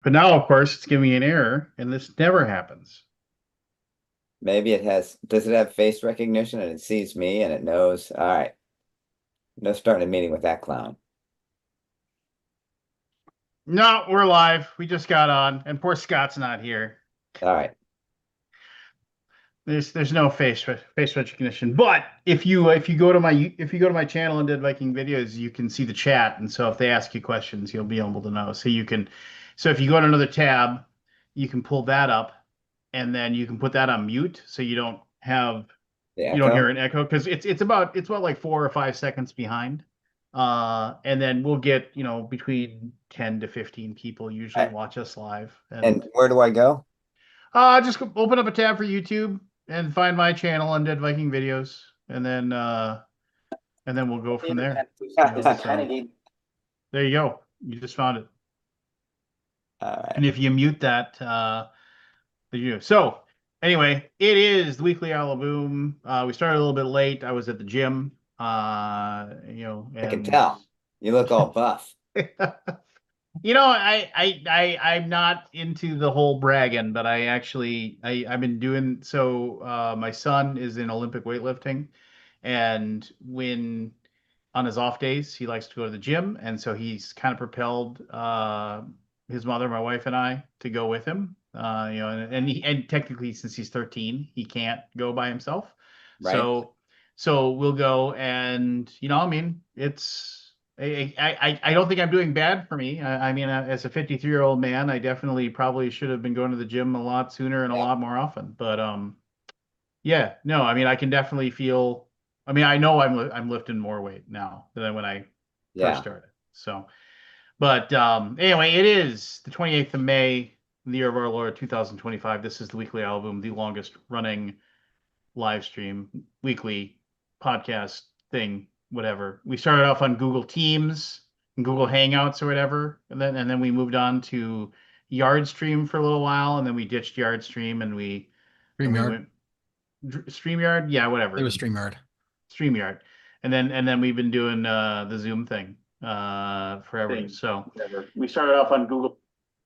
But now, of course, it's giving me an error, and this never happens. Maybe it has, does it have face recognition and it sees me and it knows? All right. No starting a meeting with that clown. No, we're live. We just got on, and poor Scott's not here. All right. There's no face recognition. But if you go to my channel and did Viking videos, you can see the chat, and so if they ask you questions, you'll be able to know. So if you go to another tab, you can pull that up, and then you can put that on mute, so The you don't hear echo. an echo because it's about like 4 or 5 seconds behind. And then we'll get between 10 to 15 people usually I, watch us live, and and where do I go? just open up a tab for YouTube and find my channel, Undead Viking Videos, and then we'll go from there. So there you go. You just found it. All And right. if you mute that, you so anyway, it is the Weekly Alaboom. We started a little bit late. I was at the gym, I can and tell. You look all buff. I'm not into the whole bragging, but I've been doing so. My son is in Olympic weightlifting, and when on his off days he likes to go to the gym, and so he's kind of propelled his mother, my wife, and I to go with him. And technically, since he's 13, he can't go by himself. Right? So we'll go, and I mean, I don't think I'm doing bad for me. I mean, as a 53-year-old man, I definitely probably should have been going to the gym a lot sooner and a Yeah. lot more often. But yeah, no, I mean, I can definitely feel. I mean, I know I'm lifting more weight now than when I first Yeah. started. So, but anyway, it is the 28th of May, the year of our Lord 2025. This is the Weekly Album, the longest running live stream, weekly podcast thing, whatever. We started off on Google Teams and Google Hangouts or whatever, and then we moved on to Yard Stream for a little while, and then we ditched Yard Stream and we StreamYard. went StreamYard, yeah, It whatever, was StreamYard. StreamYard, and then we've been doing the Zoom thing forever. So Whatever. we started off on Google.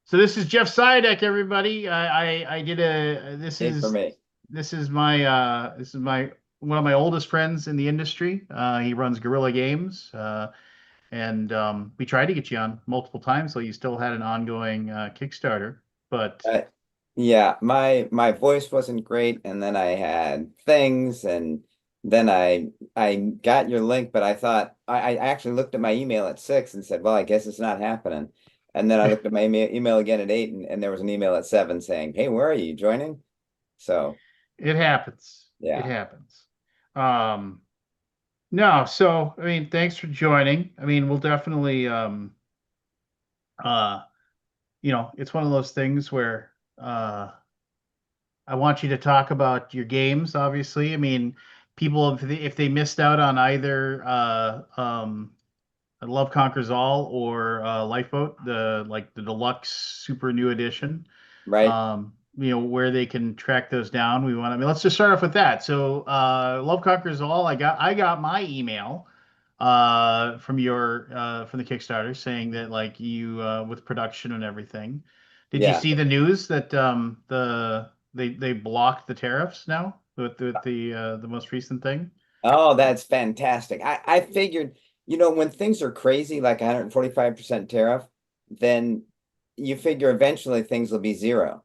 So this is Jeff Sidek, everybody. I did a this Same for is me. this is my one of my oldest friends in the industry. He runs Guerrilla Games, and we tried to get you on multiple times, so you still had an ongoing Kickstarter. But Uh, yeah, my voice wasn't great, and then I had things, and then I got your link, but I thought I actually looked at my email at 6 and said, well, I guess it's not happening. And then I looked at my email again at 8, and there was an email at 7 saying, hey, where are you joining? So it happens. It yeah, happens. Um, no, so I mean, thanks for joining. I mean, we'll definitely uh, it's one of those things where I want you to talk about your games, obviously. I mean, people if they missed out on either Love Conquers All or Lifeboat, the deluxe super new edition, right. where they can track those down. I mean, let's just start off with that. So, Love Conquers All, I got my email from the Kickstarter saying that like you with production and everything. Did you Yeah. see the news that they blocked the tariffs now with the most recent thing? Oh, that's fantastic. I figured, when things are crazy, like 145% tariff, then you figure eventually things will be zero.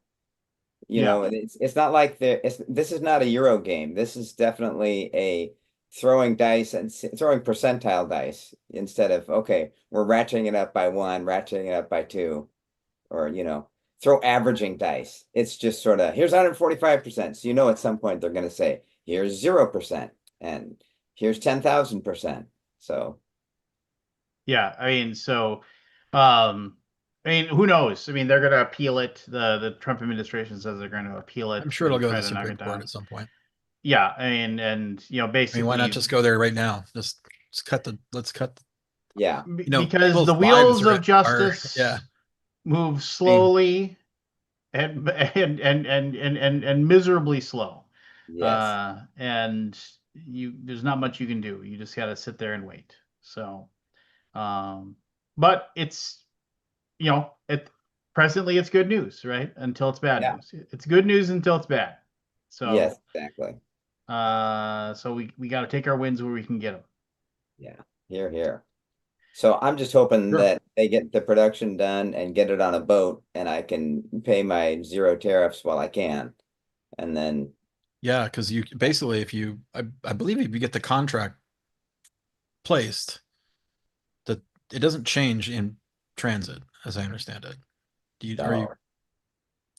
Yeah. And it's not like this is not a Euro game. This is definitely a throwing dice and throwing percentile dice instead of, okay, we're ratcheting it up by one, ratcheting it up by two, or throw averaging dice. It's just sort of here's 145%. So at some point they're going to say here's 0% and here's 10,000%. So Yeah, I mean, I mean, who knows? I mean, they're going to appeal it. The Trump administration says they're going to appeal I'm it sure it'll and go to try the to knock Supreme it Court down. at some point. Yeah, and I mean, why not basically just go there right now? Just let's cut yeah, because the people's lives wheels are of yeah. justice move I mean, slowly and miserably slow. yes, And there's not much you can do. You just got to sit there and wait. So, um, but it's it presently it's good news, right? Until it's bad Yeah. news. It's good news until it's bad. Yes, So, exactly. so we got to take our wins where we can get them. Yeah. Here, here. So I'm just hoping Sure. that they get the production done and get it on a boat and I can pay my zero tariffs while I can. And then, Yeah, because you basically, if you, I believe if you get the contract placed, that it doesn't change in transit, as I understand it. Are you? so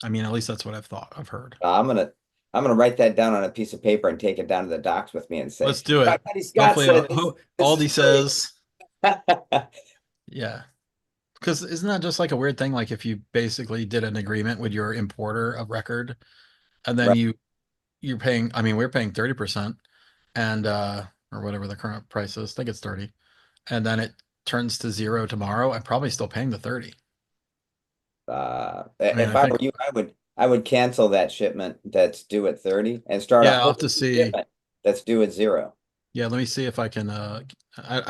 I mean, at least that's what I've heard. I'm gonna write that down on a piece of paper and take it down to the docks with me and say, Let's do my it. buddy Scott Hopefully, said this is Aldi free. says, yeah. Because isn't that just like a weird thing? Like if you basically did an agreement with your importer of record, and then Right. you're paying. I mean, we're paying 30%, and or whatever the current price is. I think it's 30, and then it turns to zero tomorrow. I'm probably still paying the 30. I mean, If I I think were you, I would cancel that shipment that's due at 30 and start a yeah. I'll whole have to new see. shipment that's due at 0. Yeah, let me see if I can. I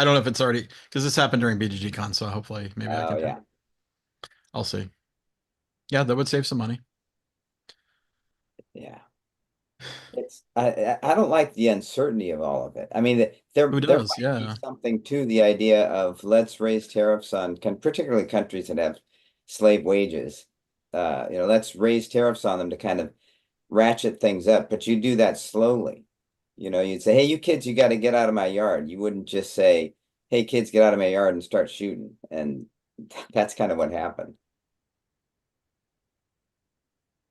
don't know if it's already because this happened during BGG Con, so hopefully maybe I Oh can. yeah. I'll see. Yeah, that would save some money. Yeah. I don't like the uncertainty of all of it. I mean, Who there does? might be Yeah. something to the idea of let's raise tariffs on particularly countries that have slave wages. Let's raise tariffs on them to kind of ratchet things up, but you do that slowly. You'd say, "Hey, you kids, you got to get out of my yard." You wouldn't just say, "Hey, kids, get out of my yard," and start shooting. And that's kind of what happened.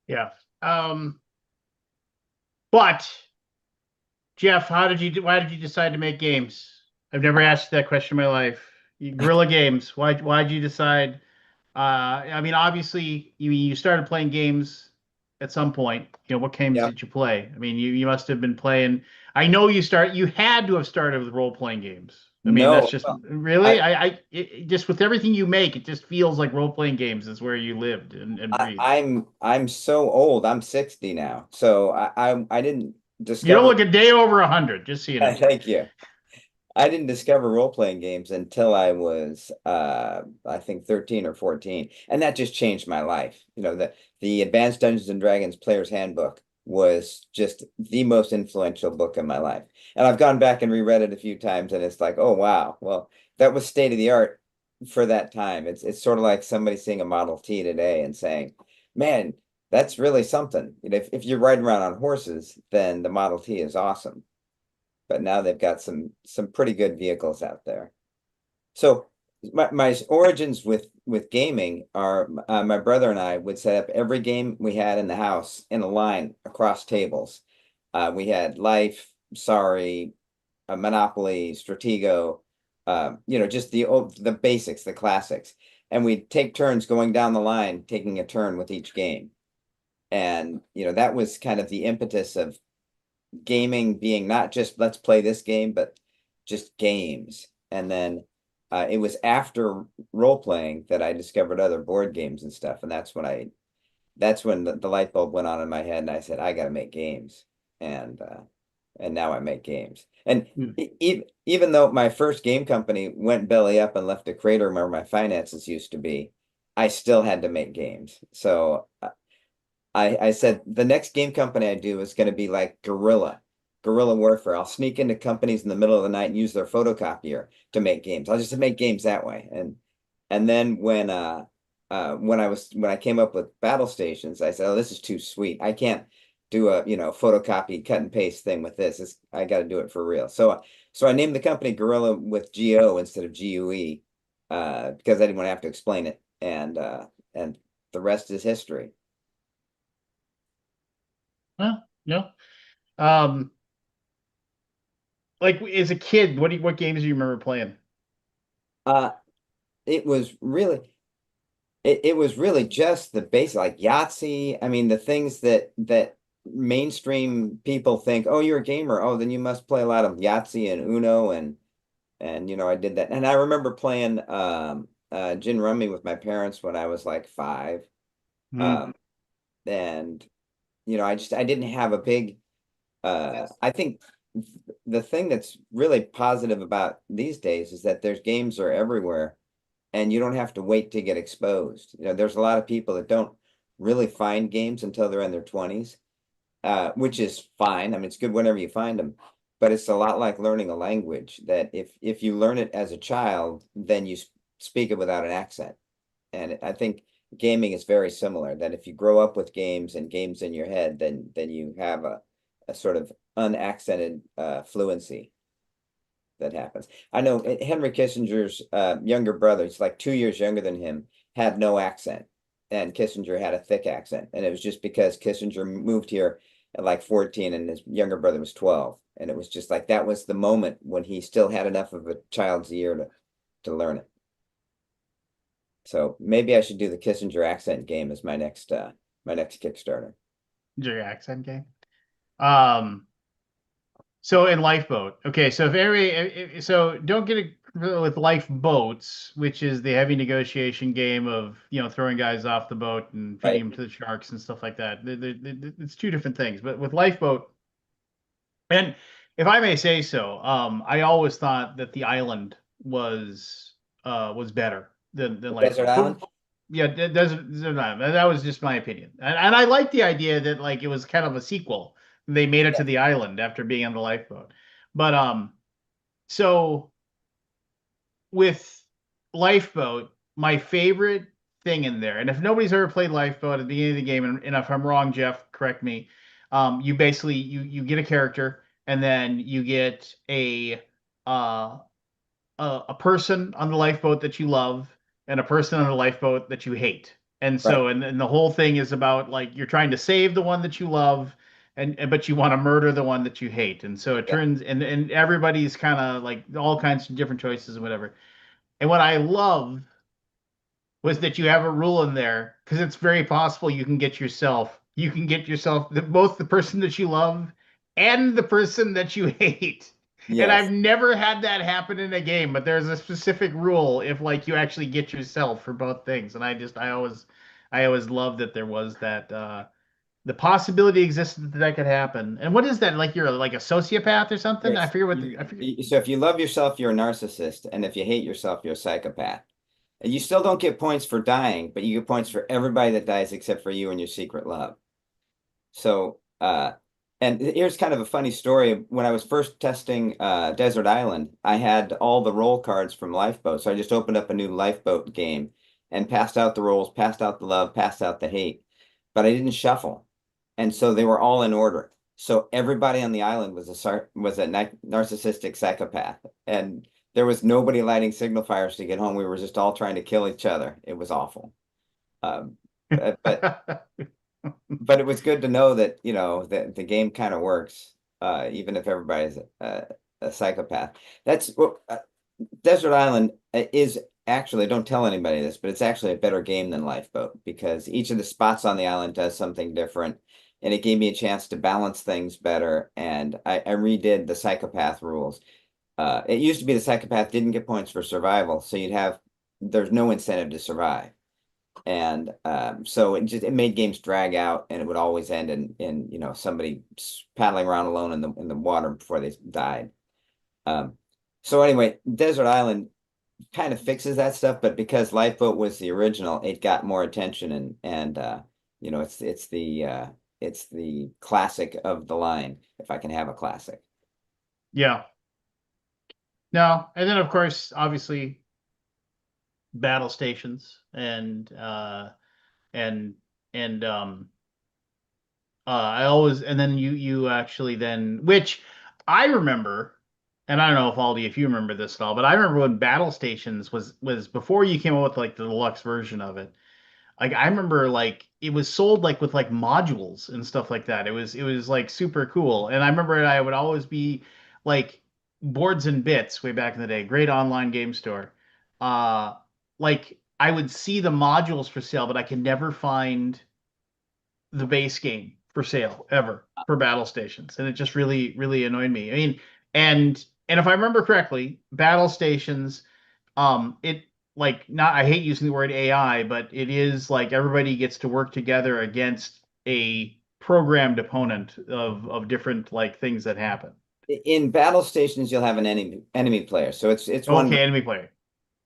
Yeah. But Jeff, why did you decide to make games? I've never asked that question in my life. Guerrilla Games. Why'd you decide? I mean, obviously, you started playing games at some point. What games Yeah. did you play? I mean, you must have been playing. I know you had to have started with role-playing games. I mean, that's No, just well, really, I, just with everything you make, it just feels like role-playing games is where you lived and I breathed. I'm so old. I'm 60 now. So I didn't You don't discover look a day over 100, just so you know. thank you. I didn't discover role-playing games until I was I think 13 or 14. And that just changed my life. The Advanced Dungeons and Dragons Player's Handbook was just the most influential book in my life. And I've gone back and reread it a few times and it's like, oh wow, well, that was state of the art for that time. It's sort of like somebody seeing a Model T today and saying, man, that's really something. If you're riding around on horses, then the Model T is awesome, but now they've got some pretty good vehicles out there. So my origins with gaming are my brother and I would set up every game we had in the house in a line across tables. We had Life, Sorry, Monopoly, Stratego, just the basics, the classics. And we'd take turns going down the line, taking a turn with each game. And that was kind of the impetus of gaming being not just let's play this game, but just games. And then it was after role playing that I discovered other board games and stuff. And that's when the light bulb went on in my head and I said, I got to make games. And now I make games. And Hmm. even though my first game company went belly up and left a crater where my finances used to be, I still had to make games. So I said the next game company I do is going to be like guerrilla warfare. I'll sneak into companies in the middle of the night and use their photocopier to make games. I'll just make games that way. And then when I came up with battle stations, I said, oh, this is too sweet. I can't do a photocopy cut and paste thing with this. I got to do it for real. So I named the company Gorilla with GO instead of GUE because I didn't want to have to explain it. And the rest is history. Well, no. Um, like as a kid, what games do you remember playing? Uh, it was really it was really just the basic like Yahtzee. I mean, the things that mainstream people think, oh, you're a gamer. Oh, then you must play a lot of Yahtzee and Uno and I did that. And I remember playing gin rummy with my parents when I was like 5. Hmm. Um, and I didn't have a big I think the thing that's really positive about these days is that there's games are everywhere and you don't have to wait to get exposed. There's a lot of people that don't really find games until they're in their 20s, which is fine. I mean, it's good whenever you find them, but it's a lot like learning a language that if you learn it as a child, then you speak it without an accent. And I think gaming is very similar, that if you grow up with games and games in your head, then you have a sort of unaccented fluency that happens. I know Henry Kissinger's younger brother, he's like 2 years younger than him, had no accent, and Kissinger had a thick accent. And it was just because Kissinger moved here at like 14 and his younger brother was 12. And it was just like that was the moment when he still had enough of a child's ear to learn it. So maybe I should do the Kissinger accent game as my next Kickstarter. Your accent game. So in Lifeboat, okay. So so don't get it with Lifeboats, which is the heavy negotiation game of throwing guys off the boat and feeding Right. them to the sharks and stuff like that. It's two different things. But with Lifeboat, and if I may say so, I always thought that the island was better than Desert Lifeboat. Island? Yeah, Desert Island. That was just my opinion, and I like the idea that like it was kind of a sequel. They made it to Yeah. the island after being on the lifeboat, but so with Lifeboat, my favorite thing in there, and if nobody's ever played Lifeboat at the beginning of the game, and if I'm wrong, Jeff, correct me. You basically you get a character, and then you get uh a person on the lifeboat that you love and a person on the lifeboat that you hate. And Right. so and the whole thing is about like you're trying to save the one that you love and but you want to murder the one that you hate. And so it Yeah. turns and everybody's kind of like all kinds of different choices and whatever. And what I love was that you have a rule in there because it's very possible you can get yourself both the person that you love and the person that you hate. And I've Yes. never had that happen in a game, but there's a specific rule if like you actually get yourself for both things. And I always loved that there was that the possibility existed that that could happen. And what is that? Like you're like a sociopath or something? I Yes. forget I forget. So if you love yourself, you're a narcissist, and if you hate yourself, you're a psychopath. And you still don't get points for dying, but you get points for everybody that dies except for you and your secret love. So, and here's kind of a funny story. When I was first testing Desert Island, I had all the roll cards from Lifeboat. So I just opened up a new Lifeboat game and passed out the rolls, passed out the love, passed out the hate. But I didn't shuffle. And so they were all in order. So everybody on the island was a narcissistic psychopath. And there was nobody lighting signal fires to get home. We were just all trying to kill each other. It was awful. Um, but but it was good to know that that the game kind of works, even if everybody's a psychopath. That's what Desert Island is actually. Don't tell anybody this, but it's actually a better game than Lifeboat because each of the spots on the island does something different, and it gave me a chance to balance things better. And I redid the psychopath rules. It used to be the psychopath didn't get points for survival, so there's no incentive to survive. And so it made games drag out, and it would always end in somebody paddling around alone in the water before they died. So anyway, Desert Island kind of fixes that stuff, but because Lifeboat was the original, it got more attention, and it's the classic of the line, if I can have a classic. Yeah. No, and then of course, obviously, battle stations and and I always and then you actually then which I remember, and I don't know if Aldi if you remember this at all, but I remember when battle stations was before you came up with like the deluxe version of it. Like I remember like it was sold like with like modules and stuff like that. It was like super cool. And I remember I would always be like Boards and Bits way back in the day, great online game store. Uh like I would see the modules for sale, but I could never find the base game for sale ever for battle stations. And it just really annoyed me. I mean, and if I remember correctly, battle stations it like not I hate using the word AI, but it is like everybody gets to work together against a programmed opponent of different like things that happen. In battle stations, you'll have an enemy player, so it's one. Okay, enemy player.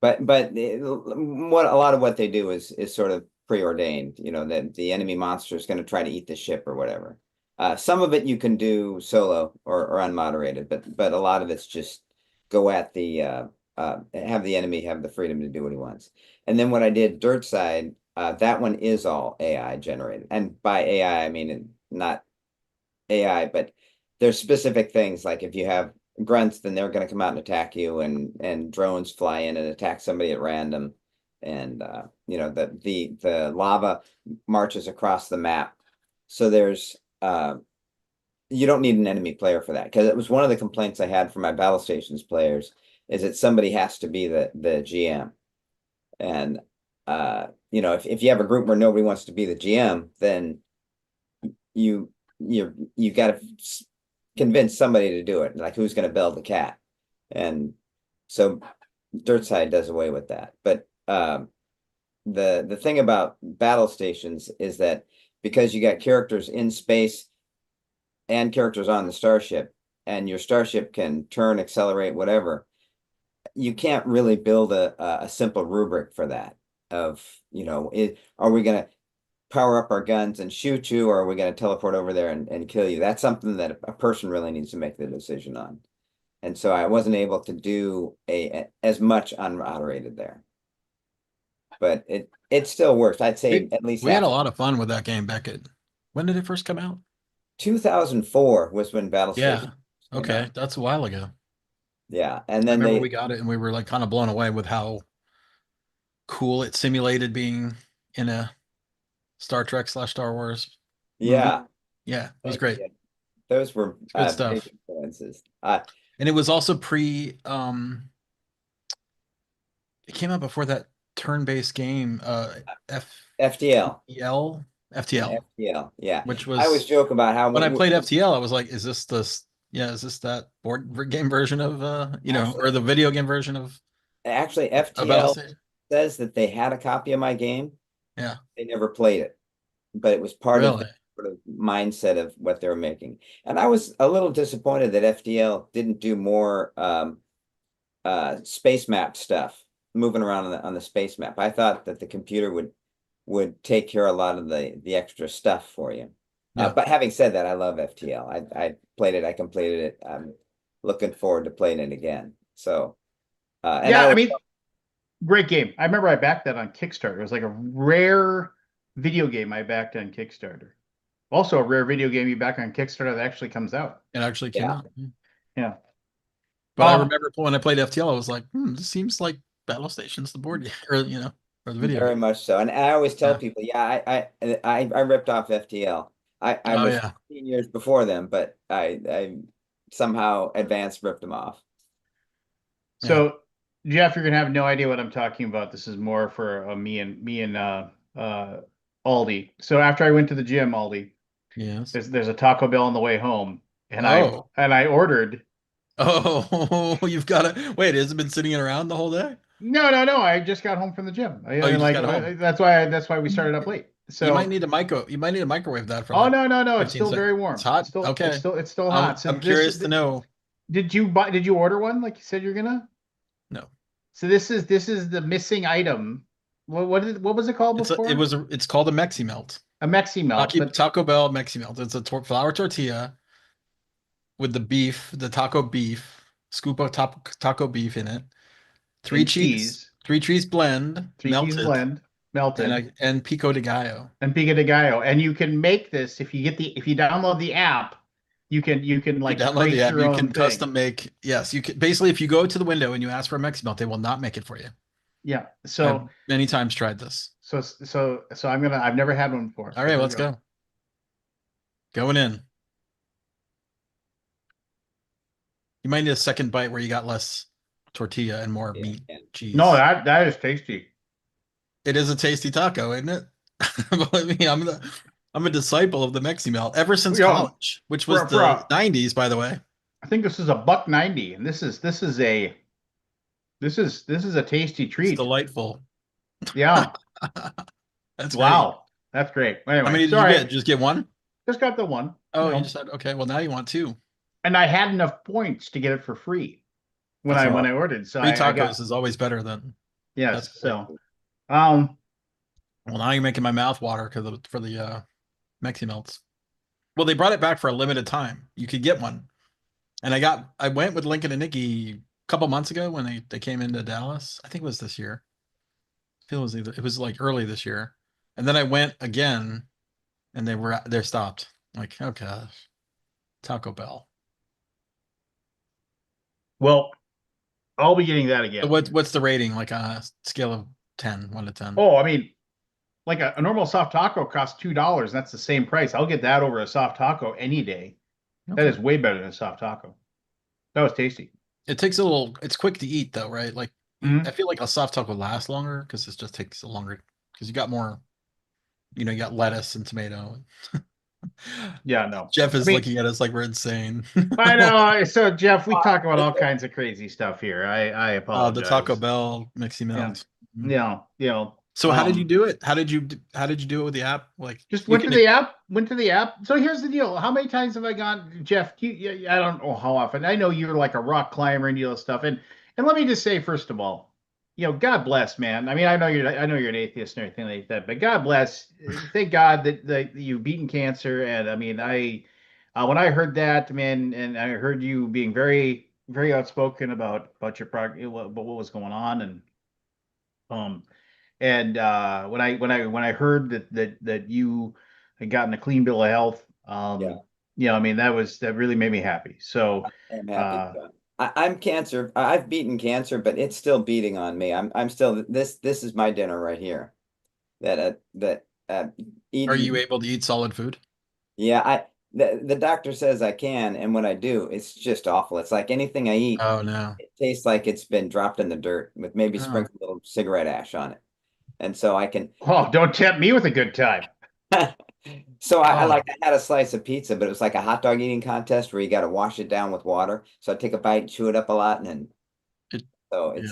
what a lot of what they do is sort of preordained, that the enemy monster is going to try to eat the ship or whatever. Some of it you can do solo or unmoderated, but a lot of it's just go at the have the enemy have the freedom to do what he wants. And then what I did dirt side, that one is all AI generated, and by AI I mean not AI, but there's specific things like if you have grunts, then they're going to come out and attack you, and drones fly in and attack somebody at random, and the lava marches across the map. So there's you don't need an enemy player for that, because it was one of the complaints I had from my battle stations players is that somebody has to be the GM, and if you have a group where nobody wants to be the GM, then you got to convince somebody to do it. Like, who's going to build the cat? And so dirt side does away with that. But the thing about battle stations is that because you got characters in space and characters on the starship, and your starship can turn, accelerate, whatever, you can't really build a simple rubric for that of, are we going to power up our guns and shoot you, or are we going to teleport over there and kill you? That's something that a person really needs to make the decision on. And so I wasn't able to do as much unmoderated there. But it still works. I'd say at least we had a lot of fun with that game back at, when did it first come out? 2004 was when Battle Station came Okay, out. that's a while ago. Yeah, and I then remember we got it and we were like kind of blown away with how cool it simulated being in a Star Trek / Star Wars movie. yeah, Yeah, it was great. yeah, those were Good stuff. big influences. And it was also it came out before that turn-based game, FTL. FTL, FTL, yeah. which I always was, joke about how when I played FTL, I was like, is this that board game version of, or the video game version of actually a Battle FTL Station? says that they had a copy of my game. Yeah, They never played it, but it was part of really. the sort of mindset of what they were making. And I was a little disappointed that FTL didn't do more space map stuff, moving around on the space map. I thought that the computer would take care of a lot of the extra stuff for you. Yeah. But having said that, I love FTL. I played it. I completed it. I'm looking forward to playing it again. So, and Yeah, I I was, mean, great game. I remember I backed that on Kickstarter. It was like a rare video game I backed on Kickstarter. Also a rare video game you back on Kickstarter that actually comes out. It actually came Yeah. out. Yeah. But I remember when I played FTL, I was like, this seems like Battle Station's the board game, or or the video very game. much so. And I always tell Yeah. people, yeah, I ripped off FTL. I Oh was yeah. 15 years before them, but I somehow advanced ripped them off. So Jeff, you're gonna have no idea what I'm talking about. This is more for me and Aldi. So after I went to the gym, Aldi, Yes. there's a Taco Bell on the way home, and Oh. I ordered. Oh, you've got to wait. Has it been sitting around the whole day? No. I just got home from the gym. Oh, you just got home. That's why we started up late. You might So, need a micro. You might need a microwave that for oh like no, it's 15 still very seconds. warm. It's hot. Okay. It's still hot. So I'm curious to know. did you order one like you said you're gonna? No. So this is the missing item. What was it called before? It's called a Mexi Melt. A Mexi Melt, but Taco Bell Mexi Melt. It's a flour tortilla with the beef, the taco beef, scoop of taco beef in it. Three cheese blend, 3 cheese blend, melted, and pico de gallo. and pico de gallo. And you can make this if you download the app, you can like You download create the app, your you own can thing. custom make. Yes, you can basically, if you go to the window and you ask for a Mexi Melt, they will not make it for you. Yeah. So I've many times tried this. so I've never had one before. All right, let's go. Going in. You might need a second bite where you got less tortilla and more meat, cheese. No, that is tasty. It is a tasty taco, isn't it? Believe me, I'm a disciple of the Mexi Melt ever since college, which was the 90s, by the way. I think this is $1.90, and this is a tasty treat. It's delightful. Yeah. That's wow. Great. That's great. Anyway, how many did you get? Just get one? Just got the one. Oh, you just had, okay. Well, now you want two. And I had enough points to get it for free when I ordered. So free tacos is always better than Yes. That's cool. So, um, Well, now you're making my mouth water because for the Mexi Melts. Well, they brought it back for a limited time. You could get one, and I went with Lincoln and Nikki a couple months ago when they came into Dallas. I think it was this year. It was like early this year, and then I went again, and they're stopped. Like, oh gosh, Taco Bell. well, I'll be getting that So again. what's the rating like on a scale of 10, 1 to 10? Oh, I mean, like a normal soft taco costs $2. That's the same price. I'll get that over a soft taco any day. That Okay. is way better than a soft taco. That was tasty. It takes a little. It's quick to eat though, right? Like I Mhm. feel like a soft taco lasts longer because it just takes a longer because you got more. You got lettuce and tomato. Yeah, no. Jeff I is mean, looking at us like we're insane. I know. So, Jeff, we Uh, talk about all kinds of crazy stuff here. I The Taco apologize. Bell Mixie Yeah, Melts. Mhm. yeah, So how did you do it? How did you do it with the app? Like just you went to can. the app. Went to the app. So here's the deal. How many times have I gone, Jeff? I don't know how often. I know you're like a rock climber and you know stuff. And let me just say, first of all, God bless, man. I mean, I know you're an atheist and everything like that, but God bless. Thank God that you've beaten cancer. And I mean, when I heard that, man, and I heard you being very, very outspoken about your about what was going on, um, when I heard that you had gotten a clean bill of health, Yeah, I mean, that really made me happy. So, I'm happy. uh, I'm cancer. I've beaten cancer, but it's still beating on me. I'm still this is my dinner right here. That Are you eating. able to eat solid food? Yeah, the doctor says I can, and when I do, it's just awful. It's like anything I eat, Oh no. it tastes like it's been dropped in the dirt with maybe Oh. sprinkled a little cigarette ash on it. And so I can, oh, don't tempt me with a good time. so Oh. I had a slice of pizza, but it was like a hot dog eating contest where you got to wash it down with water. So I take a bite, chew it up a lot, and then It, so yeah.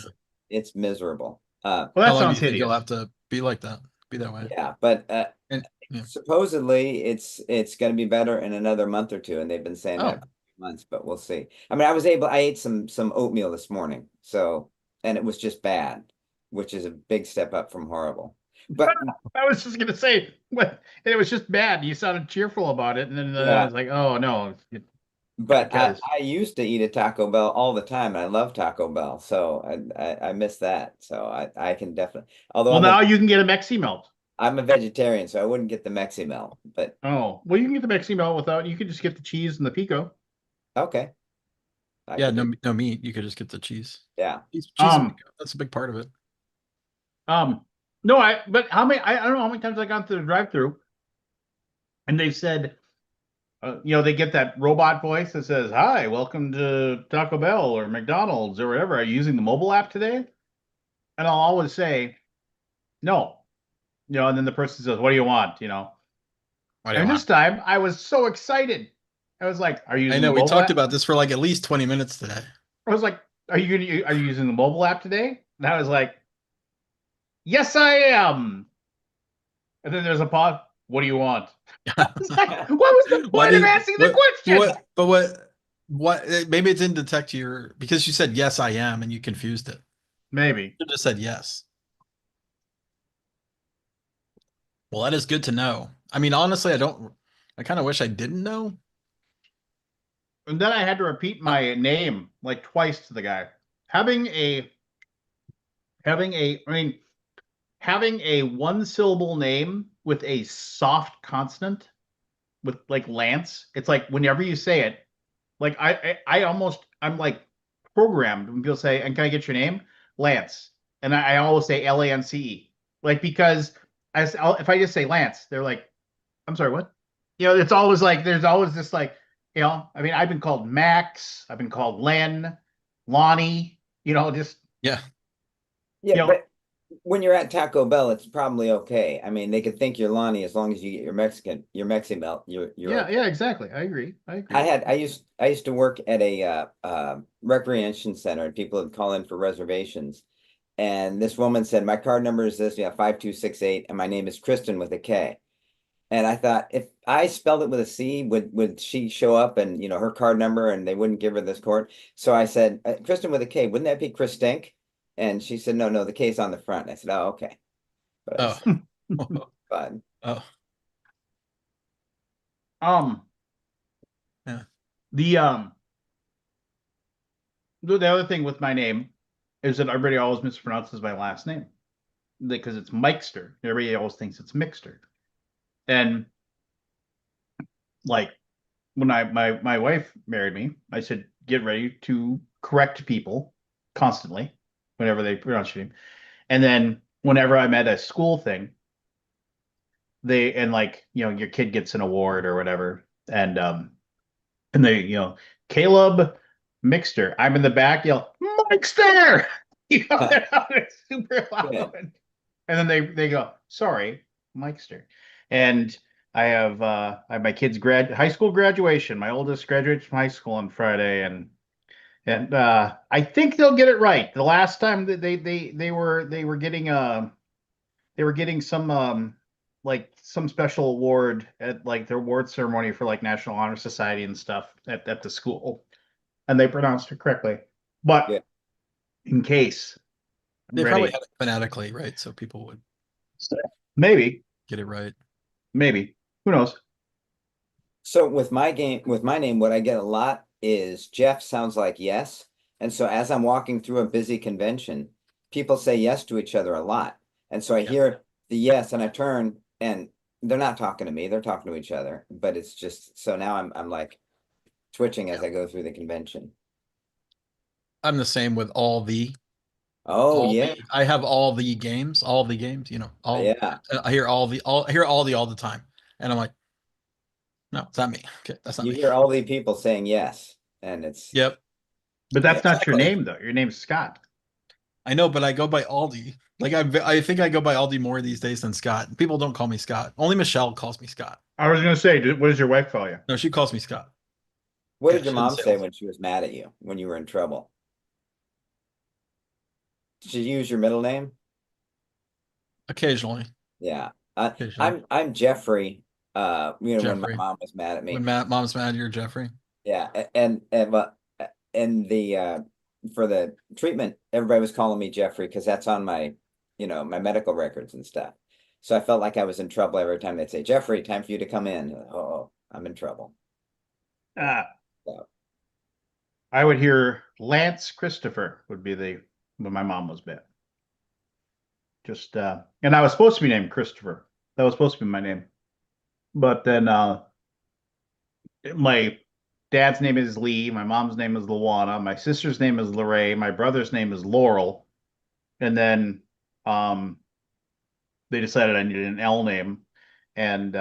it's miserable. Well, How that long do sounds you think you'll hideous. have to be like that? Be that way? Yeah, but And yeah. supposedly it's going to be better in another month or two, and they've been saying that Oh, for months, but we'll see. I mean, I ate some oatmeal this morning, so and it was just bad, which is a big step up from horrible. But I was just gonna say, what? It was just bad. You sounded cheerful about it, and then I yeah, was like, oh no, but because I used to eat at Taco Bell all the time, and I love Taco Bell, so I miss that. So I can definitely, although well, now you can get a Mexi Melt. I'm a vegetarian, so I wouldn't get the Mexi Melt, but Oh, well, you can get the Mexi Melt without. You can just get the cheese and the pico. okay, I yeah. could do, No meat. You could just get the cheese. yeah. Cheese and Um, pico. That's a big part of it. um, no, but how many? I don't know how many times I gone through the drive-through, and they said, they get that robot voice that says, "Hi, welcome to Taco Bell or McDonald's or whatever. Are you using the mobile app today?" And I'll always say, "No." And then the person says, "What do you want?" What do you And want? this time I was so excited. I was like, "Are you I using the know we mobile talked app?" about this for like at least 20 minutes today. I was like, are you using the mobile app today?" And I was like, "Yes, I am." And then there's a pause. What do you want? I was like, what was the What point of is asking the question? what maybe it didn't detect your because you said yes I am and you confused it. Maybe. You just said yes. Well, that is good to know. I mean, honestly, I kind of wish I didn't know. And then I had to repeat Uh, my name like twice to the guy. Having a I mean, having a one syllable name with a soft consonant with like Lance, it's like whenever you say it, like I'm like programmed when people say, "And can I get your name?" Lance. And I always say Lance. Like because if I just say Lance, they're like, "I'm sorry, what?" It's always like there's always this like, I mean, I've been called Max, I've been called Len, Lonnie, just yeah. Yeah, you know, but when you're at Taco Bell, it's probably okay. I mean, they could think you're Lonnie as long as you get your Mexican melt. You're yeah, okay. yeah, exactly. I agree. I used to work at a recreation center, and people would call in for reservations. And this woman said, "My card number is this, 5268, and my name is Kristen with a K." And I thought, if I spelled it with a C, would she show up and her card number, and they wouldn't give her this card? So I said, "Kristen with a K, wouldn't that be Chris Stink?" And she said, no, the K's on the front. And I said, oh, okay. But Oh. it's fun. Oh. Um, Yeah. the the other thing with my name is that everybody always mispronounces my last name because it's Mikester. Everybody always thinks it's Mixter. And like when my wife married me, I said, get ready to correct people constantly whenever they pronounce your name. And then whenever I'm at a school thing, like, your kid gets an award or whatever, and they, Caleb Mixter. I'm in the back, yell, Mixter! It's super Good. loud. And then they go, sorry, Mikester. And I have my kid's high school graduation. My oldest graduates from high school on Friday, and I think they'll get it right. The last time that they were getting some like some special award at like their award ceremony for like National Honor Society and stuff at the school, and they pronounced it correctly. But Good. in case, I'm They probably ready. had it phonetically, right? So people would Maybe, get it right. maybe. Who knows? So with my name, what I get a lot is Jeff sounds like yes. And so as I'm walking through a busy convention, people say yes to each other a lot. And so I Yeah. hear the yes and I turn and they're not talking to me, they're talking to each other. But it's just so now I'm like twitching as Yeah. I go through the convention. I'm the same with Oh yeah. I have all the games, Yeah. I hear all the time. And I'm like, no, it's not me. Okay, that's not You me. hear all the people saying yes. And it's Yep. But yeah, that's not your Exactly. name though. Your name's Scott. I know, but I go by Aldi. Like I think I go by Aldi more these days than Scott. People don't call me Scott. Only Michelle calls me Scott. I was gonna say, what does your wife call you? No, she calls me Scott. what Yeah, did your she doesn't mom say say Aldi. when she was mad at you when you were in trouble? Did she use your middle name? Occasionally. Yeah. Occasionally. I'm Jeffrey. When my Jeffrey. mom was mad at When me. Mom's mad, you're Jeffrey. Yeah, and the for the treatment, everybody was calling me Jeffrey because that's on my, my medical records and stuff. So I felt like I was in trouble every time they'd say, Jeffrey, time for you to come in. Oh, I'm in trouble. Uh, So, I would hear Lance Christopher would be the when my mom was bit. Just and I was supposed to be named Christopher. That was supposed to be my name. But then my dad's name is Lee, my mom's name is Luana, my sister's name is Lorraine, my brother's name is Laurel, and then um they decided I needed an L name, and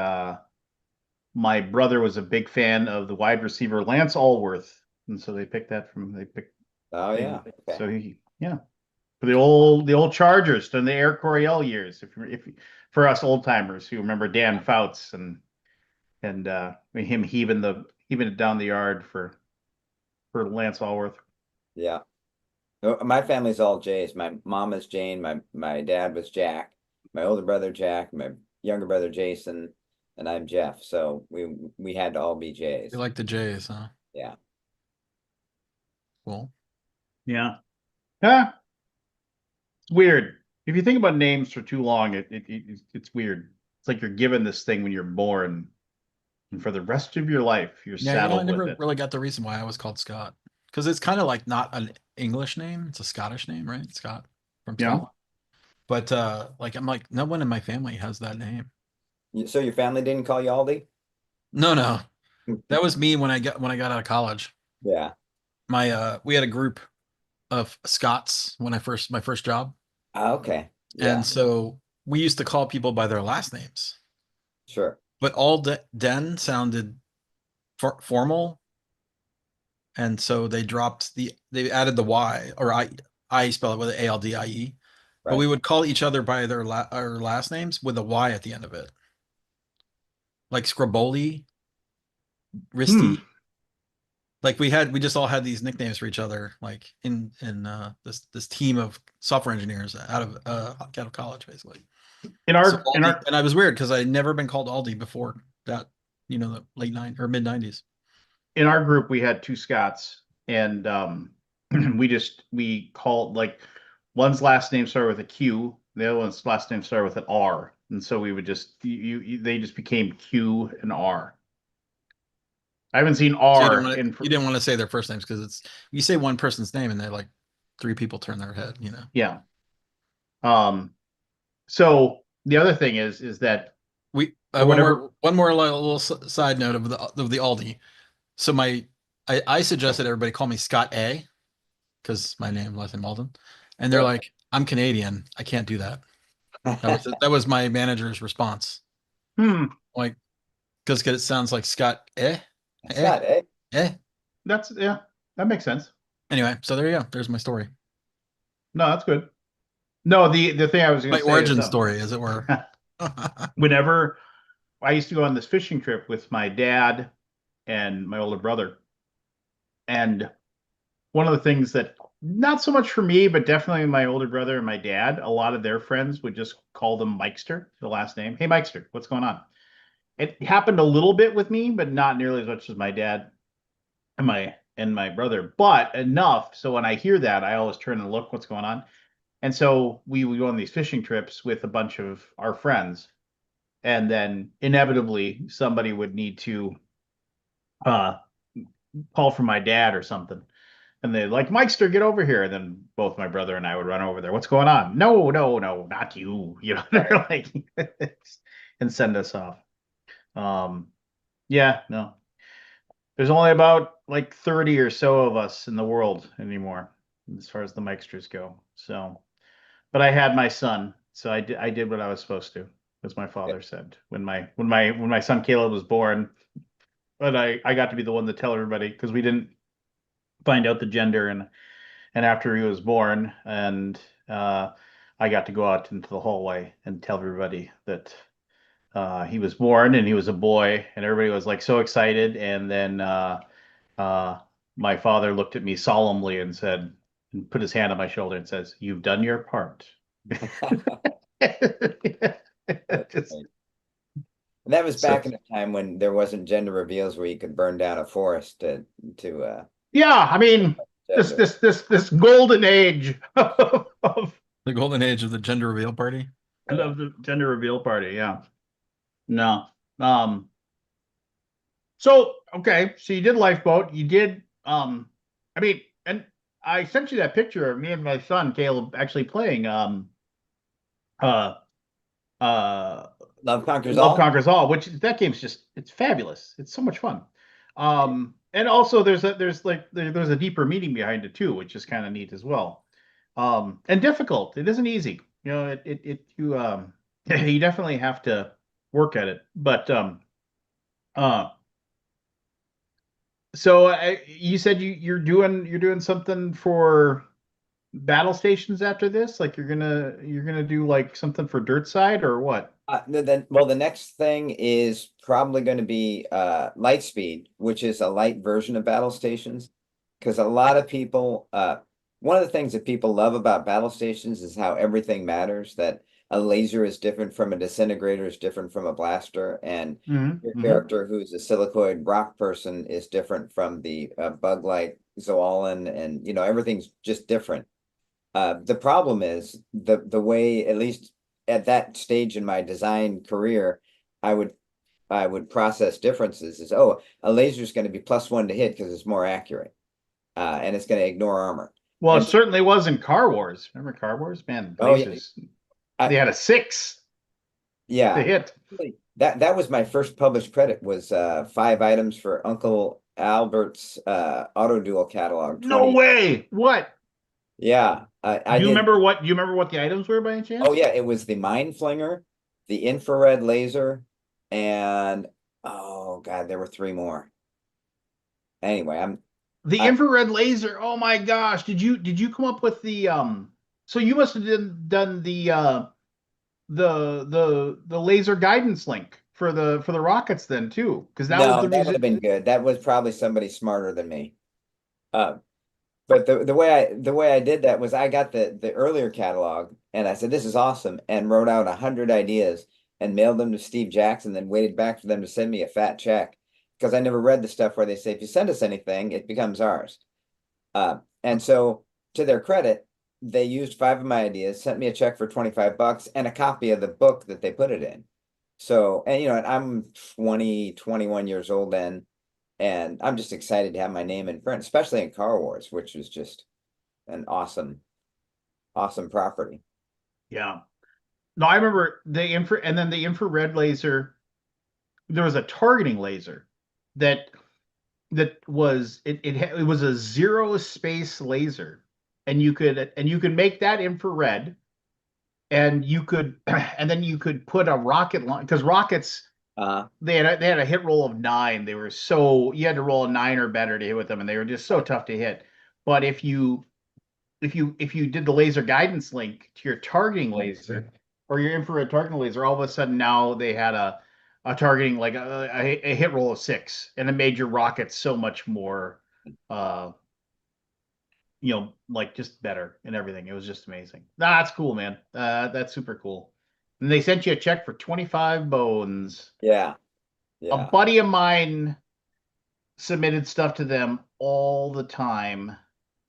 my brother was a big fan of the wide receiver Lance Allworth, and so they picked oh they yeah. Okay. so he yeah. For the old Chargers during the Air Coryell years, if for us old timers who remember Dan Fouts and him heaving it down the yard for Lance Allworth. Yeah. No, my family's all J's. My mom is Jane, my dad was Jack, my older brother Jack, my younger brother Jason, and I'm Jeff. So we had to all be You J's. like the J's, huh? Yeah. Cool. Yeah. Yeah. It's weird. If you think about names for too long, it's weird. It's like you're given this thing when you're born, and for the rest of your life, you're Yeah, I saddled with never it. really got the reason why I was called Scott. Because it's kind of like not an English name, it's a Scottish name, right? Scott from Yeah. Scotland. But like I'm like, no one in my family has that name. So your family didn't call you Aldi? No, no. That was me when I got out of college. Yeah. My we had a group of Scots when my first job. Okay. And Yeah, so we used to call people by their last names. sure. But Den sounded formal, and so they added the Y, or I spell it with an ALDIE. But Right. we would call each other by our last names with a Y at the end of it, like Scriboli, Hmm. Risty. Like we just all had these nicknames for each other, like in this team of software engineers out of college, basically. In So our in Aldi, our and I was weird because I'd never been called Aldi before that, the late '90s or mid '90s. in our group, we had two Scots, and we called like one's last name started with a Q, the other one's last name started with an R, and so we would just they just became Q and R. I haven't seen So R in you didn't want to say their first names because it's you say one person's name and they're like three people turn their head, you know. yeah. So the other thing is that We for whatever one more little side note of the Aldi. So I suggested everybody call me Scott A because my name last name Alden, and they're Yep. like, I'm Canadian, I can't do that. That was my manager's response. hmm, Like, because it sounds like Scott It's not, eh? eh. that's yeah, that makes sense. Anyway, so there you go. There's my story, No, that's good. No, the thing I was my gonna say is origin story, as it were. whenever I used to go on this fishing trip with my dad and my older brother, and one of the things that not so much for me, but definitely my older brother and my dad, a lot of their friends would just call them Mikester, the last name. Hey, Mikester, what's going on? It happened a little bit with me, but not nearly as much as my dad and my brother, but enough. So when I hear that, I always turn and look what's going on. And so we would go on these fishing trips with a bunch of our friends, and then inevitably somebody would need to uh call for my dad or something. And they like, Mikester, get over here. And then both my brother and I would run over there. What's going on? No, no, no, not you. You know, they're like, and send us off. Um, yeah, no. There's only about like 30 or so of us in the world anymore, as far as the Mikesters go. So, but I had my son, so I did what I was supposed to, as my father said. When my son Caleb was born, but I got to be the one to tell everybody because we didn't find out the gender and after he was born, and I got to go out into the hallway and tell everybody that he was born and he was a boy, and everybody was like so excited. And then uh, my father looked at me solemnly and said, and put his hand on my shoulder and says, "You've done your part." That's Just, great. And that was So back in a time when there wasn't gender reveals where you could burn down a forest to yeah, I mean, this gender. this this this golden age of the golden age of the gender reveal party. Yeah. the gender reveal party. Yeah. No. Um. So okay. So you did lifeboat. You did. I mean, and I sent you that picture of me and my son Caleb actually playing. Uh. Uh. Love conquers Love all. Conquers All, which that game's just it's fabulous. It's so much fun. And also there's a deeper meaning behind it too, which is kind of neat as well. And difficult. It isn't easy. You know, it you you definitely have to work at it. But uh so you said you're doing something for battle stations after this? Like you're gonna do like something for Dirt Side or what? Well, the next thing is probably going to be Lightspeed, which is a light version of battle stations. Because a lot of people, one of the things that people love about battle stations is how everything matters, that a laser is different from a disintegrator is different from a blaster, and your Mm-hmm. Mm-hmm. character who's a silicoid rock person is different from the bug light Zoalan, and everything's just different. The problem is the way, at least at that stage in my design career, I would I would process differences as, oh, a laser is going to be +1 to hit because it's more accurate, and it's going to ignore armor. Well, it And certainly was in Car Wars. Remember Car Wars? Man, oh yeah, lasers. They I had a 6 to yeah, hit. that was my first published credit was 5 items for Uncle Albert's Auto Duel catalog No 20. way. What? Yeah, I Do you did. remember what? Do you remember what the items were by any Oh chance? yeah, it was the Mind Flinger, the infrared laser, and oh God, there were 3 more. Anyway, The I infrared laser. Oh my gosh. Did you come up with the so you must have done the laser guidance link for the rockets then too, because that was no, the that would have been reason. good. That was probably somebody smarter than me. Uh, but the way I did that was I got the earlier catalog and I said this is awesome and wrote out 100 ideas and mailed them to Steve Jackson, then waited back for them to send me a fat check because I never read the stuff where they say if you send us anything, it becomes ours. And so to their credit, they used 5 of my ideas, sent me a check for $25 and a copy of the book that they put it in. So, and and I'm 20, 21 years old then, and I'm just excited to have my name in print, especially in Car Wars, which is just an awesome, awesome property. Yeah. No, I remember and then the infrared laser. There was a targeting laser that was it was a zero space laser, and you could make that infrared, and you could and then you could put a rocket launch, because rockets, they had a hit roll of 9. They were so, you had to roll a 9 or better to hit with them, and they were just so tough to hit. But if you did the laser guidance link to your targeting laser or your infrared targeting laser, all of a sudden now they had a targeting, like a hit roll of 6, and it made your rockets so much more, uh like just better and everything. It was just amazing. That's cool, man. That's super cool. And they sent you a check for 25 bones. Yeah, A yeah. buddy of mine submitted stuff to them all the time,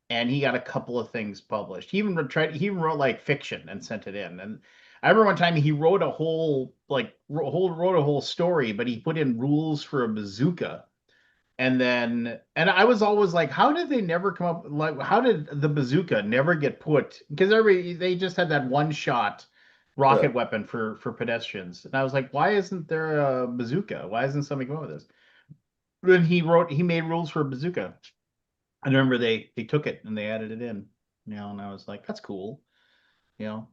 and he got a couple of things published. He even wrote like fiction and sent it in. And I remember one time he wrote a whole wrote a whole story, but he put in rules for a bazooka. And I was always like, how did they never come up, like, how did the bazooka never get put? Because they just had that one shot rocket Sure. weapon for pedestrians. And I was like, why isn't there a bazooka? Why isn't somebody come up with this? Then he made rules for a bazooka. I remember they took it and they added it in, and I was like, that's cool, you know.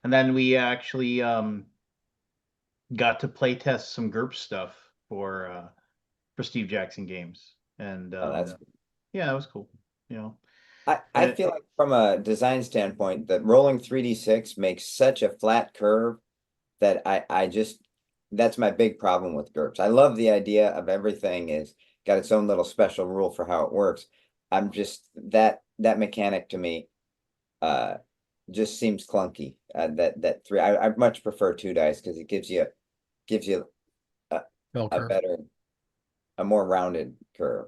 And then we actually got to play test some GURPS stuff for Steve Jackson games. And Oh, that's yeah, that was cool, you know. I And feel like from a design standpoint, that rolling 3d6 makes such a flat curve that I just, that's my big problem with GURPS. I love the idea of everything is got its own little special rule for how it works. I'm just that mechanic to me just seems clunky. That three, I much prefer 2 dice because it gives you a, Bell a curve. better, a more rounded curve.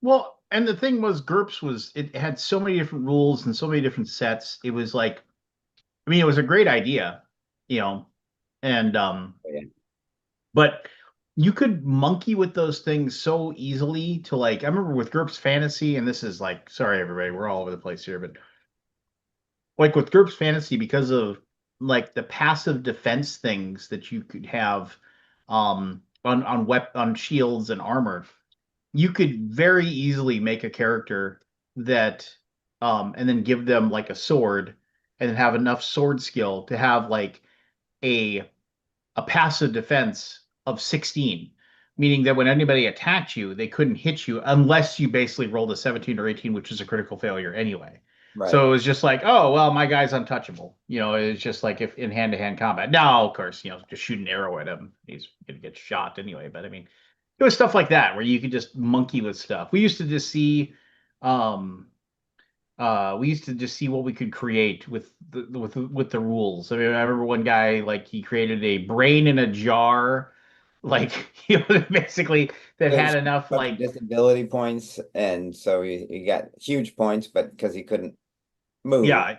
well, and the thing was, GURPS was, it had so many different rules and so many different sets. It was like, I mean, it was a great idea, you know, and Yeah. but you could monkey with those things so easily to, like, I remember with GURPS Fantasy, and this is like, sorry everybody, we're all over the place here, but like with GURPS Fantasy, because of like the passive defense things that you could have on shields and armor, you could very easily make a character that and then give them like a sword, and then have enough sword skill to have like a passive defense of 16, meaning that when anybody attacked you, they couldn't hit you unless you basically rolled a 17 or 18, which is a critical failure anyway. Right. So it was just like, oh, well, my guy's untouchable. It's just like if in hand-to-hand combat. Now, of course, just shoot an arrow at him, he's going to get shot anyway. But I mean, it was stuff like that where you could just monkey with stuff. Um, we used to just see what we could create with the rules. I mean, I remember one guy, like, he created a brain in a jar, like basically that had There's a enough, bunch of like, disability points, and so he got huge points, but because he couldn't move. yeah,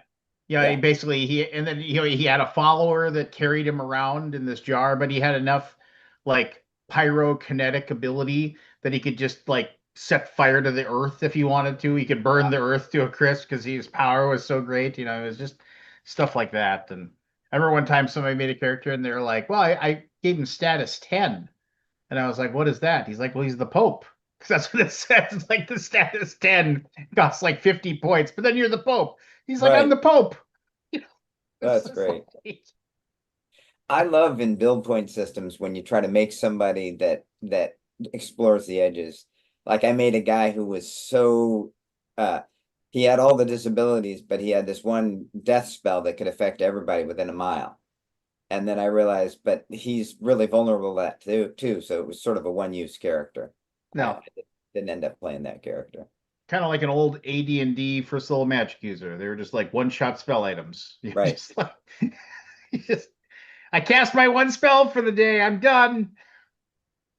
yeah. He Yeah, basically and then he had a follower that carried him around in this jar, but he had enough like pyrokinetic ability that he could just like set fire to the earth if he wanted to. He could burn the earth to a crisp because his power was so great. It was just stuff like that. And I remember one time somebody made a character and they were like, "Well, I gave him status 10," and I was like, "What is that?" He's like, "Well, he's the Pope." Because that's what it says. It's like the status 10 costs like 50 points, but then you're the Pope. He's like, I'm right. the Pope. You know, it's That's just great. like, I love in build point systems when you try to make somebody that explores the edges. Like I made a guy who was so he had all the disabilities, but he had this one death spell that could affect everybody within a mile. And then I realized, but he's really vulnerable to that too. So it was sort of a one-use character. I no, didn't end up playing that character. kind of like an old AD&D first level magic user. They were just like one shot spell items. Right. Just like, just, I cast my one spell for the day. I'm done.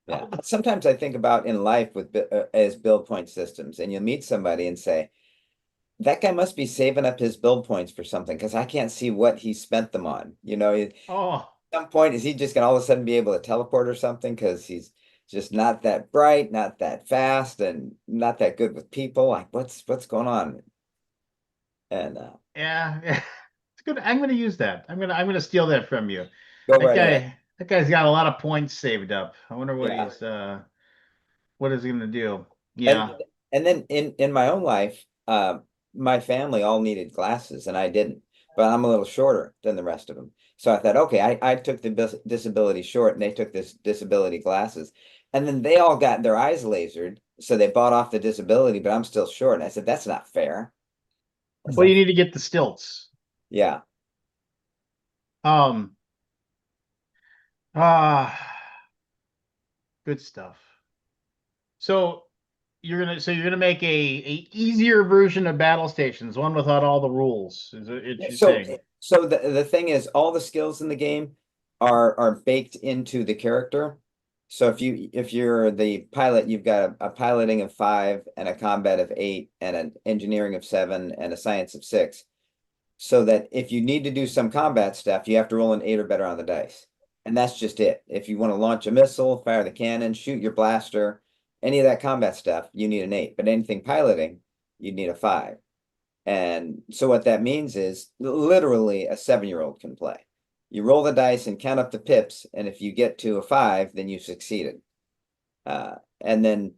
Yeah. Sometimes I think about in life with as build point systems, and you'll meet somebody and say, that guy must be saving up his build points for something because I can't see what he spent them on. At Oh, some point, is he just gonna all of a sudden be able to teleport or something? Because he's just not that bright, not that fast, and not that good with people. Like, what's going on? And yeah. It's good. I'm gonna use that. I'm gonna steal that from you. go That right ahead. guy's got a lot of points saved up. I wonder Yeah. what is he gonna do? And Yeah. and then in my own life, my family all needed glasses and I didn't, but I'm a little shorter than the rest of them. So I thought, okay, I took the disability short and they took this disability glasses. And then they all got their eyes lasered, so they bought off the disability, but I'm still short. And I said, that's not fair. That's Well, you not, need to get the stilts. yeah. Um, ah, good stuff. So you're gonna make a easier version of battle stations, one without all the rules. Is it Yeah, you're so saying? so the thing is all the skills in the game are baked into the character. So if you're the pilot, you've got a piloting of 5 and a combat of 8 and an engineering of 7 and a science of 6. So that if you need to do some combat stuff, you have to roll an 8 or better on the dice. And that's just it. If you want to launch a missile, fire the cannon, shoot your blaster, any of that combat stuff, you need an 8. But anything piloting, you need a 5. And so what that means is literally a 7-year-old can play. You roll the dice and count up the pips, and if you get to a 5, then you succeeded. And then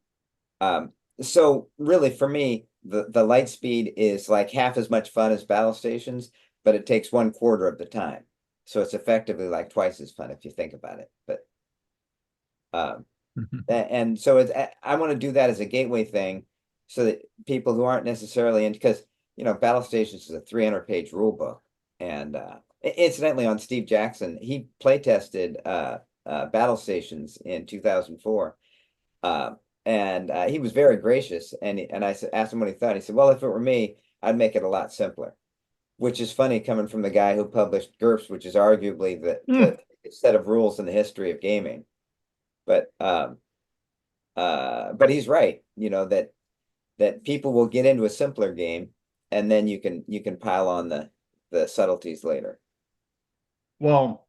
so really for me, the light speed is like half as much fun as battle stations, but it takes 1/4 of the time. So it's effectively like twice as fun if you think about it. But um, and so I want to do that as a gateway thing so that people who aren't necessarily in, because Battle Stations is a 300-page rule book. And incidentally, on Steve Jackson, he play tested Battle Stations in 2004. Uh, and he was very gracious. And I asked him what he thought. He said, well, if it were me, I'd make it a lot simpler, which is funny coming from the guy who published GURPS, which is arguably Hmm. the set of rules in the history of gaming. But but he's right, that people will get into a simpler game and then you can pile on the subtleties later. Well,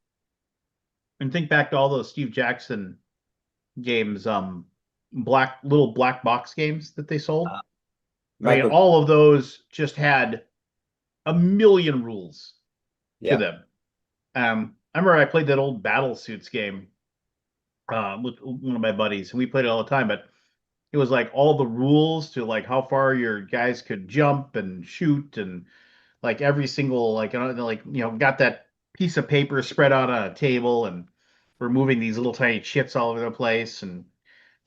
and think back to all those Steve Jackson games, little black box games that they sold. Uh, I mean, Michael, all of those just had a million rules to yeah, them. I remember I played that old Battle Suits game with one of my buddies, and we played it all the time. But it was like all the rules to like how far your guys could jump and shoot, and like every single got that piece of paper spread out on a table, and we're moving these little tiny chits all over the place, and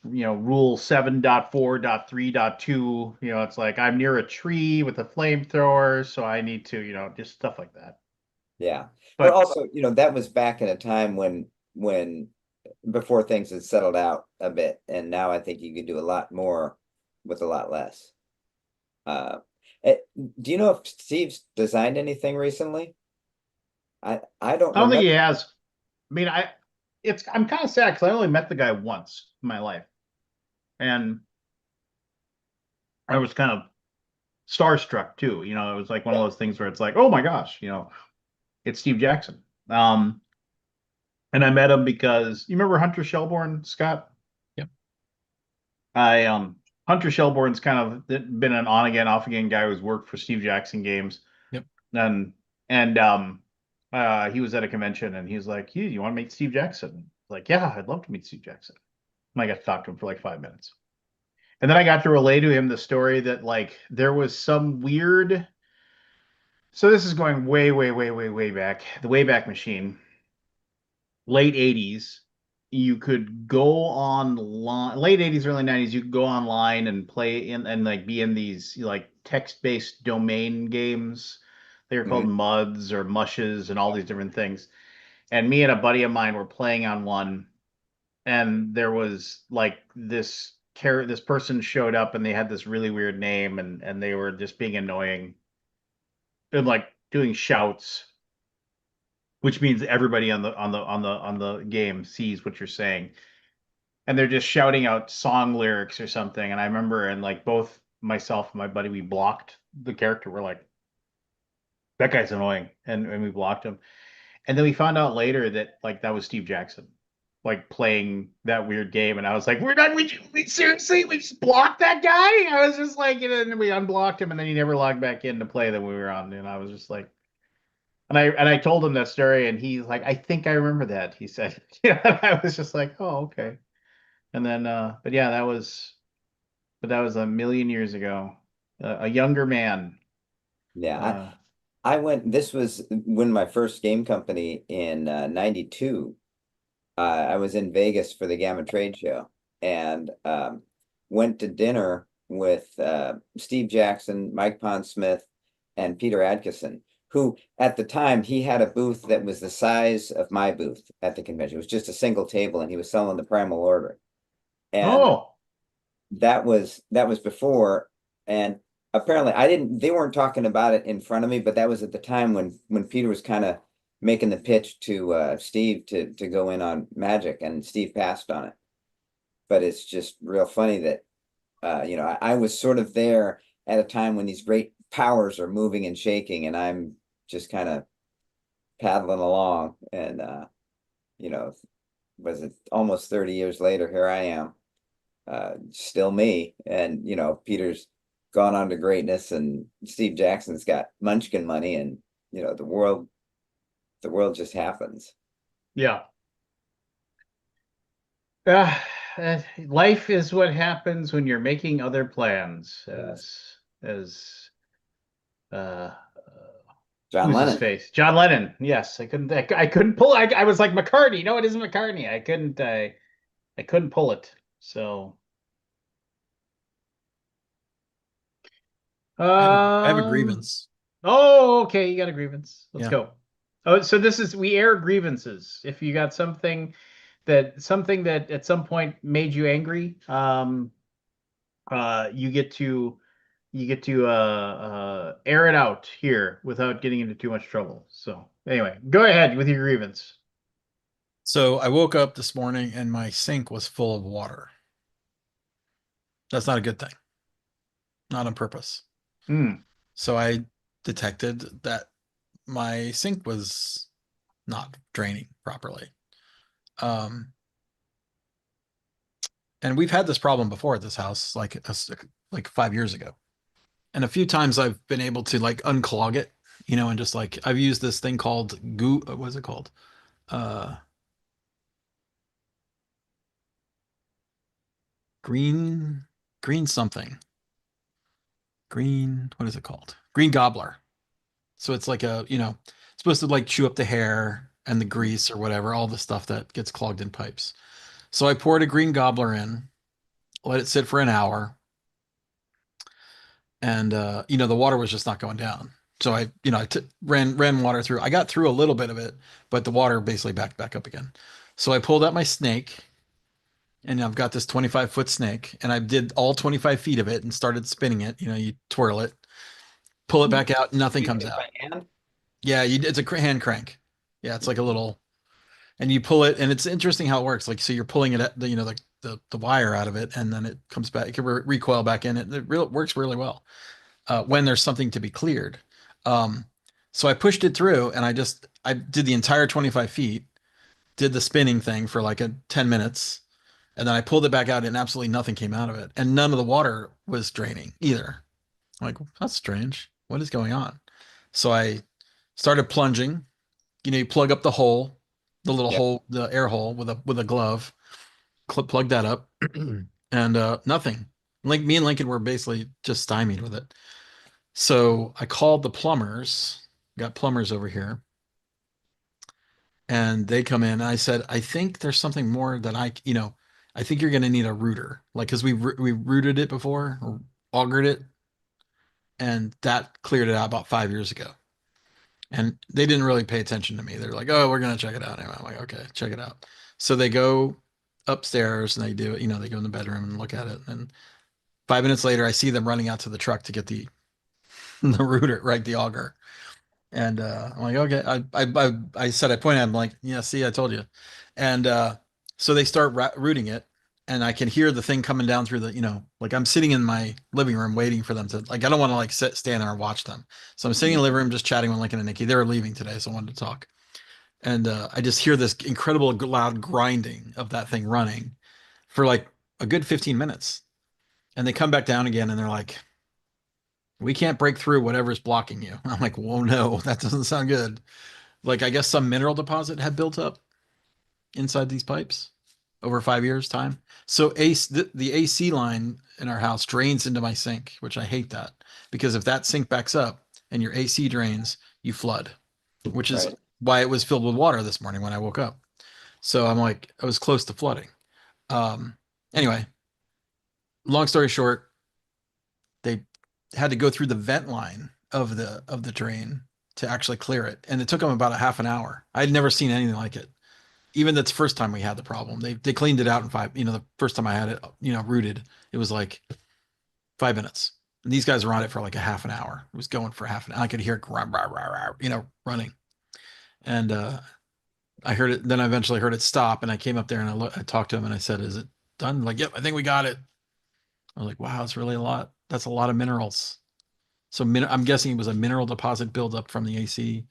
rule 7.4.3.2, it's like I'm near a tree with a flamethrower, so I need to, just stuff like that. yeah. But But also, that was back in a time when before things had settled out a bit, and now I think you could do a lot more with a lot less. Uh, eh, do you know if Steve's designed anything recently? I don't I don't think remember. he has. I mean, I'm kind of sad because I only met the guy once in my life, and I was kind of starstruck too. It was like one of Yeah, those things where it's like, oh my gosh, it's Steve Jackson. And I met him because you remember Hunter Shelbourne, Scott? Yep. I Hunter Shelbourne's kind of been an on again, off again guy who's worked for Steve Jackson games, Yep. and he was at a convention and he's like, "You want to meet Steve Jackson?" Like, yeah, I'd love to meet Steve Jackson. And I got to talk to him for like 5 minutes, and then I got to relay to him the story that like there was some weird. So this is going way, way, way, way, way back, the Wayback Machine, late 80s. You could go online, late 80s, early 90s, you could go online and play in and like be in these like text-based domain games. They were called mhm, muds or mushes and all these different things. And me and a buddy of mine were playing on one, and there was like this person showed up and they had this really weird name, and they were just being annoying and like doing shouts, which means everybody on the game sees what you're saying, and they're just shouting out song lyrics or something. And I remember, and like myself and my buddy, we blocked the character. We're like, that guy's annoying, and we blocked him. And then we found out later that like that was Steve Jackson, like playing that weird game. And I was like, we're not, we seriously, we just blocked that guy. I was just like, and then we unblocked him, and then he never logged back in to play that we were on. And I was just like, and I told him that story, and he's like, I think I remember that. He said, yeah. And I was just like, oh, okay. And then, but yeah, that was a million years ago. A younger man. Yeah, Uh, I went, this was when my first game company in 92. I was in Vegas for the Gamma Trade Show and went to dinner with Steve Jackson, Mike Pondsmith, and Peter Adkison, who at the time he had a booth that was the size of my booth at the convention. It was just a single table, and he was selling the Primal Order. And oh, that was before, and apparently I didn't they weren't talking about it in front of me, but that was at the time when Peter was kind of making the pitch to Steve to go in on Magic, and Steve passed on it. But it's just real funny that I was sort of there at a time when these great powers are moving and shaking, and I'm just kind of paddling along, and you know was it almost 30 years later, here I am, still me. And Peter's gone on to greatness, and Steve Jackson's got Munchkin money, and the world just happens. yeah. Uh, Life is what happens when you're making other plans, as uh John who's his Lennon. face? John Lennon. Yes, I couldn't pull. I was like McCartney. No, it isn't McCartney. I couldn't pull it. So, I have a um, grievance. oh, okay, you got a grievance. Let's Yeah. go. Oh, so this is we air grievances. If you got something that at some point made you angry, you get to air it out here without getting into too much trouble. So anyway, go ahead with your grievance. So I woke up this morning and my sink was full of water. That's not a good thing, not on purpose. Hmm. So I detected that my sink was not draining properly. Um, and we've had this problem before at this house, like 5 years ago. And a few times I've been able to like unclog it, and just like I've used this thing called goo. What is it called? Uh, green, green something. Green. What is it called? Green gobbler. So it's like it's supposed to like chew up the hair and the grease or whatever, all the stuff that gets clogged in pipes. So I poured a green gobbler in, let it sit for an hour, and the water was just not going down. So ran water through. I got through a little bit of it, but the water basically backed back up again. So I pulled out my snake, and I've got this 25-foot snake, and I did all 25 feet of it and started spinning it. You twirl it, pull it back out, nothing You do comes it out. by hand? Yeah, it's a hand crank. Yeah, it's like a little, and you pull it, and it's interesting how it works. Like, so you're pulling it at the wire out of it, and then it comes back. It can recoil back in. It works really well when there's something to be cleared. Um, so I pushed it through, and I did the entire 25 feet, did the spinning thing for like 10 minutes, and then I pulled it back out, and absolutely nothing came out of it, and none of the water was draining either. I'm like, that's strange. What is going on? So I started plunging. You plug up the hole, the little Yep. hole, the air hole with a glove, plug that up, and nothing. Like me and Lincoln were basically just stymied with it. So I called the plumbers, got plumbers over here, and they come in. And I said, I think there's something more that I think you're going to need a rooter, like because we rooted it before or augered it, and that cleared it out about 5 years ago. And they didn't really pay attention to me. They're like, "Oh, we're gonna check it out." Anyway, I'm like, "Okay, check it out." So they go upstairs and they do it. They go in the bedroom and look at it. And 5 minutes later, I see them running out to the truck to get the the rooter, right, the auger. And I'm like, "Okay." I said, I pointed at him like, "Yeah, see, I told you." And so they start rooting it, and I can hear the thing coming down through the, like I'm sitting in my living room waiting for them to, like, I don't want to like stand there and watch them. So I'm sitting in the living room just chatting with Lincoln and Nikki. They were leaving today, so I wanted to talk. And I just hear this incredible loud grinding of that thing running for like a good 15 minutes. And they come back down again and they're like, we can't break through whatever's blocking you. I'm like, whoa, no, that doesn't sound good. Like, I guess some mineral deposit had built up inside these pipes over 5 years' time. So the AC line in our house drains into my sink, which I hate that because if that sink backs up and your AC drains, you flood, which is Right. why it was filled with water this morning when I woke up. So I'm like, I was close to flooding. Um, anyway, long story short, they had to go through the vent line of the drain to actually clear it, and it took them about a half an hour. I'd never seen anything like it. Even the first time we had the problem, they cleaned it out in five. The first time I had it, rooted, it was like 5 minutes. And these guys were on it for like a half an hour. It was going for half an hour. I could hear it, running. And I heard it. Then I eventually heard it stop, and I came up there and I talked to him and I said, "Is it done?" Like, "Yep, I think we got it." I was like, "Wow, it's really a lot. That's a lot of minerals." So I'm guessing it was a mineral deposit buildup from the AC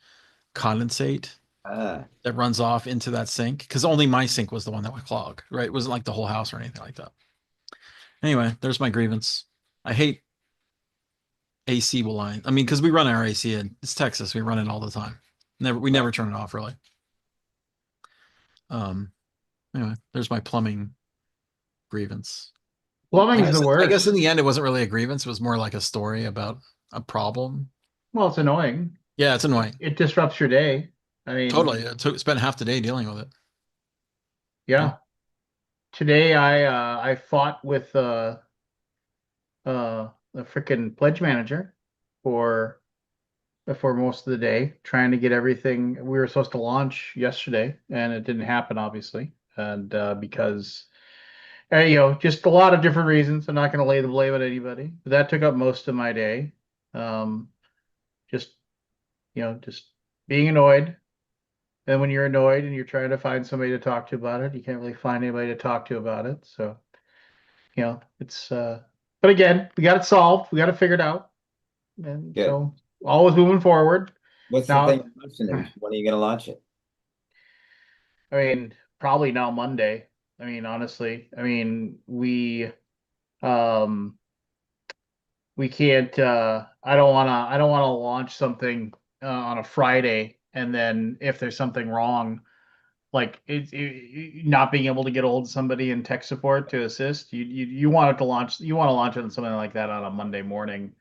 condensate Ah, that runs off into that sink, because only my sink was the one that would clog, right? It wasn't like the whole house or anything like that. Anyway, there's my grievance. I hate AC line. I mean, because we run our AC in it's Texas, we run it all the time. We right. never turn it off really. Um. Anyway, there's my plumbing grievance. I Plumbing's guess the I guess in worst. the end it wasn't really a grievance. It was more like a story about a problem. Well, it's annoying. Yeah, it's annoying. It disrupts your day. I mean, Totally. Spent half the day dealing with it. Yeah. yeah. Today I fought with the freaking pledge manager for for most of the day, trying to get everything. We were supposed to launch yesterday, and it didn't happen, obviously, and because just a lot of different reasons. I'm not going to lay the blame on anybody, but that took up most of my day. Um, just just being annoyed. And when you're annoyed and you're trying to find somebody to talk to about it, you can't really find anybody to talk to about it. So, it's but again, we got it solved. We got it figured out. And Good. so always moving forward. What's the thing Now, you're launching and when are you going to launch it? I mean, probably now Monday. I mean, honestly, I mean, um we can't I don't wanna launch something on a Friday and then if there's something wrong, like not being able to get hold of somebody in tech support to assist. You want it to launch you want to launch it on something like that on a Monday morning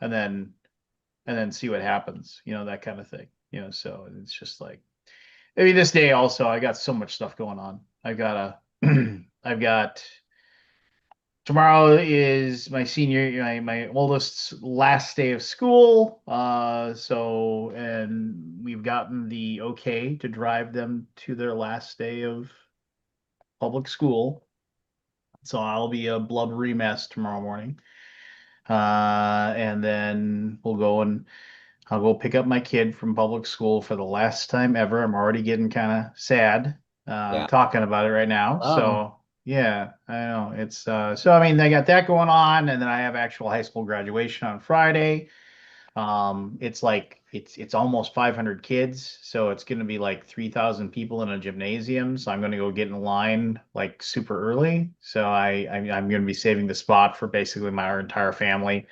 and then see what happens, that kind of thing. So it's just like I mean this day also I got so much stuff going on. I've got tomorrow is my senior my oldest's last day of school. So and we've gotten the okay to drive them to their last day of public school. So I'll be a blubbery mess tomorrow morning. And then I'll go pick up my kid from public school for the last time ever. I'm already getting kind of sad Yeah. talking about it right now. Wow. So yeah, I know it's so I mean I got that going on, and then I have actual high school graduation on Friday. It's like it's almost 500 kids, so it's going to be like 3,000 people in a gymnasium. So I'm going to go get in line like super early. So I'm going to be saving the spot for basically my entire family,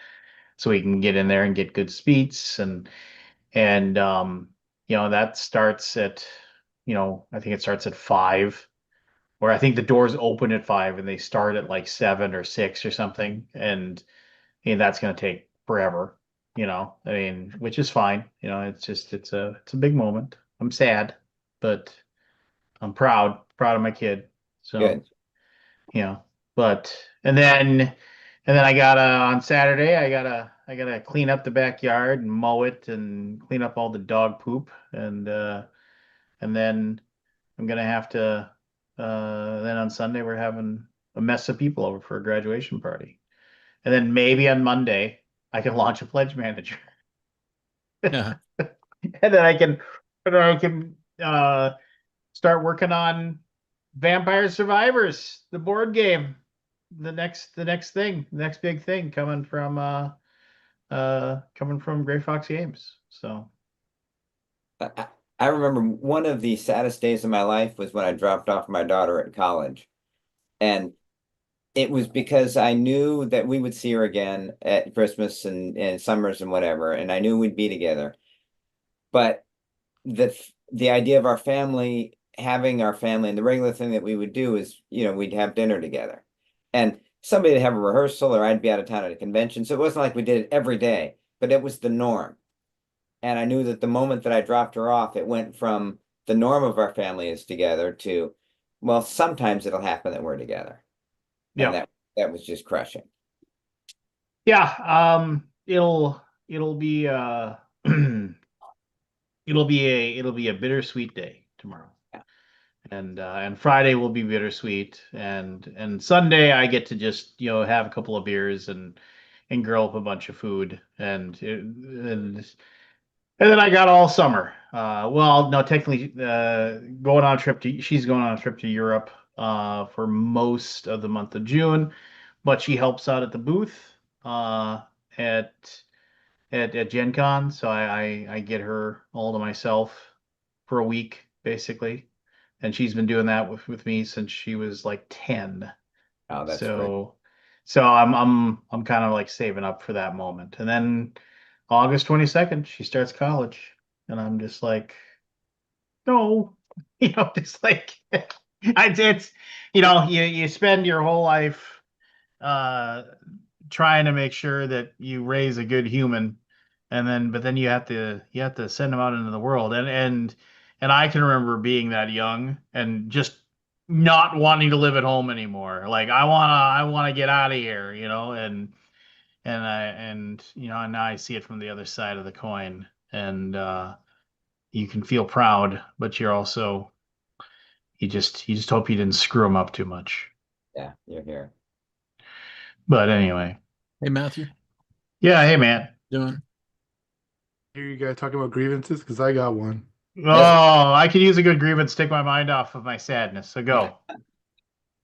so we can get in there and get good seats and that starts at I think it starts at 5, or I think the doors open at 5 and they start at like 7 or 6 or something, and that's going to take forever. I mean, which is fine. It's just it's a big moment. I'm sad, but I'm proud of my kid. So, Good. you know, but and then I gotta on Saturday I gotta clean up the backyard and mow it and clean up all the dog poop, and then I'm gonna have to then on Sunday we're having a mess of people over for a graduation party. And then maybe on Monday I can launch a pledge manager. Yeah. And then I can start working on Vampire Survivors, the board game, the next big thing coming from Gray Fox Games. So I, I remember one of the saddest days of my life was when I dropped off my daughter at college. And it was because I knew that we would see her again at Christmas and summers and whatever, and I knew we'd be together. But the idea of our family having our family and the regular thing that we would do is, we'd have dinner together. And somebody would have a rehearsal or I'd be out of town at a convention. So it wasn't like we did it every day, but it was the norm. And I knew that the moment that I dropped her off, it went from the norm of our family is together to, well, sometimes it'll happen that we're together. And yeah, that was just crushing. yeah. It'll be it'll be a bittersweet day tomorrow. Yeah. And Friday will be bittersweet, and Sunday I get to just have a couple of beers and grill up a bunch of food, and then I got all summer. Well, no, technically, she's going on a trip to Europe for most of the month of June, but she helps out at the booth at at Gen Con, so I get her all to myself for a week basically, and she's been doing that with me since she was like 10. Oh, that's great. So I'm kind of like saving up for that moment. And then August 22nd, she starts college. And I'm just like, no, just like it's you spend your whole life uh trying to make sure that you raise a good human, but then you have to send them out into the world, and I can remember being that young and just not wanting to live at home anymore. Like I wanna get out of here, and now I see it from the other side of the coin, and you can feel proud, but you just hope you didn't screw them up too much. Yeah, you're here. But anyway, Hey, Matthew, yeah, hey man. doing? Hear you guys talking about grievances because I got one. Yes. Oh, I could use a good grievance to take my mind off of my sadness. So go.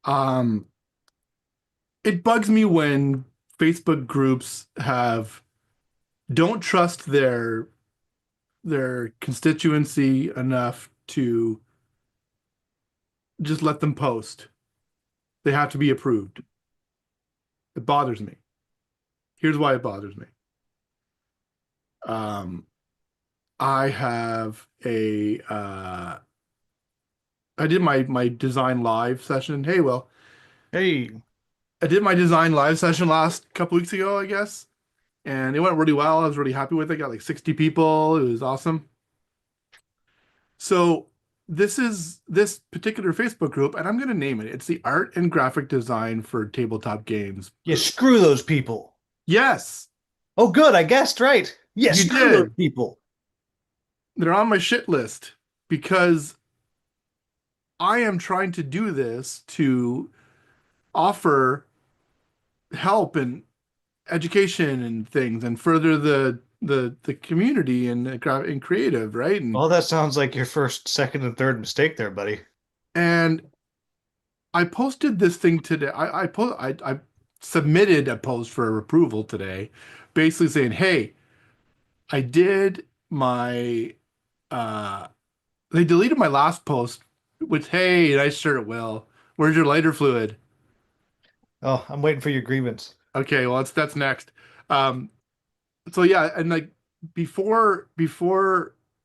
Um, it bugs me when Facebook groups don't trust their constituency enough to just let them post. They have to be approved. It bothers me. Here's why it bothers me. I have I did my design live session. Hey, well, Hey, I did my design live session last couple weeks ago, I guess, and it went really well. I was really happy with it. Got like 60 people. It was awesome. So this particular Facebook group, and I'm going to name it. It's the Art and Graphic Design for Tabletop Games. Yeah, screw those people. Yes, Oh, good. I guessed right. Yeah, You screw those did. people. they're on my shit list because I am trying to do this to offer help and education and things and further the community and creative, right? Well, that sounds like your first, second, and third mistake there, buddy. And I posted this thing today. I submitted a post for approval today, basically saying, "Hey, I did my they deleted my last post with, hey, nice shirt, Will. Where's your lighter fluid?" Oh, I'm waiting for your grievance. Okay, well, that's next. Um, so yeah, and like before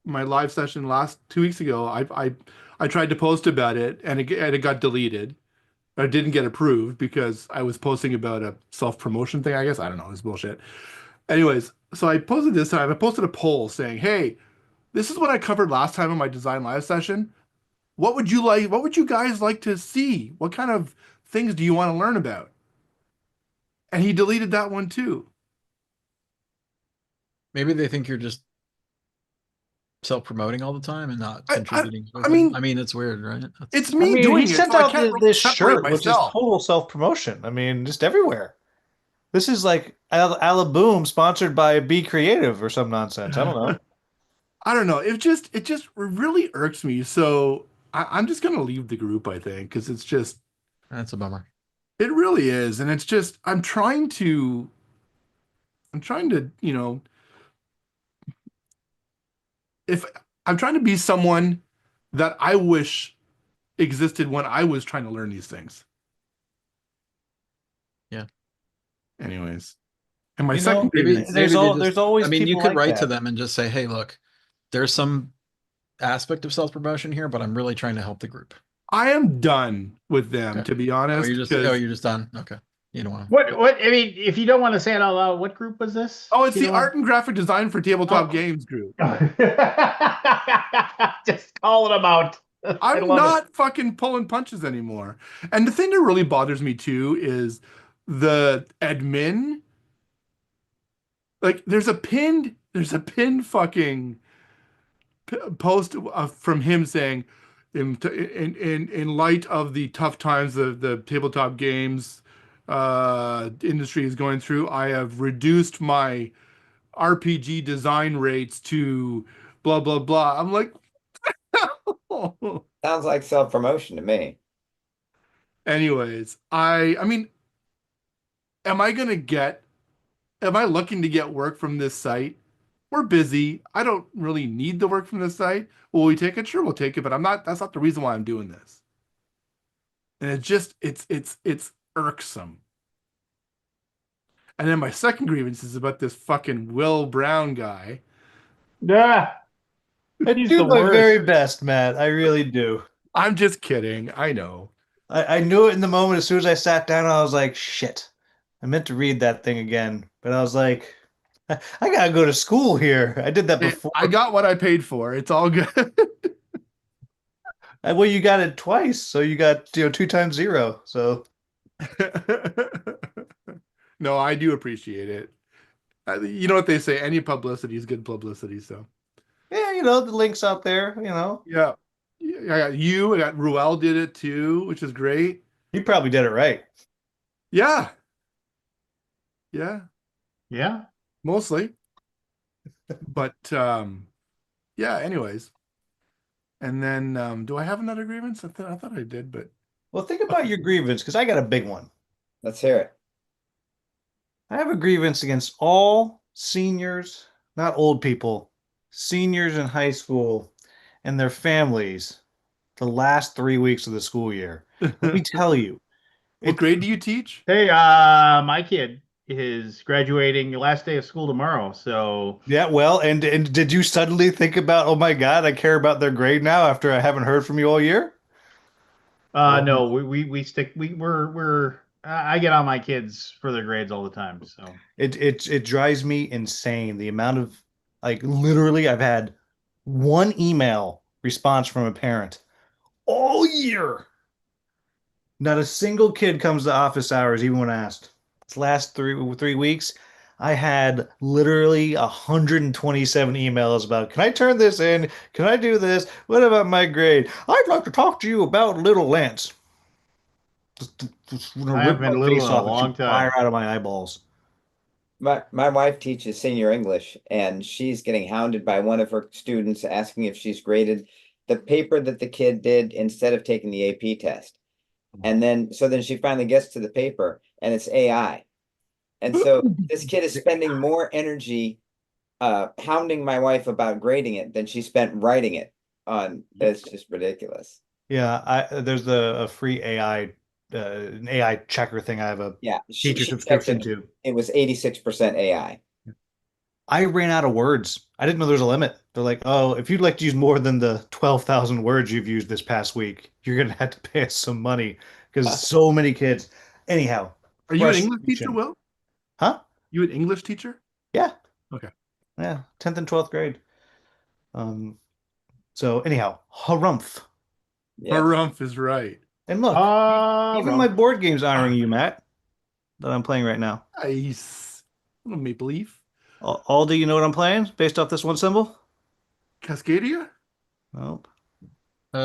my live session last 2 weeks ago, I tried to post about it and it got deleted. I didn't get approved because I was posting about a self-promotion thing, I guess. I don't know, it was bullshit. Anyways, so I posted this time. I posted a poll saying, "Hey, this is what I covered last time in my design live session. What would you like? What would you guys like to see? What kind of things do you want to learn about?" And he deleted that one too. maybe they think you're just self-promoting all the time and not I contributing. I mean, I mean, it's weird, right? it's That's, I me mean, doing he it, sent so I out can't really this separate shirt, which is myself. total self-promotion. I mean, just everywhere. This is like Alaboom sponsored by Be Creative or some nonsense. I don't know. I don't know. It just really irks me. So I'm just gonna leave the group, I think, because it's just That's a bummer. it really is, and it's just I'm trying to, if I'm trying to be someone that I wish existed when I was trying to learn these things. Yeah. Anyways, and my You know, second grievance, Maybe they just, there's always I mean, you people could like write to that. them and just say, hey, look, there's some aspect of self-promotion here, but I'm really trying to help the group. I am done with them, Okay. to be honest, because You're just done. Okay. You don't want to. What I mean, if you don't want to say it out loud, what group was this? oh, it's You the don't want. art and graphic design for tabletop Oh. games group. Just calling them out. I I'm love it. not fucking pulling punches anymore. And the thing that really bothers me too is the admin. Like, there's a pinned fucking post from him saying, in light of the tough times the tabletop games industry is going through, I have reduced my RPG design rates to blah blah blah. I'm like, Sounds like self-promotion to me. anyways, I mean, am I gonna get? Am I looking to get work from this site? We're busy. I don't really need the work from this site. Will we take it? Sure, we'll take it, but I'm not, that's not the reason why I'm doing this. And it's irksome. And then my second grievance is about this fucking Will Brown guy. Yeah, I he's do the my worst. very best, Matt. I really do. I'm just kidding. I know. I knew it in the moment. As soon as I sat down, I was like, shit. I meant to read that thing again, but I was like, I gotta go to school here. I did that before. I got what I paid for. It's all good. Well, you got it twice, so you got 2 times 0. So No, I do appreciate it. You know what they say, any publicity is good publicity. So yeah, the link's out there. yeah. I got you, I got Ruel did it too, which is great. You probably did it right. Yeah. Yeah, Yeah. mostly. But yeah, anyways. And then do I have another grievance? I thought I did, but Well, think about your grievance because I got a big one. Let's hear it. I have a grievance against all seniors, not old people, seniors in high school and their families the last 3 weeks of the school year. Let me tell you, what grade do you teach? Hey, my kid is graduating the last day of school tomorrow. So, yeah, well, and did you suddenly think about, oh my God, I care about their grade now after I haven't heard from you all year? Oh, no, we stick. I get on my kids for their grades all the time. So, it drives me insane the amount of like literally I've had one email response from a parent all year. Not a single kid comes to office hours even when asked. This last three weeks, I had literally 127 emails about, can I turn this in? Can I do this? What about my grade? I'd like to talk to you about little Lance. Just gonna I rip haven't my been little face in a off and long shoot fire time. out of my eyeballs. My wife teaches senior English, and she's getting hounded by one of her students asking if she's graded the paper that the kid did instead of taking the AP test. And then she finally gets to the paper, and it's AI. And so this kid is spending more energy hounding my wife about grading it than she spent writing it on. It's just ridiculous. Yeah, there's a free an AI checker thing I have a Yeah, teacher she checked subscription it. to. It was 86% AI. I ran out of words. I didn't know there was a limit. They're like, oh, if you'd like to use more than the 12,000 words you've used this past week, you're gonna have to pay us some money because so many kids. Anyhow, Are you an English teacher, frustration. Will? Huh? You an English teacher? Yeah. Okay. Yeah. 10th and 12th grade. Um, so anyhow, harumph. Yes. Harumph is right. And look, even my Rump. board game's honoring you, Matt, that I'm playing right now. Nice. Maple Leaf. Aldi, you know what I'm playing based off this one symbol? Cascadia? Nope. No,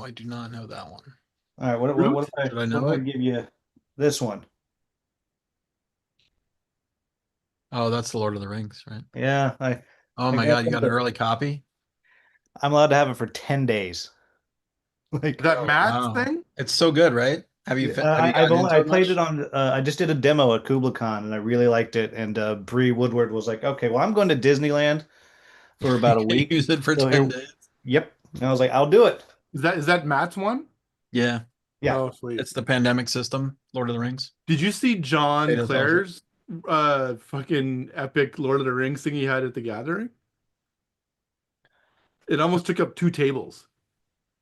I do not know that one. All right, Root? Should I what know if I it? give you this one? Oh, that's the Lord of the Rings, right? Yeah, Oh I my got God, you them got an to early copy? I'm allowed to have it for 10 days. Like That Oh, Matt's wow. thing? It's so good, right? Have you have you I've gotten only into I it played much? it on I just did a demo at KublaCon and I really liked it. And Bree Woodward was like, okay, well, I'm going to Disneyland for about a week. Use it for So 10 here, days. yep. And I was like, I'll do it. Is that Matt's one? Yeah. Yeah. Oh, sweet. It's the pandemic system, Lord of the Rings. Did you see John Beta Fellowship. Clare's fucking epic Lord of the Rings thing he had at the gathering? It almost took up 2 tables.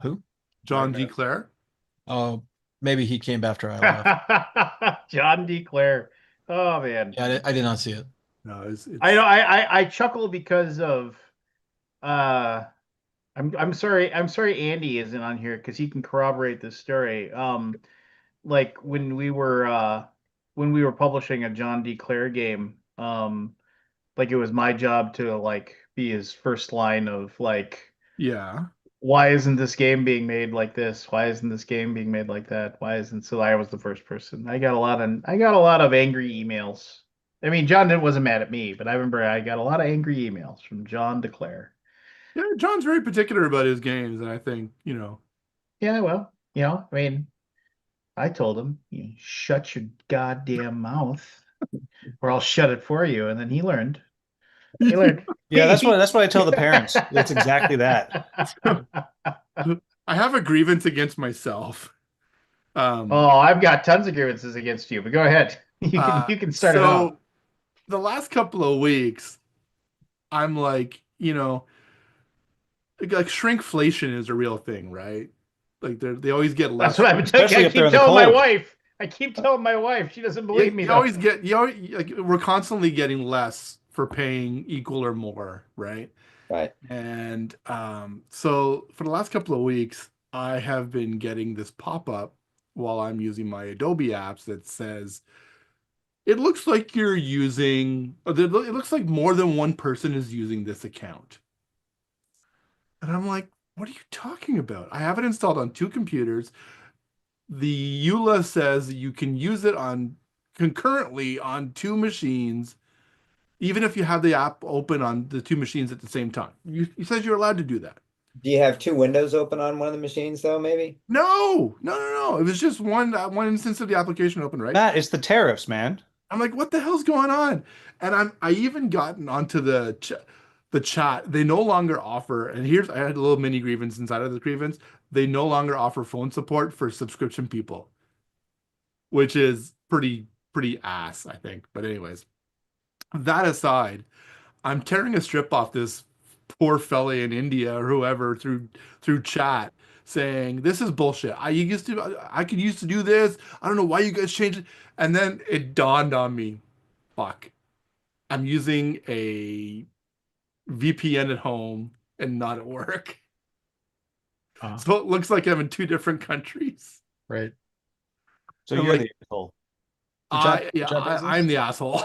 Who? John G. Clare. Oh, maybe he came after I left. John D. Clare. Oh man. Yeah, I did not see it. No, I know I chuckle because of uh I'm sorry Andy isn't on here because he can corroborate this story. Like when we were publishing a John D. Clare game, like it was my job to like be his first line of like, yeah. why isn't this game being made like this? Why isn't this game being made like that? Why isn't so I was the first person. I got a lot of angry emails. I mean, wasn't mad at me, but I remember I got a lot of angry emails from John DeClaire. Yeah, John's very particular about his games, and I think, Yeah, well, I mean, I told him, shut your goddamn mouth, or I'll shut it for you. And then he learned. He learned. Yeah, that's what I tell the parents. It's exactly that. I have a grievance against myself. Oh, I've got tons of grievances against you, but go ahead. You can start it off. So the last couple of weeks, I'm like, like shrinkflation is a real thing, right? Like they always get That's less. what I've been telling. Especially I up there keep in the telling my cold. wife. I keep telling my wife. She doesn't believe me You though. always get like we're constantly getting less for paying equal or more, right? Right. And so for the last couple of weeks, I have been getting this pop-up while I'm using my Adobe apps that says, it looks like you're using, it looks like more than one person is using this account. And I'm like, what are you talking about? I have it installed on 2 computers. The EULA says you can use it on concurrently on 2 machines, even if you have the app open on the 2 machines at the same time. He says you're allowed to do that. Do you have 2 windows open on one of the machines though, maybe? No, no, no, no. It was just one instance of the application open, right? Matt, it's the tariffs, man. I'm like, what the hell's going on? And I even gotten onto the chat. They no longer offer, and I had a little mini grievance inside of the grievance. They no longer offer phone support for subscription people, which is pretty ass, I think. But anyways, that aside, I'm tearing a strip off this poor fella in India or whoever through chat saying this is bullshit. I could used to do this. I don't know why you guys changed it. And then it dawned on me, fuck. I'm using a VPN at home and not at work. So it looks like I'm in 2 different countries. Right. So I'm you're like, the asshole. Which app is this? I'm the asshole.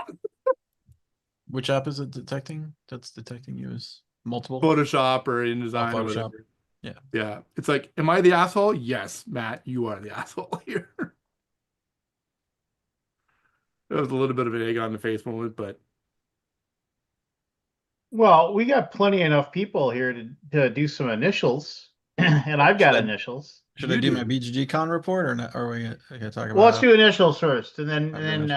Which app is it detecting? That's detecting you as multiple. Photoshop or InDesign or Photoshop. whatever. Yeah. Yeah. It's like, am I the asshole? Yes, Matt, you are the asshole here. It was a little bit of an egg on the face moment, but Well, we got plenty enough people here to do some initials, and I've got initials. Should I do my BGG con report or not? Or are we gonna talk about Well, let's it? do initials first, and then I'll and do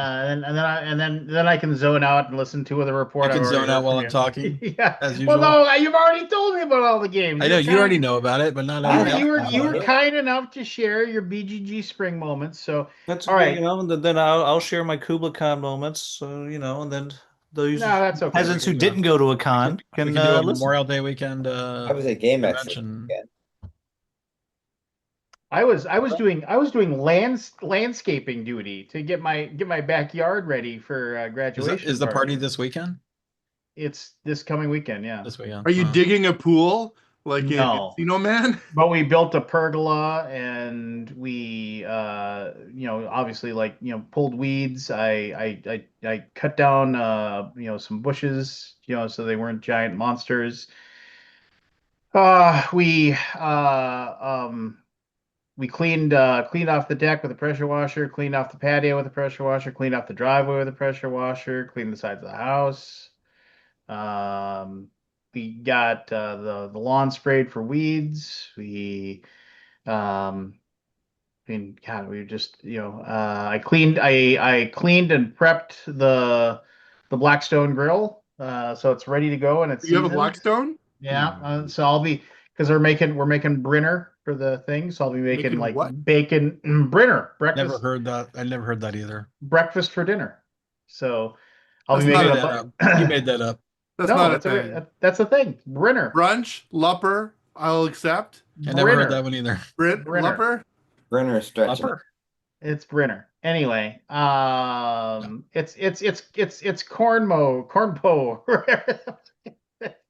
then then I can zone out and listen to the report. I can I've already zone out heard while from I'm talking, you. Yeah. as Well, usual. no, you've already told me about all the games. I know you already know about it, but not everybody else You knows were about it. kind enough to share your BGG spring moments. So That's all right. then I'll share my KublaCon moments. So and then those No, that's okay. peasants who didn't go to a con We can can do a listen. Memorial Day weekend I was at Game Expo convention. again. I was doing landscaping duty to get my backyard ready for graduation. Is the party party. this weekend? It's this coming weekend, yeah. This weekend. are you digging a pool like in No. Casino Man? But we built a pergola and we obviously pulled weeds. I cut down some bushes, so they weren't giant monsters. We cleaned off the deck with a pressure washer, cleaned off the patio with a pressure washer, cleaned off the driveway with a pressure washer, cleaned the sides of the house. Um, we got the lawn sprayed for weeds. We I mean, God, we just, I cleaned and prepped the Blackstone grill, so it's ready to go and it's You have a seasoned. Blackstone? Yeah, so I'll be because we're making Brinner for the thing, so I'll be making Making like what? bacon Brinner Never heard that. I never heard that either. breakfast for dinner. So I'll That's be You not making made a that a up. You made that up. That's no, not a thing. that's a thing. Brinner, Brunch, Lupper, I'll accept. I never heard that Brinner, one either. Brinner. Lupper? Brenner is stretching it. Upper? It's Brenner. Anyway, it's cornpo, Corn pone?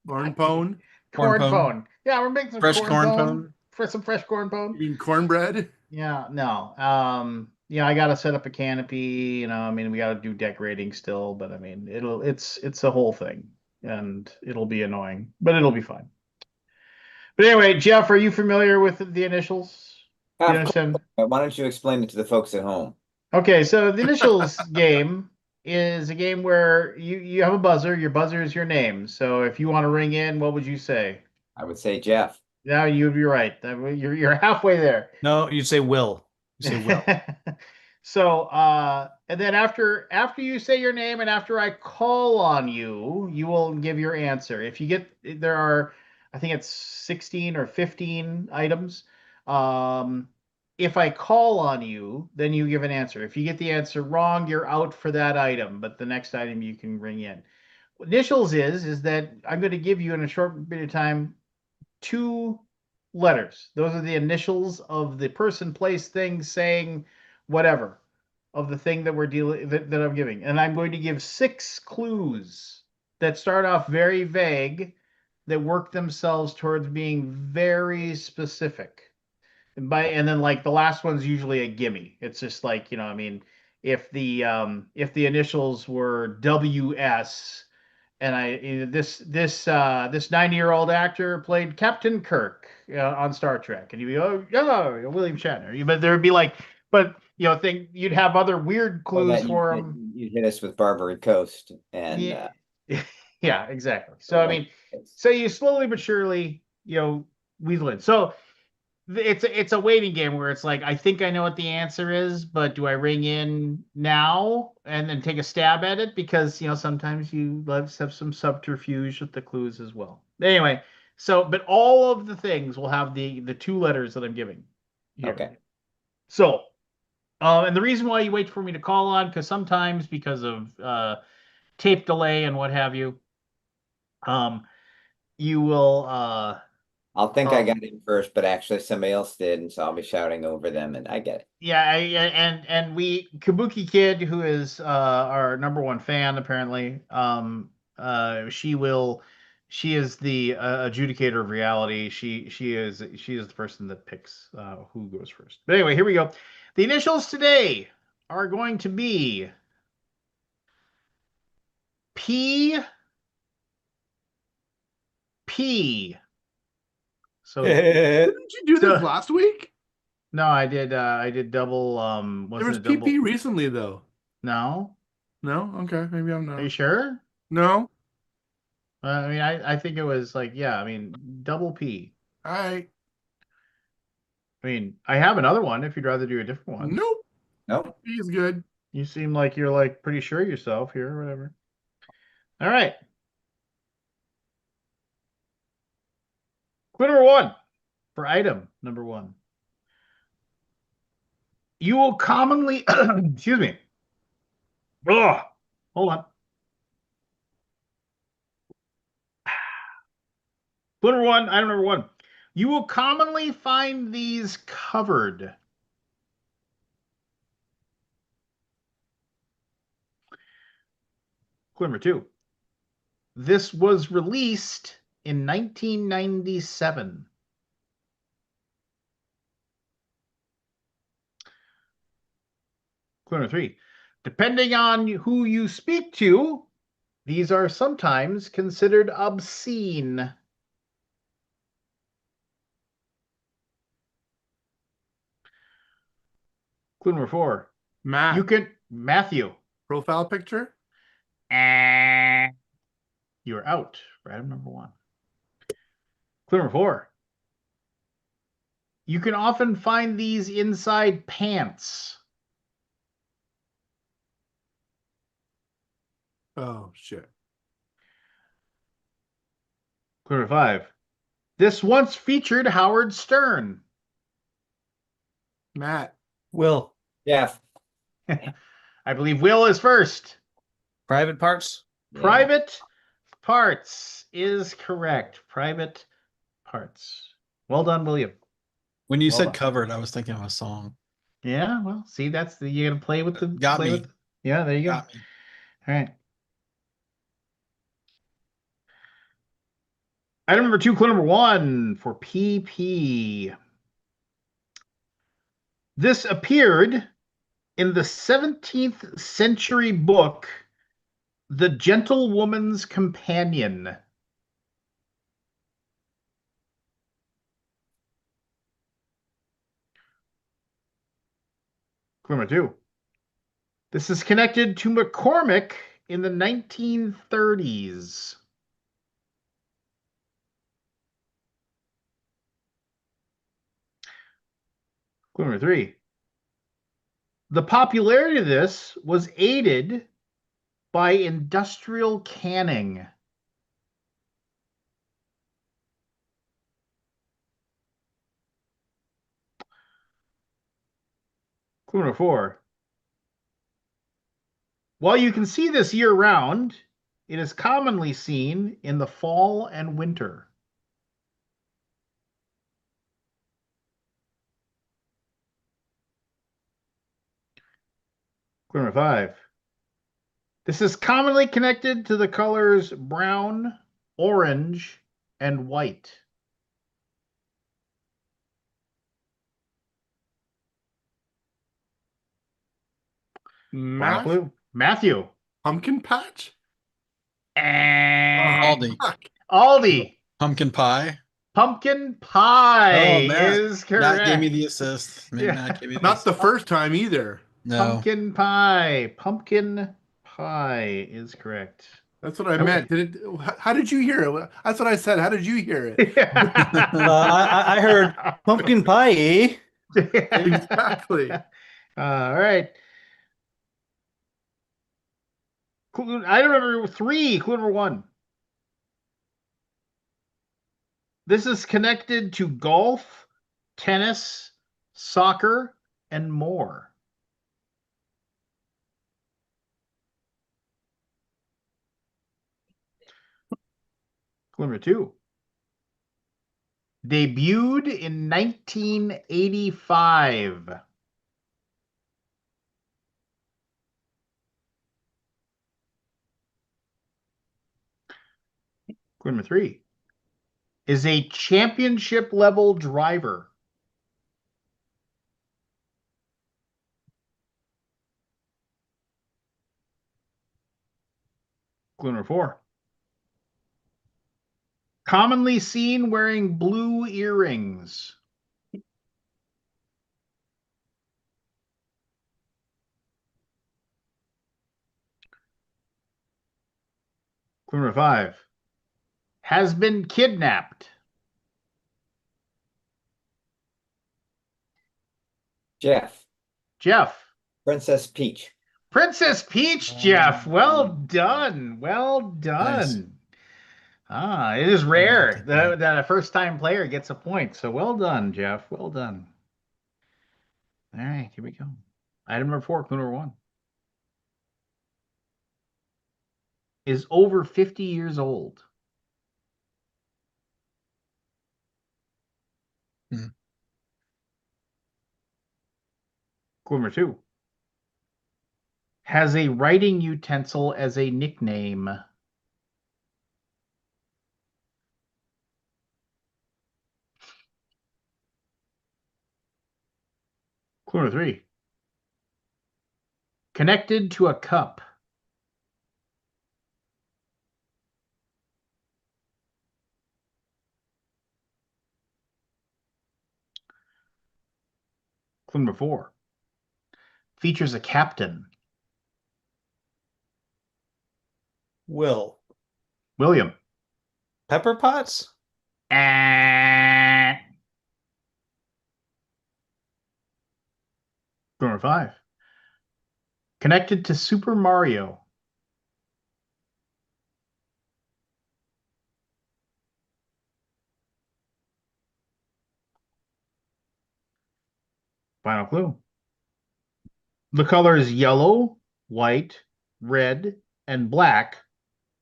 Corn corn pone? pone. Yeah, we're making some Fresh corn corn pone pone? for some fresh corn pone. You mean cornbread? Yeah, no. Yeah, I gotta set up a canopy, I mean, we gotta do decorating still, but I mean, it's a whole thing, and it'll be annoying, but it'll be fine. But anyway, Jeff, are you familiar with the initials? Do you Of course. understand? Why don't you explain it to the folks at home? Okay, so the initials game is a game where you have a buzzer. Your buzzer is your name. So if you want to ring in, what would you say? I would say Jeff. Now you'd be right. You're halfway there. No, you'd say Will. You say Will. So and then after you say your name and after I call on you, you will give your answer. If you get there are I think it's 16 or 15 items. Um if I call on you, then you give an answer. If you get the answer wrong, you're out for that item, but the next item you can bring in. Initials is that I'm going to give you in a short bit of time two letters. Those are the initials of the person, place, thing, saying, whatever of the thing that we're dealing that I'm giving. And I'm going to give 6 clues that start off very vague that work themselves towards being very specific. And then like the last one's usually a gimme. It's just like, I mean, if the initials were WS and this 90-year-old actor played Captain Kirk on Star Trek, and you'd be yeah, William Shatner. But there'd be like, but you'd have other weird Well, clues that for him. you hit us with Barbary Coast and Yeah, yeah, exactly. So I mean, so you slowly but surely, weasel in. So it's a waiting game where it's like I think I know what the answer is, but do I ring in now and then take a stab at it? Because sometimes you let's have some subterfuge with the clues as well. Anyway, but all of the things will have the 2 letters that I'm giving here. Okay. So, and the reason why you wait for me to call on, because sometimes because of tape delay and what have you, you will I'll think I got in first, but actually somebody else did, and so I'll be shouting over them, and I get it. Yeah, and we Kabuki Kid, who is our #1 fan apparently, she is the adjudicator of reality. She is the person that picks who goes first. But anyway, here we go. The initials today are going to be P P. So Didn't you do this So- last week? no, I did double There was wasn't it double? PP recently though. No? No? Okay, maybe I'm Are not. you sure? No? I mean, I think it was like, yeah, I mean, double P. I I mean, I have another one if you'd rather do a different one. nope. No, P is good. You seem like you're like pretty sure of yourself here or whatever. All right. Clue number 1 for item number 1. You will commonly, excuse me. Oh, hold on. Clue number 1, item number 1. You will commonly find these covered. Clue number 2. This was released in 1997. Clue number 3. Depending on who you speak to, these are sometimes considered obscene. Clue number 4. Matt, You can Matthew. profile picture? You're out for item number 1. Clue number 4. You can often find these inside pants. Oh shit. Clue number 5. This once featured Howard Stern. Matt. Will. Jeff. I believe Will is first. Private parts. Yeah. Private Parts is correct. Private Parts. Well done, William. When you Well said done. covered, I was thinking of a song. Yeah, well, see, that's the you gotta play with the Got play me. with. Yeah, there you go. Got me. All right. Item number 2, clue number 1 for PP. This appeared in the 17th century book, The Gentlewoman's Companion. Clue number 2. This is connected to McCormick in the 1930s. Clue number 3. The popularity of this was aided by industrial canning. Clue number 4. While you can see this year-round, it is commonly seen in the fall and winter. Clue number 5. This is commonly connected to the colors brown, orange, and white. Final Matt. clue. Matthew. Pumpkin patch. Aldi. Fuck. Aldi. Pumpkin pie. Pumpkin pie Oh, Matt. is Matt gave me correct. the assist. Yeah. Matt gave me the Not the assist. first time either. No. Pumpkin pie. Pumpkin pie is correct. That's what I Okay. meant. Did it? How did you hear it? That's what I said. How did you hear it? I heard pumpkin pie. Eh? Exactly. All right. Item number 3, clue number 1. This is connected to golf, tennis, soccer, and more. Clue number 2. Debuted in 1985. Clue number 3. Is a championship level driver. Clue number 4. Commonly seen wearing blue earrings. Clue number 5. Has been kidnapped. Jeff. Jeff. Princess Peach. Princess Peach, Jeff. Well done. Well done. It is rare that a first-time player gets a point. So well done, Jeff. Well done. All right, here we go. Item number 4, clue number 1. Is over 50 years old. Clue number 2. Has a writing utensil as a nickname. Clue number 3. Connected to a cup. Clue number 4. Features a captain. Will. William. Pepper pots. Clue number 5. Connected to Super Mario. Final clue. The colors yellow, white, red, and black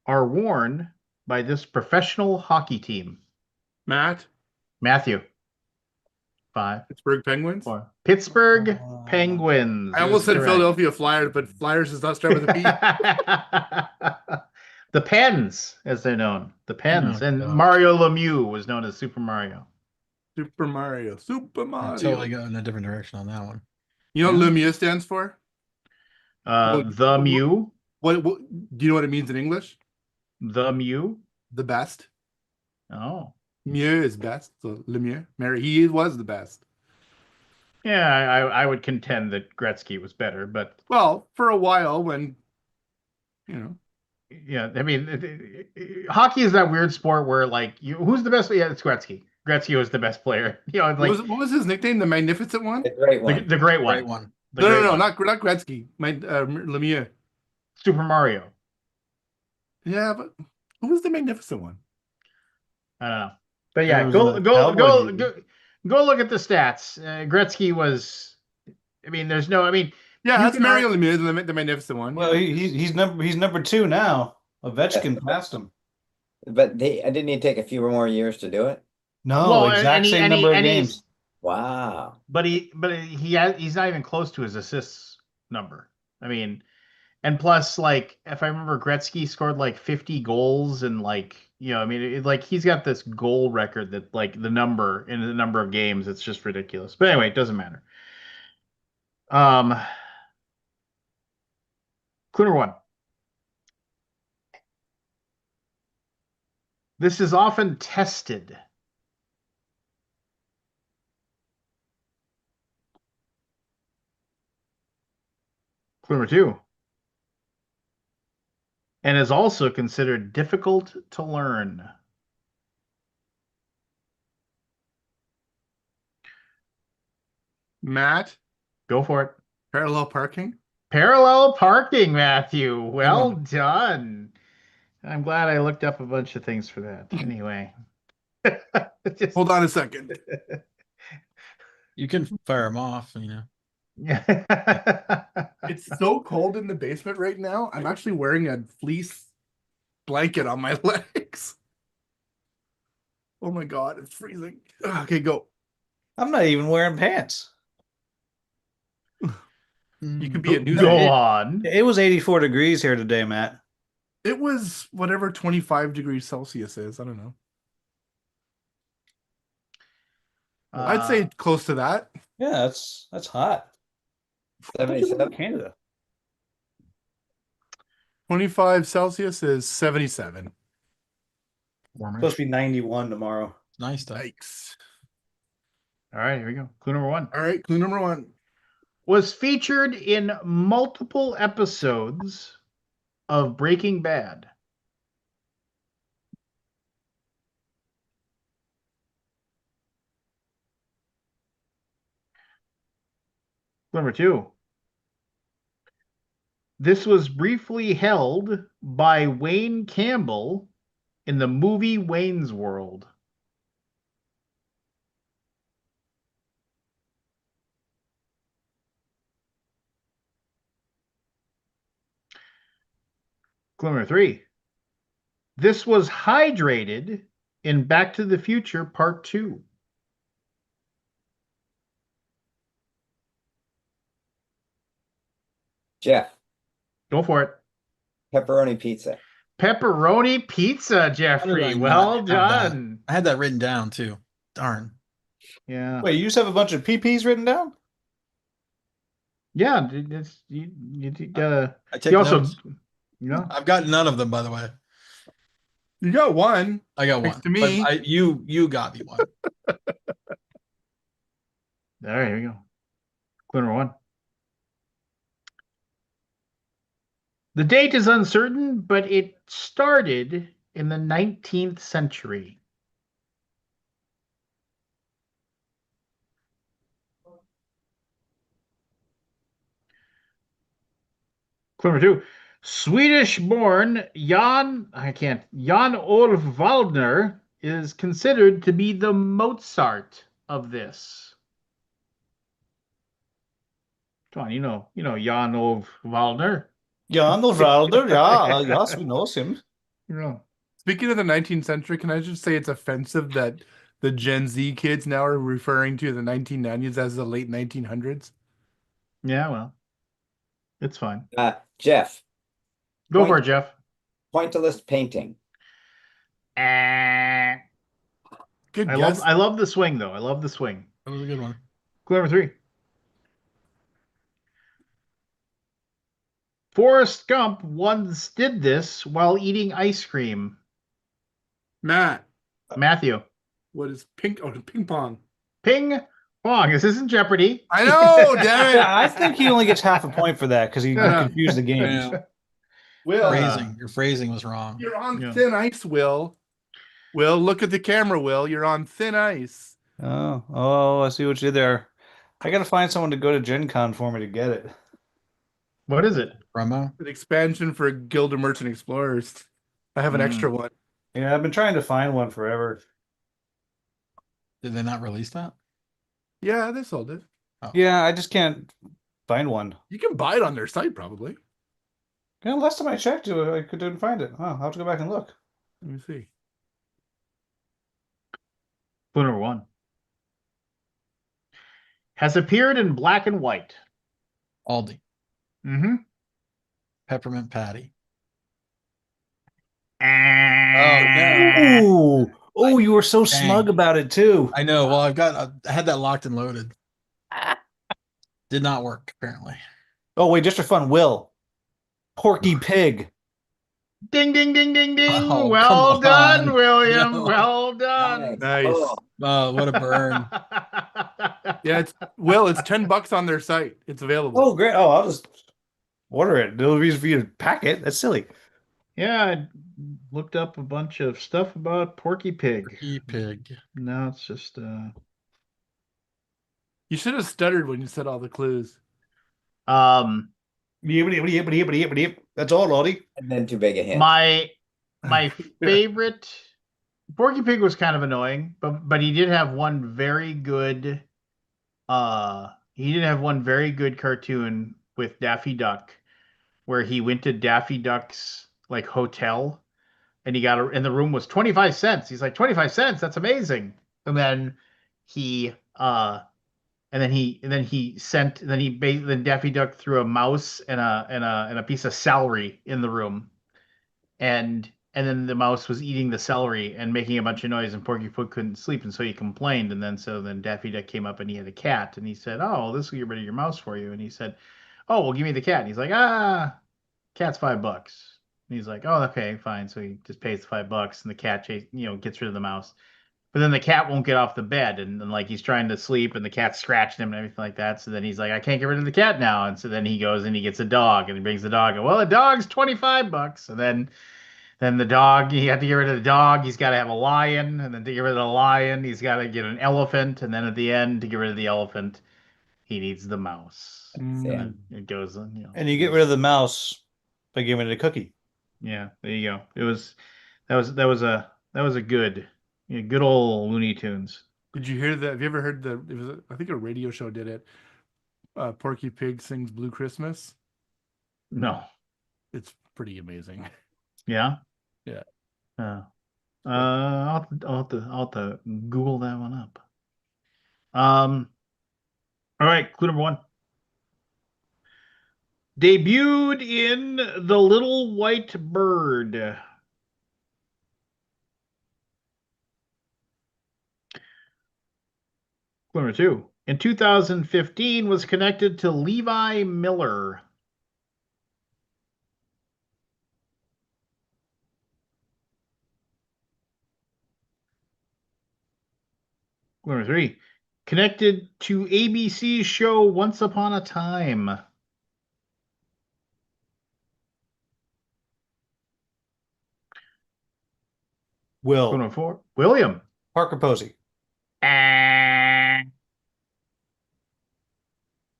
are worn by this professional hockey team. Matt, Matthew. 5, Pittsburgh Penguins. 4. Pittsburgh Penguins. I almost is said correct. Philadelphia Flyers, but Flyers does not start with a P. The Pens, as they're known. The Pens. Oh, And gosh. Mario Lemieux was known as Super Mario. Super Mario. Super I Mario. totally go in a different direction on that one. You know what Yeah. Lemieux stands for? The Mew. What do you know what it means in English? The Mew. The best. Oh. Mieux is best. So Lemieux. Mary, he was the best. Yeah, I would contend that Gretzky was better, but Well, for a while when, you know. yeah, I mean, hockey is that weird sport where like who's the best? Yeah, it's Gretzky. Gretzky was the best player. You know, like What was his nickname? The Magnificent One? The great the, one. the great one. Great one. The No, great no, one. not Gretzky. Lemieux. Super Mario. Yeah, but who was the Magnificent One? I don't know. But It yeah, was go a go cowboy go movie. go look at the stats. Gretzky was. I mean, there's no. I mean, Yeah, you that's can Mario Lemieux, the Magnificent One. Well, Yeah. he's number 2 now. Ovechkin passed him. But didn't he take a few more years to do it? No, well, exact he- same he- number of he's- games. Wow. but he's not even close to his assists number. I mean, and plus, like, if I remember, Gretzky scored like 50 goals and like, I mean, like he's got this goal record that like the number in the number of games, it's just ridiculous. But anyway, it doesn't matter. Clue number 1. This is often tested. Clue number 2. And is also considered difficult to learn. Matt, Go for it. parallel parking. Parallel parking, Matthew. Well one. done. I'm glad I looked up a bunch of things for that. Anyway. Just- Hold on a second. You can fire them off, you know. Yeah. It's so cold in the basement right now. I'm actually wearing a fleece blanket on my legs. Oh my god, it's freezing. Okay, go. I'm not even wearing pants. You could be a news. Go it- on. It was 84 degrees here today, Matt. It was whatever 25 degrees Celsius is. I don't know. I'd say close to that. Yeah, that's hot. 77. Canada. 25 Celsius is 77. Warmer. Supposed to be 91 tomorrow. Nice stuff. Yikes. All right, here we go. Clue number 1. All right, clue number 1. Was featured in multiple episodes of Breaking Bad. Clue number 2. This was briefly held by Wayne Campbell in the movie Wayne's World. Clue number 3. This was hydrated in Back to the Future Part 2. Jeff, Go for it. pepperoni pizza. Pepperoni pizza, How did I Jeffrey. not Well have that? done. I had that written down too. Darn. Yeah. Wait, you just have a bunch of PPs written down? Yeah, you gotta. I take You also, notes. I've I've got none of them, by the way. You got one. I got Thanks one. to me. But you got me one. All right, here we go. Clue number 1. The date is uncertain, but it started in the 19th century. Number 2. Swedish-born Jan-Olof Waldner is considered to be the Mozart of this. John, Jan-Olof Waldner. Jan Valder, yeah, yes, we know him. You know. Speaking of the 19th century, can I just say it's offensive that the Gen Z kids now are referring to the 1990s as the late 1900s? Yeah, well, it's fine. Jeff, Go for Point- it, Jeff. pointillist painting. I Good love guess. I love the swing though. I love the swing. That was a good one. Clue number 3. Forrest Gump once did this while eating ice cream. Matt, Matthew. what is ping pong? Ping pong. This isn't Jeopardy. I know, damn it. Yeah, I think he only gets half a point for that because he Yeah. confused the games. Yeah. Will, Your phrasing was wrong. you're on Yeah. thin ice, Will. Will, look at the camera, Will. You're on thin ice. Oh, I see what you did there. I gotta find someone to go to Gen Con for me to get it. What is it? Promo. An expansion for Guild of Merchant Explorers. I have an extra one. Yeah, I've been trying to find one forever. Did they not release that? Yeah, they sold it. Yeah, I just can't find one. You can buy it on their site, probably. Yeah, last time I checked, I couldn't find it. Oh, I'll have to go back and look. Let me see. Clue number 1. Has appeared in black and white. Aldi. Mm-hmm. Peppermint Patty. Ooh, oh, you were so smug about it too. I know. Well, I had that locked and loaded. Did not work, apparently. Oh wait, just for fun, Will. Porky Pig. Ding, ding, ding, ding, ding. Oh, Well come done, on. William. No. Well done. Nice. Oh, Oh, what a burn. Yeah, it's $10 on their site. It's available. Oh great. Oh, I'll just order it. No reason for you to pack it. That's silly. Yeah, I looked up a bunch of stuff about Porky Pig. Pig. Now it's just You should have stuttered when you said all the clues. That's all, Lottie. and then too big a hint. my favorite Porky Pig was kind of annoying, but he did have one very good cartoon with Daffy Duck where he went to Daffy Duck's like hotel and and the room was 25 cents. He's like 25 cents, that's amazing. And then then Daffy Duck threw a mouse and a piece of celery in the room. And then the mouse was eating the celery and making a bunch of noise, and Porky Pig couldn't sleep, and so he complained. And then Daffy Duck came up and he had a cat, and he said, "Oh, this will get rid of your mouse for you." And he said, "Oh, well, give me the cat." And he's like, "Cat's $5." And he's like, "Oh, okay, fine." So he just pays the $5, and the cat gets rid of the mouse. But then the cat won't get off the bed, and like he's trying to sleep, and the cat's scratching him and everything like that. So then he's like, "I can't get rid of the cat now." And so then he goes and he gets a dog, and he brings the dog. And well, the dog's $25, and then the dog, he had to get rid of the dog. He's got to have a lion, and then to get rid of the lion, he's got to get an elephant, and then at the end, to get rid of the elephant, he needs the mouse. Yeah. And then it goes on, And you get rid of the mouse by giving it a cookie. Yeah, there you go. That was a good old Looney Tunes. Did you hear that? Have you ever heard I think a radio show did it. Porky Pig sings Blue Christmas. No, It's pretty amazing. yeah, Yeah. I'll have to Google that one up. All right, clue number 1. Debuted in The Little White Bird. Clue number 2. In 2015 was connected to Levi Miller. Clue number 3. Connected to ABC's show Once Upon a Time. Will. Clue number 4. William. Parker Posey. Clue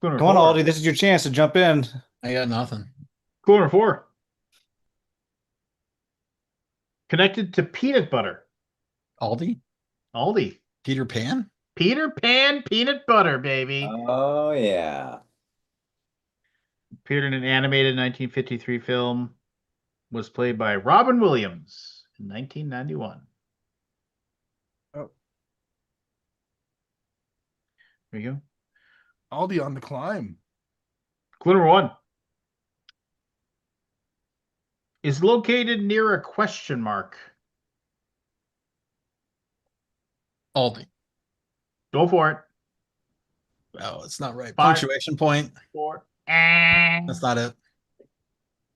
number Come on, 4. Aldi. This is your chance to jump in. I got nothing. Clue number 4. Connected to peanut butter. Aldi? Aldi. Peter Pan? Peter Pan peanut butter, baby. Oh yeah. Appeared in an animated 1953 film. Was played by Robin Williams in 1991. Oh. There you go. Aldi on the climb. Clue number 1. Is located near a question mark. Aldi. Go for it. Oh, it's not right. 5, Punctuation point. 4. That's not it.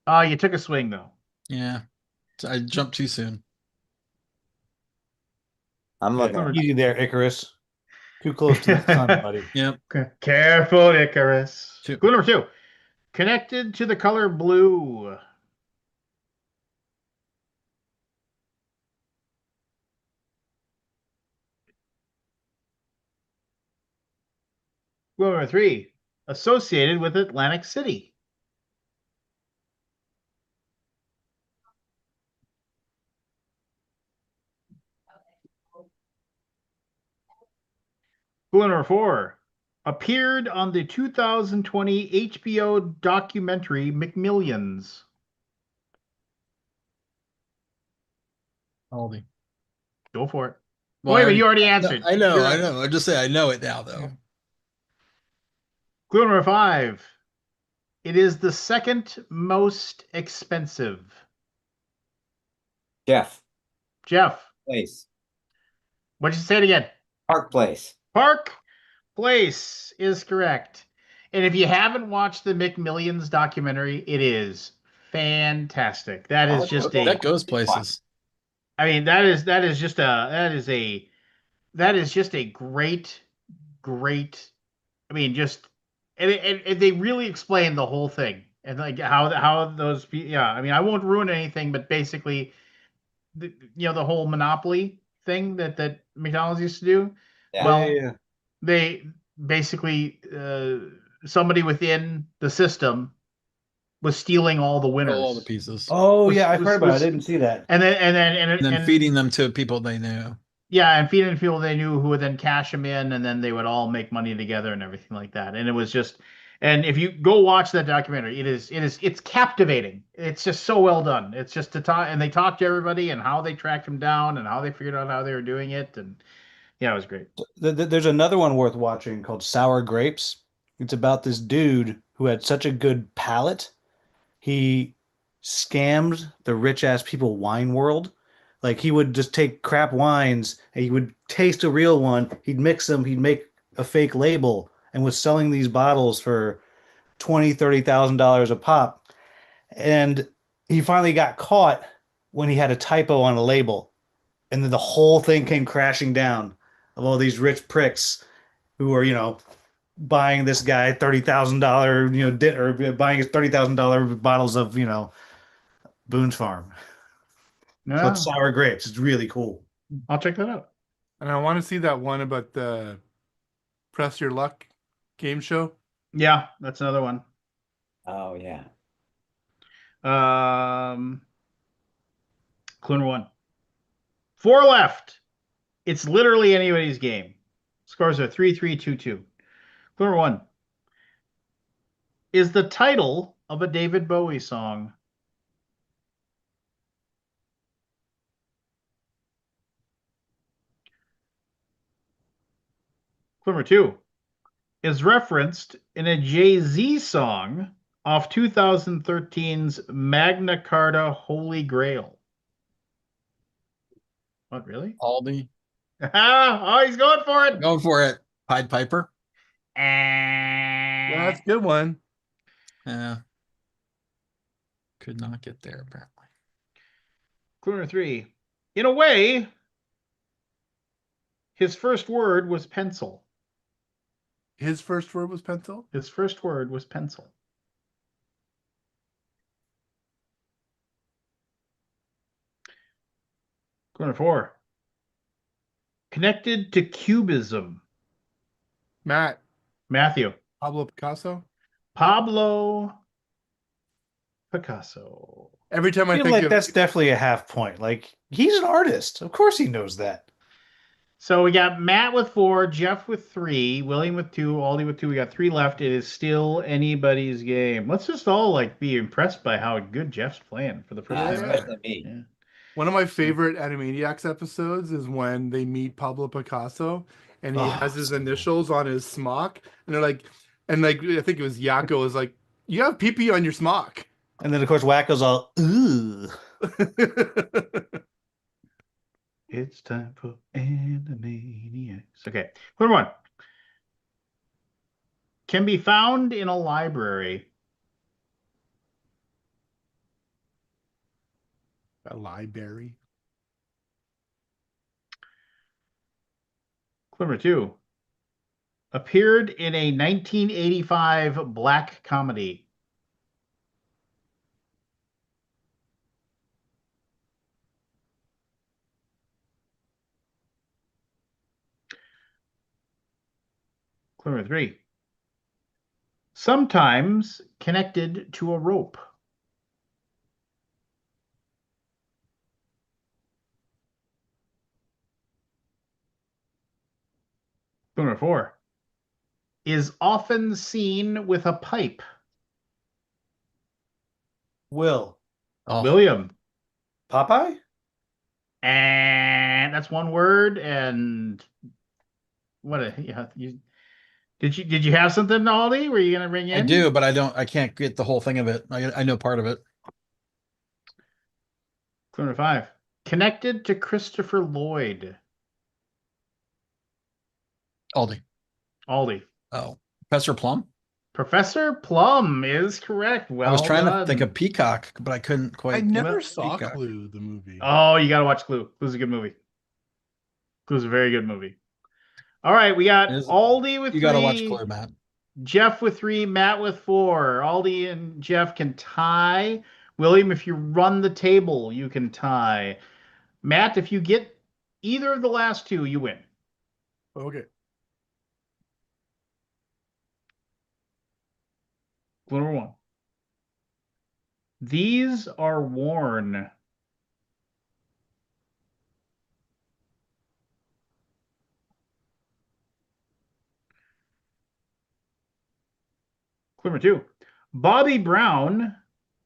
Oh, you took a swing though. Yeah. I jumped too soon. I'm looking. Number- Easy there, Icarus. Too close to the sun, buddy. Yep. Careful, Icarus. Two. Clue number 2. Connected to the color blue. Clue number 3. Associated with Atlantic City. Clue number 4. Appeared on the 2020 HBO documentary McMillions. Aldi. Go for it. Well, Wait I a minute, you already No, answered. I know, You're I right. know. I just say I know it now, though. Clue number 5. It is the second most expensive. Jeff Jeff, Place. what'd you say it again? Park Place. Park Place is correct. And if you haven't watched the McMillions documentary, it is fantastic. That is just a, That goes places. I mean, that is just a, that is just a great, I mean, just, and they really explain the whole thing and like how those, yeah, I mean, I won't ruin anything, but basically, the whole monopoly thing that McDonald's used to do. Yeah. Well, Yeah. they basically somebody within the system was stealing all the winners. All the pieces. Oh Was- yeah, I've was- heard about it. was- I didn't see that. And then And then feeding them to people they knew. yeah, and feeding people they knew who would then cash them in, and then they would all make money together and everything like that. And it was just, and if you go watch that documentary, it's captivating. It's just so well done. It's just to talk, and they talk to everybody and how they tracked them down and how they figured out how they were doing it, and yeah, it was great. There's another one worth watching called Sour Grapes. It's about this dude who had such a good palate. He scammed the rich ass people wine world. Like he would just take crap wines and he would taste a real one. He'd mix them. He'd make a fake label and was selling these bottles for $20,000-$30,000 a pop. And he finally got caught when he had a typo on a label. And then the whole thing came crashing down of all these rich pricks who are, buying this guy $30,000, or buying his $30,000 bottles of, Boone's Farm. So Yeah, it's Sour Grapes. It's really cool. I'll check that out. And I want to see that one about the Press Your Luck game show. Yeah, that's another one. Oh yeah. Clue number 1. 4 left. It's literally anybody's game. Scores are 3-3-2-2. Clue number 1 is the title of a David Bowie song. Clue number 2 is referenced in a Jay-Z song off 2013's Magna Carta Holy Grail. What, really? Aldi. Oh, he's going for it. Going for it. Pied Piper. Yeah, that's a good one. Yeah. Could not get there, apparently. Clue number 3. In a way, his first word was pencil. His first word was pencil. His first word was pencil. Clue number 4. Connected to cubism. Matt, Matthew. Pablo Picasso. Pablo Picasso. Every time I I feel think like of that's definitely a half point. Like he's an artist. Of course he knows that. So we got Matt with 4, Jeff with 3, William with 2, Aldi with 2. We got 3 left. It is still anybody's game. Let's just all like be impressed by how good Jeff's playing for the first time Yeah. Especially ever. me. Yeah. one of my favorite Animaniacs episodes is when they meet Pablo Picasso and he Oh, has his so cool. initials on his smock, and they're like, and like I think it was Yakko is like, you have pee on your smock. And then of course Wacko's all ooh. It's time for Animaniacs. Okay. Clue number 1. Can be found in a library. A library. Clue number 2. Appeared in a 1985 black comedy. Clue number 3. Sometimes connected to a rope. Clue number 4. Is often seen with a pipe. Will. Oh, William. Popeye? And that's one word. And did you have something, Aldi? Were you gonna ring in? I do, but I can't get the whole thing of it. I know part of it. Clue number 5. Connected to Christopher Lloyd. Aldi. Aldi. Oh, Professor Plum. Professor Plum is correct. Well I was trying done. to think of Peacock, but I couldn't I quite. never Well, saw Peacock. Clue, the movie. Oh, you gotta watch Clue. Clue's a good movie. Clue's a very good movie. All right, we got Aldi with You 3. got to watch Clue, Matt. Jeff with 3, Matt with 4. Aldi and Jeff can tie. William, if you run the table, you can tie. Matt, if you get either of the last 2, you win. Okay. Clue number 1. These are worn. Clue number 2. Bobby Brown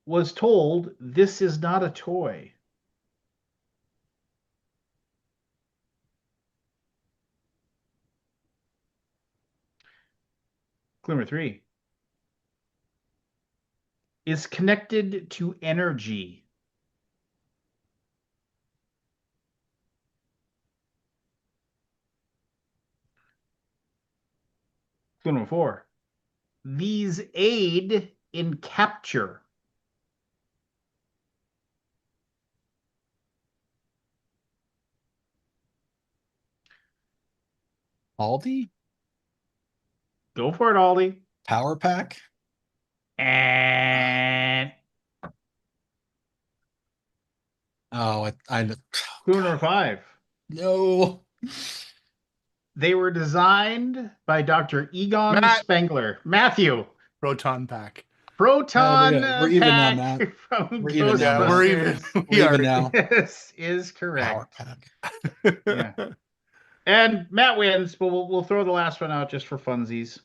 was told this is not a toy. Clue number 3. Is connected to energy. Clue number 4. These aid in capture. Aldi Go for it, Aldi. Power Pack. And Oh, I clue number 5. no. They were designed by Dr. Egon Matt. Spengler. Matthew. Proton pack. Proton We're even now, pack Matt. from We're even now, Yeah, we're even. Ghostbusters. We We're are even now. This is Power correct. Pack. Yeah. And Matt wins, but we'll throw the last one out just for funsies.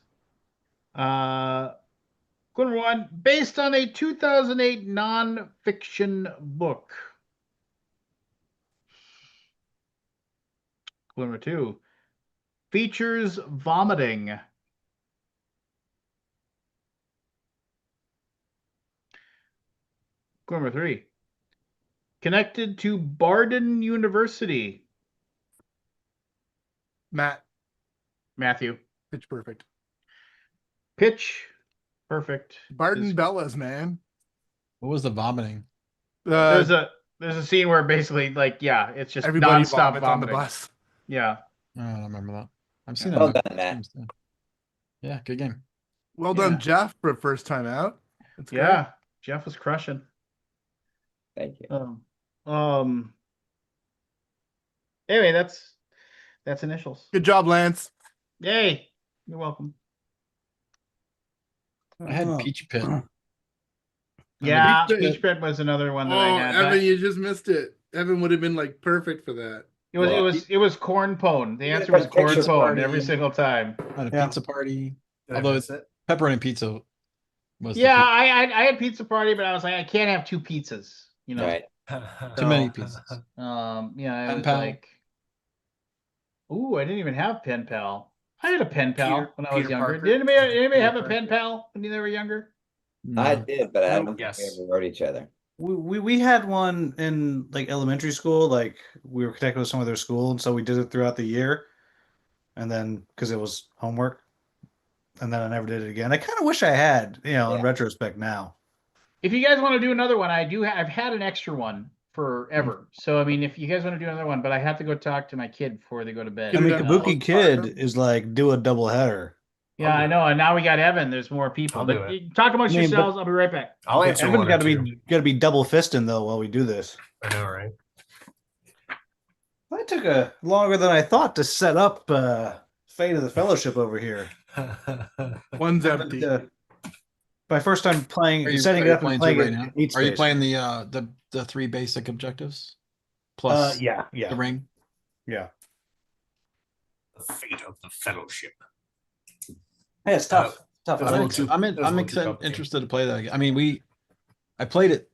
Clue number 1, based on a 2008 non-fiction book. Clue number 2, features vomiting. Clue number 3, connected to Barden University. Matt, Matthew. pitch perfect. Pitch perfect. Barton is- Bellas, man. What was the vomiting? There's a scene where basically it's just Everybody nonstop vomits on the vomiting. bus. Yeah. Oh, I don't remember that. I've seen Well that. done, Matt. Yeah, good game. Well Yeah. done, Jeff, for first time out. That's great. Yeah. Jeff was crushing. Thank you. Anyway, that's initials. Good job, Lance. Yay. You're welcome. I had Oh. Peach Pit. Yeah, Peach peach bread was another one that I Oh, had. Evan, you just missed it. Evan would have been like perfect for that. It was Yeah. corn pone. The You answer got was corn picture pone party. every single time. At a Yeah. pizza party. Did I Although miss it? pepperoni pizza was Yeah, the I had pizza party, but I was like, I can't have two pizzas. You know. Right. too many pizzas. Yeah, it Pen was pal. like, ooh, I didn't even have pen pal. I had a pen pal Peter- when I was Peter younger. Parker? Did anybody Peter have a Parker? pen pal when they were younger? I No. did, but I Nope. don't think we Yes. ever wrote each other. We had one in like elementary school. Like we were connected with some of their school, and so we did it throughout the year. And then because it was homework, and then I never did it again. I kind of wish I had, in Yeah. retrospect now. If you guys want to do another one, I've had an extra one forever. So I mean, if you guys want to do another one, but I have to go talk to my kid before they go to bed. I mean, Get it Kabuki done. Kid is like do a double header. Yeah, I do know. And now we got Evan. There's more people. I'll But do it. you talk amongst I mean, yourselves. I'll be right back. I'll Yeah, answer Evan's one or got to two. be double fisting though while we do this. I know, right? That took a longer than I thought to set up Fate of the Fellowship over here. One's empty. But, my first time playing, setting are it you up and playing playing two it right in now? Meat Are you Space. playing the three basic objectives plus Yeah, the ring? yeah. The fate of the fellowship. Hey, it's tough. Tough. That's a little too- I'm that's a little too excited, complicated. interested to play that again. I mean, I played it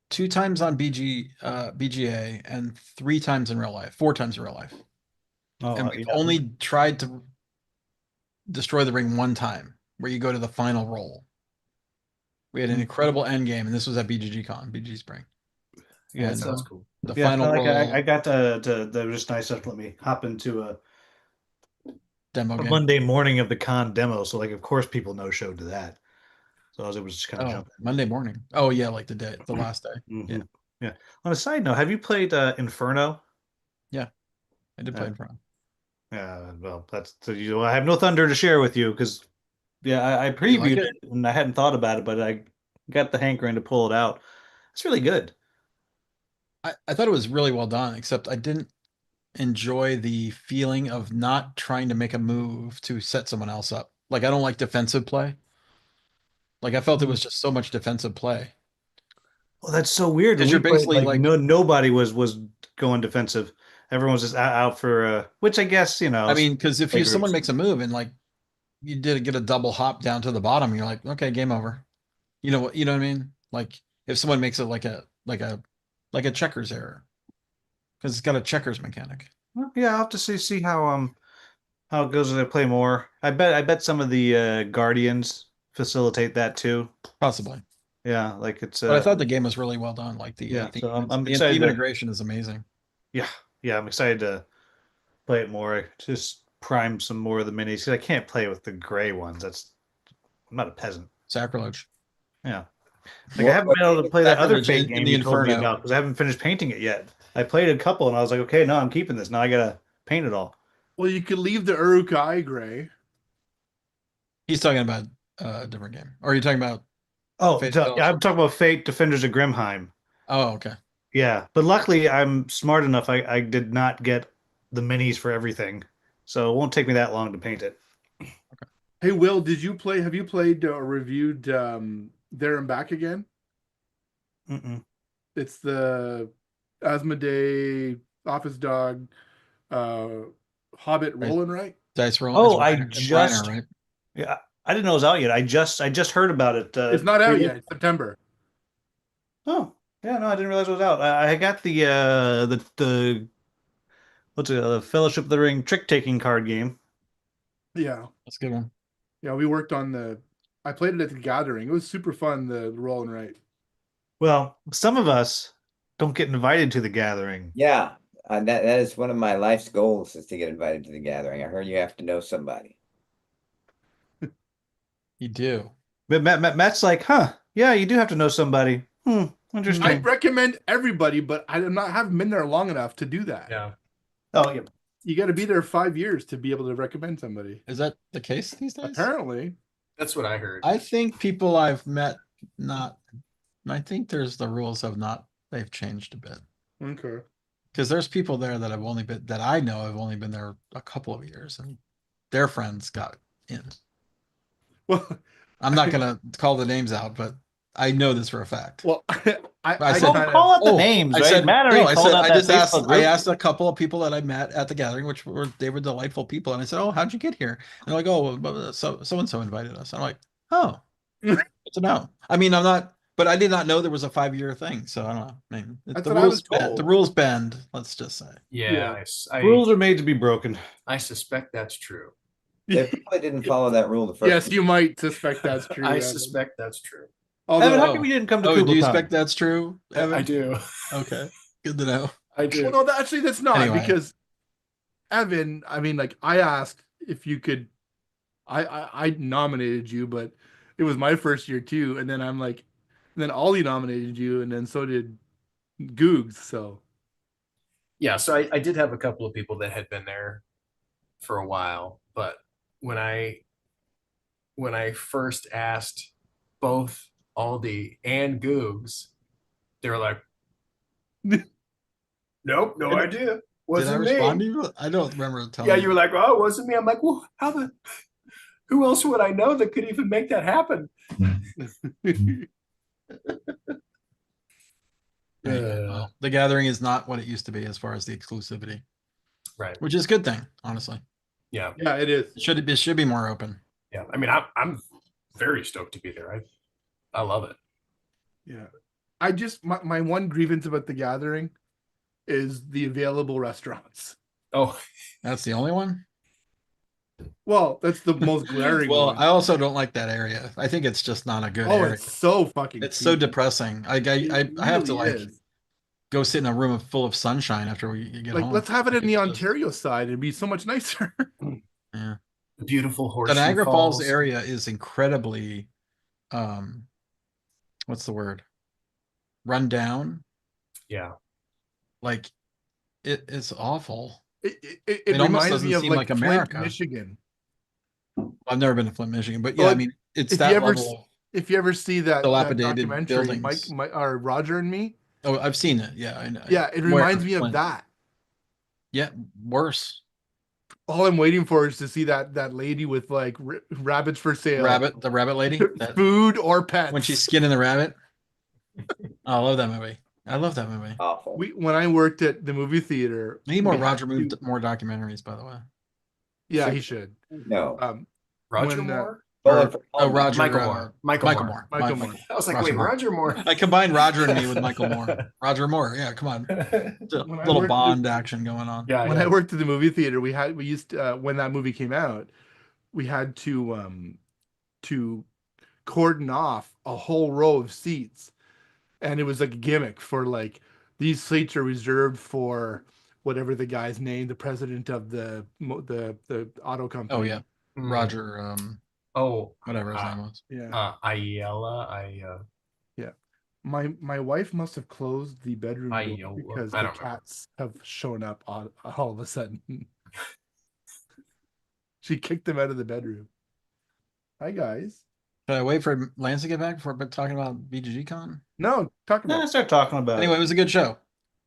2 times on BGA and 3 times in real life, 4 times in real life. Oh, And we've only tried to destroy the ring 1 time, where you go to the final roll. We had an incredible end game, and this was at BGG Con, BG Spring. yeah, and, Sounds cool. The yeah. final roll I got they were just nice enough to let me hop into a demo game. Monday morning of the con demo. So, like, of course, people no showed to that. So I was able to just kind of Oh, jump in. Monday morning. Oh yeah, like the last day. Mhm. Yeah. On a side note, have you played Inferno? I did play in front. Yeah. Well, that's I have no thunder to share with you because I You like previewed it? it and I hadn't thought about it, but I got the hankering to pull it out. It's really good. I thought it was really well done, except I didn't enjoy the feeling of not trying to make a move to set someone else up. Like I don't like defensive play. Like I felt it was just so much defensive play. Well, that's so weird. When Because we you're played, basically like nobody was going defensive. Everyone was just out for which I guess I mean, because if play someone groups. makes a move and like you did get a double hop down to the bottom, you're like, okay, game over. You know what I mean? Like if someone makes it like a checkers error. Because it's got a checkers mechanic. Well, yeah, I'll have to see how it goes as I play more. I bet some of the Guardians facilitate that too. Possibly. Yeah, like it's But I thought the game was really well done. Like the yeah, theme, so I'm the excited theme to- integration is amazing. yeah, I'm excited to play it more. Just prime some more of the minis because I can't play with the gray ones. I'm not a peasant. Sacrilege. Yeah. Like I haven't been able to play that other Sacrilege Fate in game the you told me Inferno. about because I haven't finished painting it yet. I played a couple and I was like, okay, no, I'm keeping this. Now I gotta paint it all. Well, you could leave the Uruk-hai gray. He's talking about a different game. Or are you talking about? Oh, Fate I'm talking about Fate Defenders of Grimheim. Oh, okay. Yeah, but luckily I'm smart enough. I did not get the minis for everything, so it won't take me that long to paint it. Hey, Will, have you played or reviewed There and Back Again? Mm-mm. It's the Asmodee Office Dog Hobbit roll and write. Dice roll. Oh, it's Reiner, right? Yeah, I didn't know it was out yet. I just heard about it. It's not out 3 yet. It's September. Oh, yeah, no, I didn't realize it was out. I got the what's it, the Fellowship of the Ring trick taking card game. Yeah. That's a good one. Yeah, we worked on I played it at the Gathering. It was super fun, the roll and write. Well, some of us don't get invited to the gathering. Yeah, that is one of my life's goals is to get invited to the gathering. I heard you have to know somebody. You do. But Matt's like, huh? Yeah, you do have to know somebody. Interesting. I recommend everybody, but haven't been there long enough to do that. Yeah. Oh, yeah. You got to be there 5 years to be able to recommend somebody. Is that the case these days? Apparently. That's what I heard. I think people I've met I think there's the rules they've changed a bit. Okay. Because there's people there that I know have only been there a couple of years and their friends got in. Well, I'm not gonna call the names out, but I know this for a fact. Well, I said- Call, kind call of out the names, I right? said, Matt no, already I called said, out I that just asked, Facebook I group. asked a couple of people that I met at the gathering, which they were delightful people. And I said, oh, how'd you get here? And they're like, oh, so-and-so invited us. I'm like, oh, good to know. I mean, but I did not know there was a 5-year thing. So I don't know. I mean, That's the what I was rules, bend, the told. rules bend, let's just say. Yeah, Rules are made to be broken. I suspect that's true. They probably didn't follow that rule the first Yes, time. you might suspect that's true. I Evan. suspect that's true. Although, Evan, how come you didn't come to Oh, do you KugelCon? expect that's true, Evan? I do. Okay, good to know. I well, do. no, actually, that's not Anyway. because Evan. I mean, like, I asked if you could. I nominated you, but it was my first year too, and then I'm like, and then Ollie nominated you, and then so did Googs. So Yeah, so I did have a couple of people that had been there for a while, but when I first asked both Aldi and Googs, they were like, "Nope, no idea. Did I Wasn't respond me." to you? I don't remember telling Yeah, you. you were like, "Oh, it wasn't me." I'm like, "Well, who else would I know that could even make that happen?" Well, the gathering is not what it used to be as far as the exclusivity, Right. which is a good thing, honestly. Yeah. yeah, it is. It should be more open. Yeah. I mean, I'm very stoked to be there. I love it. Yeah, I just my one grievance about the gathering is the available restaurants. Oh, That's the only one. Well, that's the most glaring Well, one. I also don't like that area. I think it's just not a good Oh, area. it's so fucking. It's so cheap. depressing. I It have to really like is. go sit in a room full of sunshine after we get Like, home. let's have it in the It's just- Ontario side. It'd be so much nicer. Yeah. the beautiful The horseshoe Niagara Falls Falls area is incredibly, what's the word? Run down. Yeah. Like it's awful. It It almost reminds me doesn't of seem like like Flint, America. Michigan. I've never been to Flint, Michigan, but yeah, Well, I mean, it's if that you ever level. if you ever see that Dilapidated documentary, buildings. or Roger and Me, Oh, I've seen it. Yeah, I know. yeah, it Where? reminds me of Flint. that. Yeah, worse. All I'm waiting for is to see that lady with like rabbits for sale, The rabbit lady. That food or pets. when she's skinning the rabbit. Oh, I love that movie. I love that movie. Awful. When I worked at the movie theater, I need more we had Roger Moore, to- more documentaries, by the way. Yeah, So- he should. No. Roger When, Moore? Bullet for Oh, Columbine. Roger Michael Moore. Michael Moore. Michael Moore. I was like, Roger wait, Moore. Roger Moore. I combined Roger and Me with Michael Moore. Roger Moore. Yeah, come on. It's a When I little worked Bond action going on. Yeah. When yeah. I worked at the movie theater, we used when that movie came out, we had to cordon off a whole row of seats, and it was like a gimmick for like these seats are reserved for whatever the guy's name, the president of the auto company. Oh yeah, Mm. Roger. Oh, Whatever his name was. Yeah. Ayala. My wife must have closed the bedroom door Iowa. because I the don't remember. cats have shown up all of a sudden. She kicked them out of the bedroom. Hi guys. Should I wait for Lance to get back before talking about BGG Con? No, talk about Nah, it. start talking about Anyway, it. it was a good show.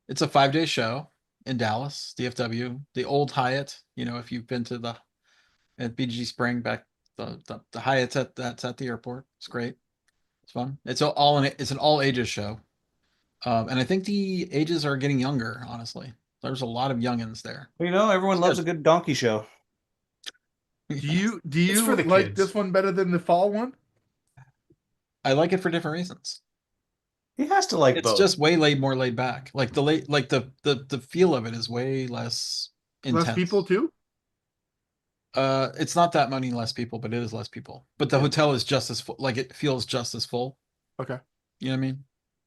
It's a 5-day show in Dallas, DFW, the old Hyatt. You know, if you've been to at BGG Spring back, the Hyatt's that's at the airport. It's great. It's fun. It's an all ages show, and I think the ages are getting younger. Honestly, there's a lot of youngins there. You know, everyone loves a good donkey show. Do you It's for the like kids. this one better than the fall one? I like it for different reasons. He has to like It's both. just more laid back. Like the feel of it is way less intense. Less people too? It's not that many less people, but it is less people. But the hotel is just as full. Like it feels just as full. Okay. You know what I mean?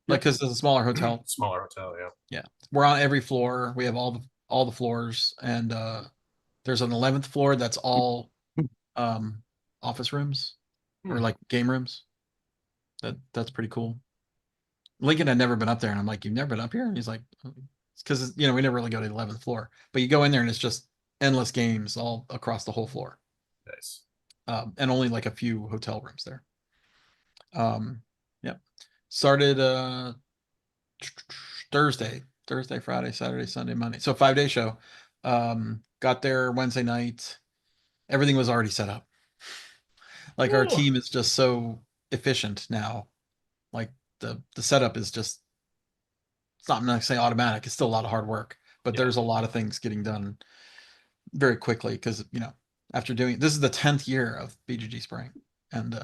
Like because it's a smaller hotel. Smaller hotel, yeah. We're on every floor. We have all the floors, and there's an 11th floor that's all office rooms or like game rooms. That's pretty cool. Lincoln had never been up there, and I'm like, "You've never been up here?" And he's like, "It's because we never really go to the 11th floor, but you go in there and it's just endless games all across the whole floor, Nice. and only like a few hotel rooms there." Yeah, started Thursday, Friday, Saturday, Sunday, Monday. So 5-day show. Got there Wednesday night. Everything was already set up. Like our Ooh. team is just so efficient now. Like the setup is just, it's not, I'm not gonna say automatic. It's still a lot of hard work, but Yeah. there's a lot of things getting done very quickly because after doing this is the 10th year of BGG Spring, and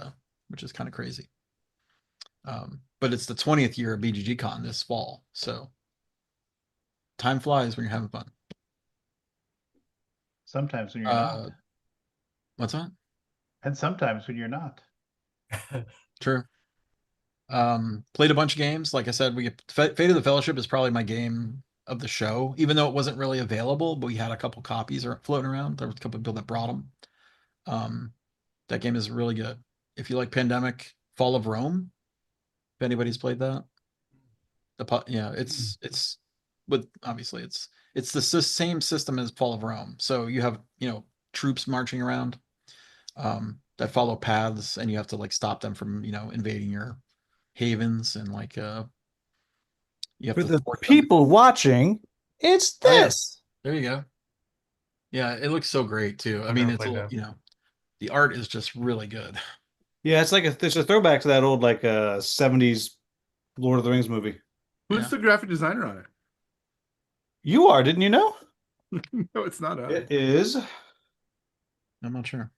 which is kind of crazy. But it's the 20th year of BGG Con this fall, so time flies when you're having fun. Sometimes when you're Uh, not. what's that? And sometimes when you're not. True. Played a bunch of games. Like I said, Fate of the Fellowship is probably my game of the show, even though it wasn't really available, but we had a couple copies floating around. There was a couple of people that brought them. That game is really good. If you like Pandemic, Fall of Rome, if anybody's played that, it's with obviously it's the same system as Fall of Rome. So you have troops marching around that follow paths, and you have to like stop them from invading your havens, and like you have For to the thwart them. people watching, it's Oh, yeah. this. There you go. Yeah, it looks so great too. I I've mean, never it's played all, that. the art is just really good. Yeah, it's like there's a throwback to that old like 70s Lord of the Rings movie. Who's Yeah. the graphic designer on You are, didn't you know? it? No, it's not us. It is I'm not sure.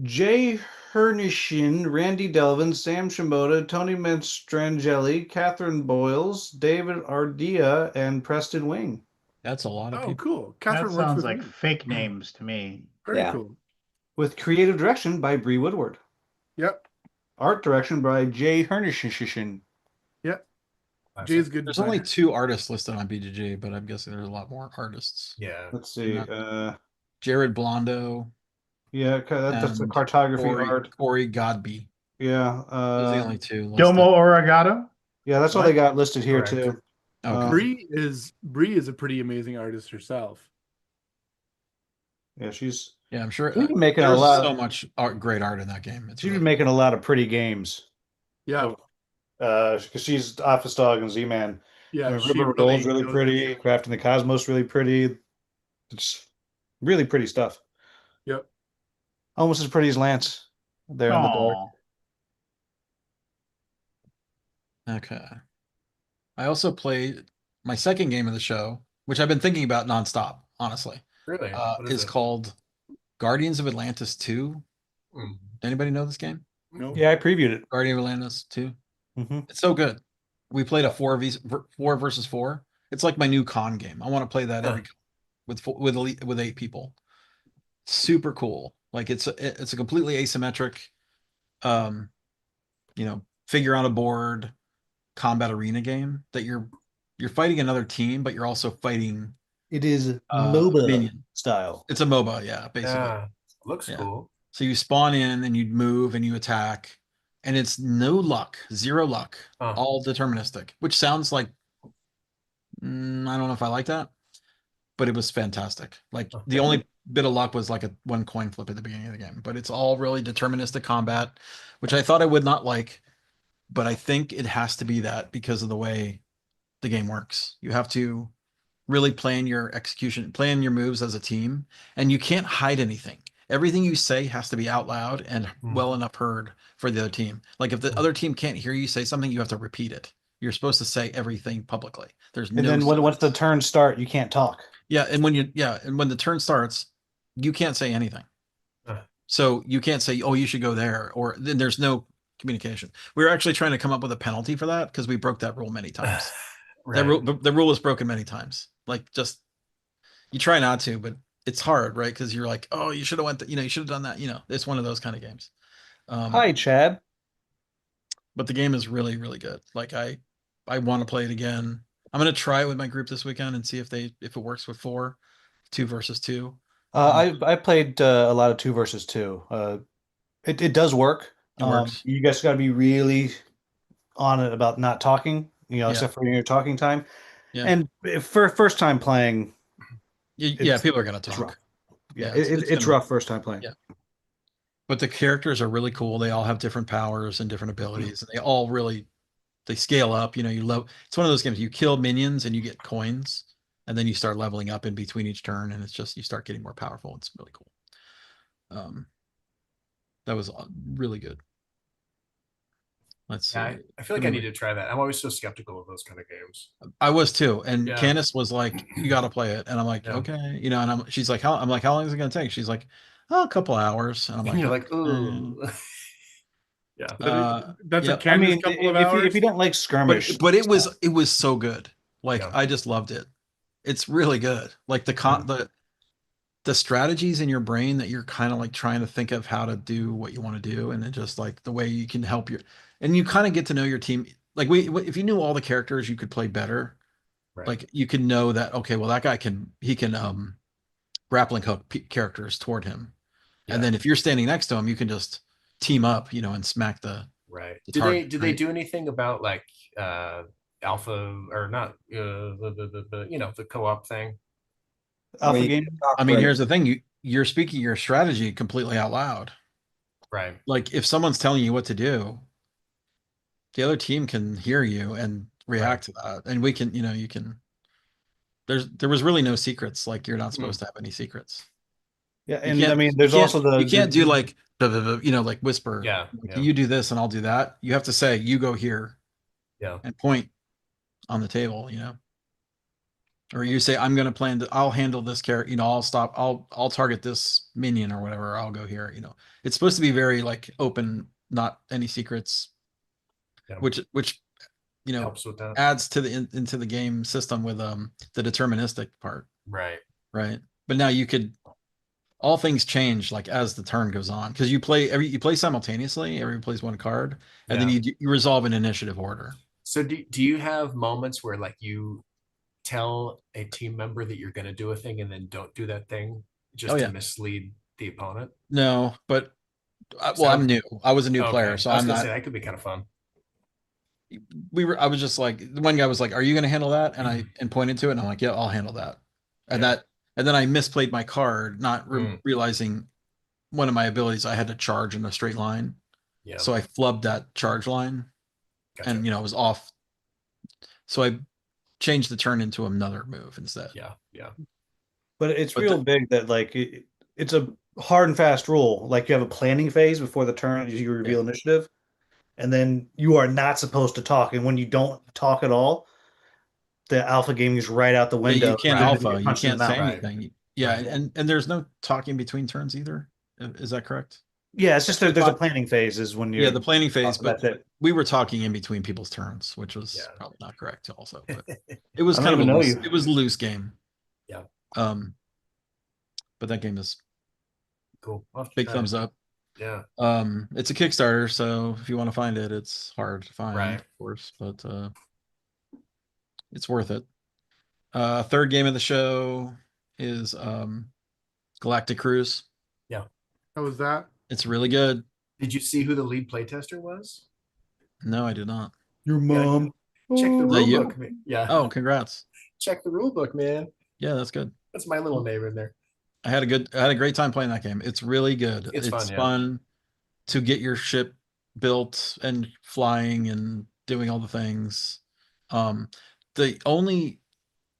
Jay Hernishin, Randy Delvin, Sam Shimoda, Tony Mastrangeli, Catherine Boyles, David Ardea, and Preston Wing. That's a lot of Oh, people. cool. That Catherine works sounds with like me. fake names to me. Very Yeah. cool. With creative direction by Bree Woodward. Yep. Art direction by Jay Hernishin. Yep. Classic. Jay's good There's only designer. 2 artists listed on BGG, but I'm guessing there's a lot more artists. Yeah. Let's see. Jared Blondo Yeah, that's the and cartography art. Corey Godby. Yeah. Those are the only 2 listed. Domo Origato? Yeah, that's all What? they got listed here Correct. too. Okay. Bree is a pretty amazing artist herself. Yeah, she's Yeah, I'm sure been making a there's lot. so much great art in that game. It's She's really been making a lot of pretty games. Yeah. Because she's Office Dog and Z-Man. Yeah. River Gold's really pretty. Crafting the Cosmos really pretty. It's really pretty stuff. Yep. Almost as pretty as Lance there in the dark. Aw. Okay. I also played my second game of the show, which I've been thinking about nonstop, honestly. Really? What Is it? called Guardians of Atlantis 2. Mm. Anybody know this game? No. Yeah, I previewed it. Guardian of Atlantis 2. Mm-hmm. It's so good. We played a 4 versus 4. It's like my new con game. I want to play that every with 8 people. Super cool. Like it's a completely asymmetric figure on a board combat arena game that you're fighting another team, but you're also fighting It is MOBA minion style. It's a MOBA, yeah, basically. Yeah. Looks Yeah. cool. So you spawn in and you move and you attack, and it's no luck, 0 luck, Huh. all deterministic, which sounds like I don't know if I like that, but it was fantastic. Like Okay. the only bit of luck was like a 1 coin flip at the beginning of the game, but it's all really deterministic combat, which I thought I would not like, but I think it has to be that because of the way the game works. You have to really plan your execution, plan your moves as a team, and you can't hide anything. Everything you say has to be out loud and well enough heard for the other team. Like if the other team can't hear you say something, you have to repeat it. You're supposed to say everything publicly. There's And no then once the turns start, you can't talk. and when the turn starts, you can't say anything. So you can't say, "Oh, you should go there," or then there's no communication. We were actually trying to come up with a penalty for that because we broke that rule many times. Right. The rule was broken many times. Like just you try not to, but it's hard, right? Because you're like, oh, you should have went. You should have done that. It's one of those kind of games. Hi, Chad. But the game is really, really good. Like I want to play it again. I'm gonna try it with my group this weekend and see if it works with 2 versus 2. I played a lot of 2 versus 2. It does work. It works. You guys got to be really on it about not talking, Yeah. except for your talking time. Yeah. And for first time playing, Yeah, people are gonna it's talk. rough. Yeah, Yeah, it's rough first time playing. Yeah. But the characters are really cool. They all have different powers and different abilities, and they all really they scale up. You love. It's one of those games. You kill minions and you get coins, and then you start leveling up in between each turn, and it's just you start getting more powerful. It's really cool. That was really good. Let's see. Yeah, I feel like I need to try that. I'm always so skeptical of those kind of games. I was too, and Yeah. Candace was like, "You got to play it," and I'm like, Yeah. "Okay," you know. And she's like, "How?" I'm like, "How long is it going to take?" She's like, "Oh, a couple hours," and I'm And like, you're like, "Okay." ooh. Yeah. That's a Yep. I Candace mean, couple of if hours. you don't like skirmish, But it was so good. Like Yeah. I just loved it. It's really good. Like the strategies in your brain that you're kind of like trying to think of how to do what you want to do, and then just like the way you can help your, and you kind of get to know your team. Like if you knew all the characters, you could play better. Right. Like you can know that, okay, well that guy he can grappling hook characters toward him, and Yeah. then if you're standing next to him, you can just team up, and smack Right. the Did target, they right? do anything about like alpha or not the co-op thing? I alpha mean, you game. can talk I mean, with, here's the thing: you're speaking your strategy completely out loud. Right. Like if someone's telling you what to do, the other team can hear you and react to that, and we can, you can. There was really no secrets. Like you're not supposed to have any secrets. Yeah, You and I can't mean, you there's can't also you can't do the like like whisper. Yeah. Like, Yeah. you do this and I'll do that. You have to say you go here Yeah. and point on the table. Or you say I'm going to plan to. I'll handle this character. I'll stop. I'll target this minion or whatever. I'll go here. It's supposed to be very like open, not any secrets. Yeah. Which Helps with that. adds to into the game system with the deterministic part, Right. right? But now you could all things change like as the turn goes on because you play simultaneously. Everybody plays one card, and then Yeah. you resolve in initiative order. So do you have moments where like you tell a team member that you're going to do a thing and then don't do that thing just Oh to yeah, mislead the opponent? no, but well, So I'm new. I was a new player, okay, so I was I'm gonna say not. that could be kind of fun. I was just like, the one guy was like, "Are you going to handle that?" And pointed to it, and I'm like, "Yeah, I'll handle that." And Yeah. and then I misplayed my card, not Mm. realizing one of my abilities I had to charge in a straight line. Yeah. So I flubbed that charge line, Gotcha. and I was off. So I changed the turn into another move instead. Yeah. Yeah. but it's But real big that like it's a hard and fast rule. Like you have a planning phase before the turn you reveal initiative, and then you are not supposed to talk. And when you don't talk at all, the alpha game is right out the yeah, window. you can't Right. And then you alpha. get You punched in the can't say mouth. Right. anything. Yeah, Right. and there's no talking between turns either. Is that correct? Yeah, it's just there's a planning phase is when Yeah, you're the planning phase, but that's it. we were talking in between people's turns, which was Yeah. probably not correct also, but it was I don't kind of even a know loose, you. it was a loose game. Yeah. But that game is Cool. I'll have to big try thumbs it. up. Yeah. It's a Kickstarter, so if you want to find it, it's hard to find, Right. of course, but it's worth it. Third game of the show is Galactic Cruise. Yeah. How was that? It's really good. Did you see who the lead playtester was? No, I did not. Your Yeah. mom. Check the Is that rule you? book. Yeah. Oh, congrats. Check the rule book, man. Yeah, that's good. That's my little name in there. I had a great time playing that game. It's really good. It's fun, yeah. Fun to get your ship built and flying and doing all the things. The only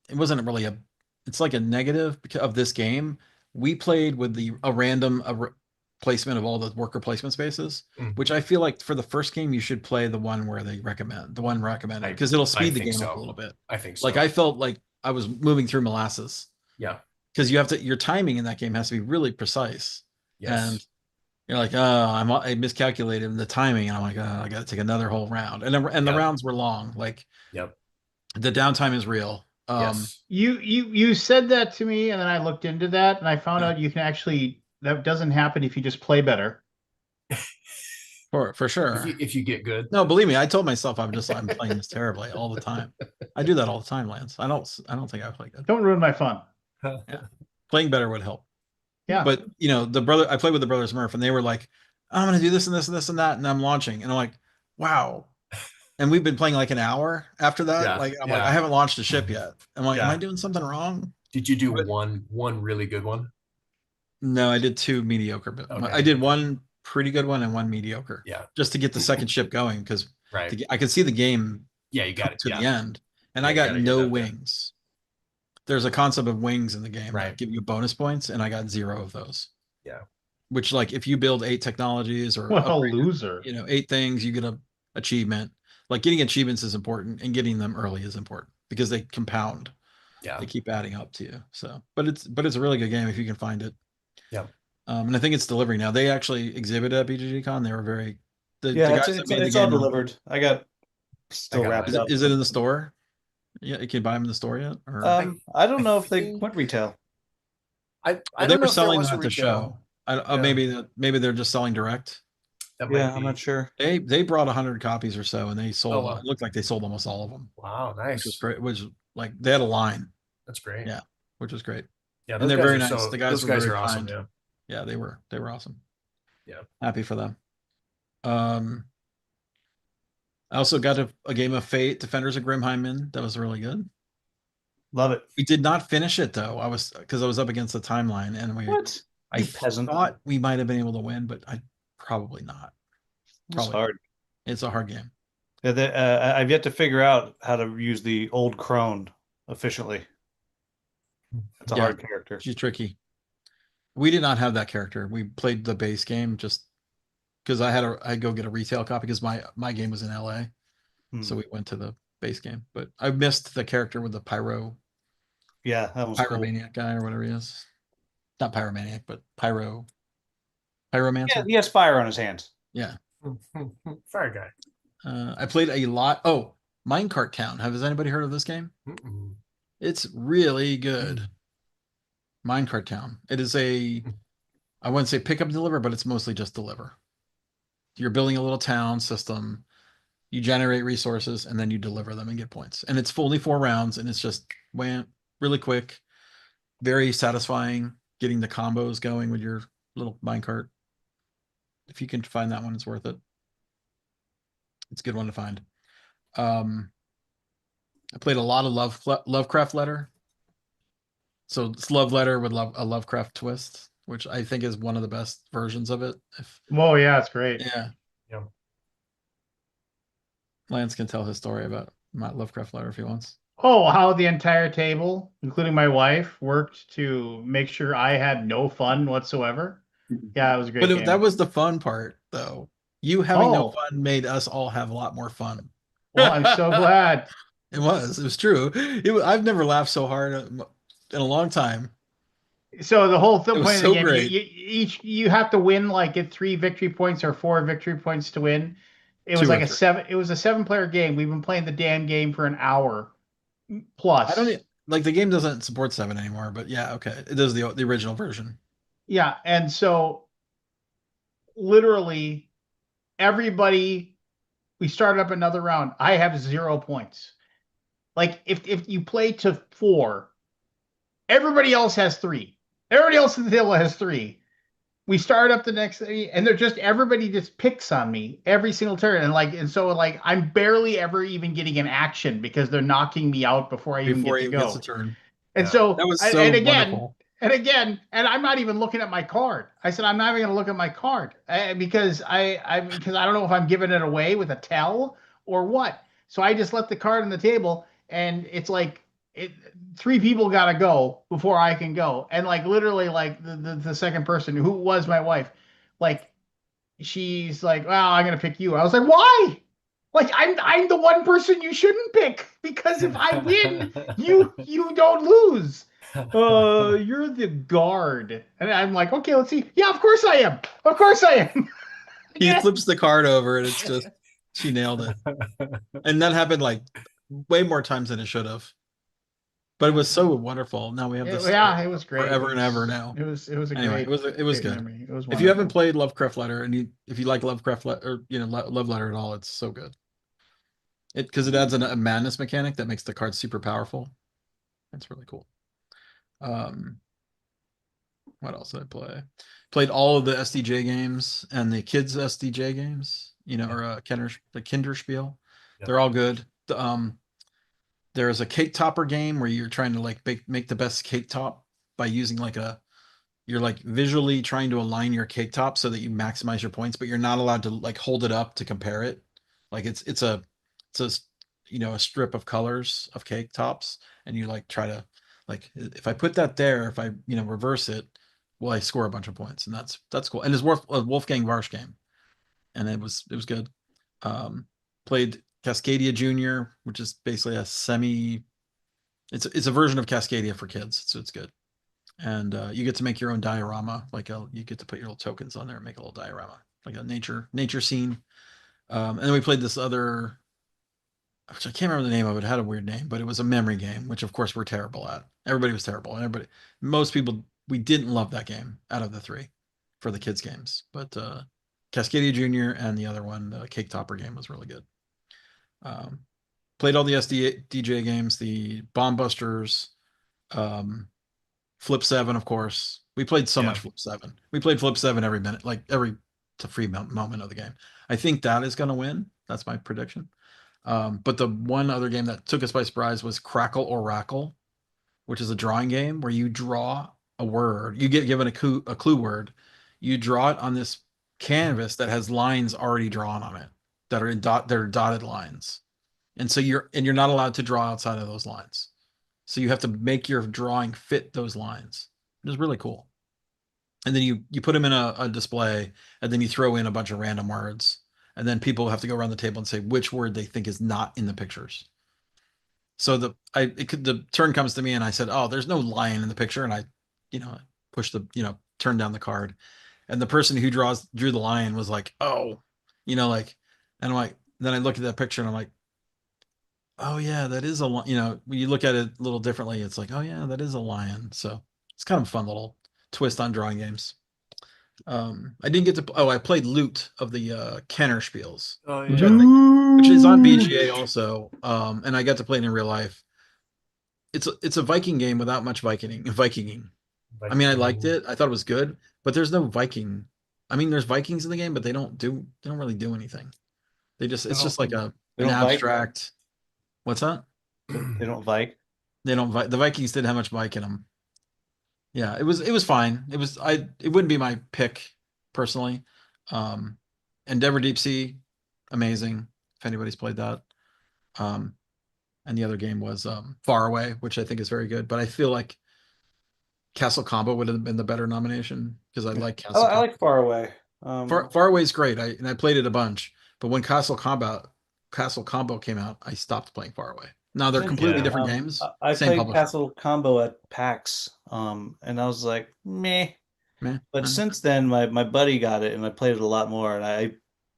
it wasn't really it's like a negative of this game. We played with a random placement of all the worker placement spaces, which I feel like for the first game you should play the one where they recommend the one recommended because it'll speed the game up a little bit. I think so. Like I felt like I was moving through molasses. Yeah. Because your timing in that game has to be really precise. Yes. And you're like, oh, I miscalculated the timing, and I'm like, oh, I got to take another whole round, and the rounds were long. Like, Yep. The downtime is real. Yes. You said that to me, and then I looked into that, and I found out you can actually that doesn't happen if you just play better. For sure. If you get good. No, believe me, I told myself I'm playing this terribly all the time. I do that all the time, Lance. I don't think I play good. Don't ruin my fun. Yeah. Playing better would help. Yeah. But I played with the brothers Murph, and they were like, I'm gonna do this and this and this and that, and I'm launching, and I'm like, wow. And we've been playing like an hour after that. Yeah, like I'm like, I haven't launched a ship yet. I'm like, am Yeah. I doing something wrong? Did you do one really good one? No, I did two mediocre. But Okay. I did one pretty good one and one mediocre. Yeah. Just to get the second ship going because Right. I could see the game. Yeah, you got it to yeah. the end, and Yeah, I you got gotta get no up there. wings. There's a concept of wings in the game Right. that give you bonus points, and I got 0 of those. Yeah. which like if you build 8 technologies or What a upgrade, loser. 8 things, you get a achievement. Like getting achievements is important, and getting them early is important because they compound. Yeah. They keep adding up to you. So, but it's a really good game if you can find it. Yeah. And I think it's delivering now. They actually exhibited at BGG Con. They were very the Yeah, guys that made the it's all game. delivered. I got still got wrapped mine. up. Is it in the store? Yeah, you can buy them in the store yet? Or I don't I know if they think- went retail. I they don't were know if there selling was them a at the retail. show. Yeah. Maybe they're just selling direct. That Yeah, might I'm be. not sure. They brought 100 copies or so, and they sold. wow. It looked like they sold almost all of them, Wow, which was nice. great. Which like they had a line, That's great. yeah, which was great. Yeah, And those they're guys very are nice. so. The guys Those were guys very are awesome. kind. Yeah. Yeah, they were awesome. Yeah. Happy for them. I also got a game of Fate, Defenders of Grimheimen. That was really good. Love it. We did not finish it though. I was up against the timeline, and What? I You peasant. thought we might have been able to win, but I probably not. It's Probably hard. It's a hard game. Yeah, I've yet to figure out how to use the old crone efficiently. It's a Yeah. hard character. She's tricky. We did not have that character. We played the base game just because I go get a retail copy because my game was in LA. So we went to the base game. But I missed the character with the Yeah, that was cool. pyromaniac guy or whatever he is. Not pyromaniac, but Yeah, pyromancer. he has fire on his hands. Yeah. Fire guy. I played a lot. Oh, Minecart Town. Has anybody heard of this game? Mm-mm. It's really good. Minecart Town. It is I wouldn't say pick up and deliver, but it's mostly just deliver. You're building a little town system. You generate resources and then you deliver them and get points. And it's only 4 rounds, and it's just really quick, very satisfying. Getting the combos going with your little minecart. If you can find that one, it's worth it. It's a good one to find. I played a lot of Lovecraft Letter. So it's Love Letter with a Lovecraft twist, which I think is one of the best versions of it. Oh yeah, it's great. Yeah. Yeah. Lance can tell his story about my Lovecraft Letter if he wants. Oh, how the entire table, including my wife, worked to make sure I had no fun whatsoever. Yeah, it was a great game. That was the fun part, though. You having no Oh. fun made us all have a lot more fun. Well, I'm so glad. It was true. I've never laughed so hard in a long time. So the whole It was point of so the game, great. you have to win, like get 3 victory points or 4 victory points to win. It was 2 or like 3. it was a 7-player game. We've been playing the damn game for an hour plus. I don't like the game doesn't support 7 anymore, but yeah, okay. It does the original version. Yeah, and so literally everybody, we started up another round. I have 0 points. Like if you play to 4, everybody else has 3. Everybody else in the table has 3. We start up the next day, and everybody just picks on me every single turn, and so I'm barely ever even getting an action because they're knocking me out before I even get to gets go. a turn. And Yeah. so That was and- so and again, wonderful. and I'm not even looking at my card. I said I'm not even going to look at my card because I don't know if I'm giving it away with a tell or what. So I just left the card on the table, and it's like 3 people got to go before I can go, and like literally like the second person, who was my wife, like she's like, well, I'm gonna pick you. I was like, why? Like I'm the one person you shouldn't pick, because if I win, you don't lose. You're the guard. And I'm like, okay, let's see. Yeah, of course I am. Of course I am. He Yeah. flips the card over, and it's just she nailed it. And that happened like way more times than it should have. But it was so wonderful. Now we have this Yeah, it was great. forever It and was- ever now. It was a Anyway, great, it was great good. memory. It was If you haven't wonderful. played Lovecraft Letter, and if you like Lovecraft Letter, or Love Letter at all, it's so good. Because it adds a madness mechanic that makes the card super powerful. That's really cool. What else did I play? Played all of the SDJ games and the kids SDJ games. Or the Kinderspiel. Yeah. They're all good. There's a cake topper game where you're trying to make the best cake top by using you're visually trying to align your cake top so that you maximize your points, but you're not allowed to hold it up to compare it. Like it's a a strip of colors of cake tops, and you try to if I put that there, if I reverse it, well, I score a bunch of points, and that's cool. And it's worth a Wolfgang Warsch game, and it was good. Played Cascadia Junior, which is basically a semi. It's a version of Cascadia for kids, so it's good. And you get to make your own diorama, you get to put your little tokens on there and make a little diorama, like a nature scene. And then we played this other, which I can't remember the name of it. It had a weird name, but it was a memory game, which of course we're terrible at. Everybody was terrible, and most people, we didn't love that game out of the three for the kids games. But Cascadia Junior and the other one, the Cake Topper game, was really good. Played all the DJ games, the Bomb Busters, Flip 7, of course. We played so much Flip 7. We played Flip 7 every minute, like every free moment of the game. I think that is going to win. That's my prediction. But the one other game that took us by surprise was Crackle or Rackle, which is a drawing game where you draw a word. You get given a clue word. You draw it on this canvas that has lines already drawn on it that are dotted lines. And so you're not allowed to draw outside of those lines. So you have to make your drawing fit those lines. It was really cool. And then you put them in a display, and then you throw in a bunch of random words, and then people have to go around the table and say which word they think is not in the pictures. So the turn comes to me, and I said, "Oh, there's no lion in the picture," and I push turn down the card, and the person who drew the lion was like, "Oh," and I'm like, then I look at that picture and I'm like, oh yeah, that is a when you look at it a little differently, it's like, oh yeah, that is a lion. So it's kind of a fun little twist on drawing games. I didn't get to. Oh, I played Loot of the Kenner Spiels, Oh which yeah. which is on BGA also. And I got to play it in real life. It's a Viking game without much Vikinging. I mean, I liked it. I thought it was good, but there's no Viking. I mean, there's Vikings in the game, but they don't really do anything. It's just like They an don't Vike? abstract. What's that? They don't Vike. They don't. The Vikings didn't have much Vike in them. Yeah, it was fine. It wouldn't be my pick personally. Endeavor Deep Sea, amazing. If anybody's played that. And the other game was Far Away, which I think is very good. But I feel like Castle Combo would have been the better nomination because I like Castle. I like Far Away. Far Away is great. I played it a bunch, but when Castle Combo came out, I stopped playing Far Away. Now they're completely different games. I Same played publisher. Castle Combo at PAX, and I was like, meh. Meh. But since then, my buddy got it, and I played it a lot more, and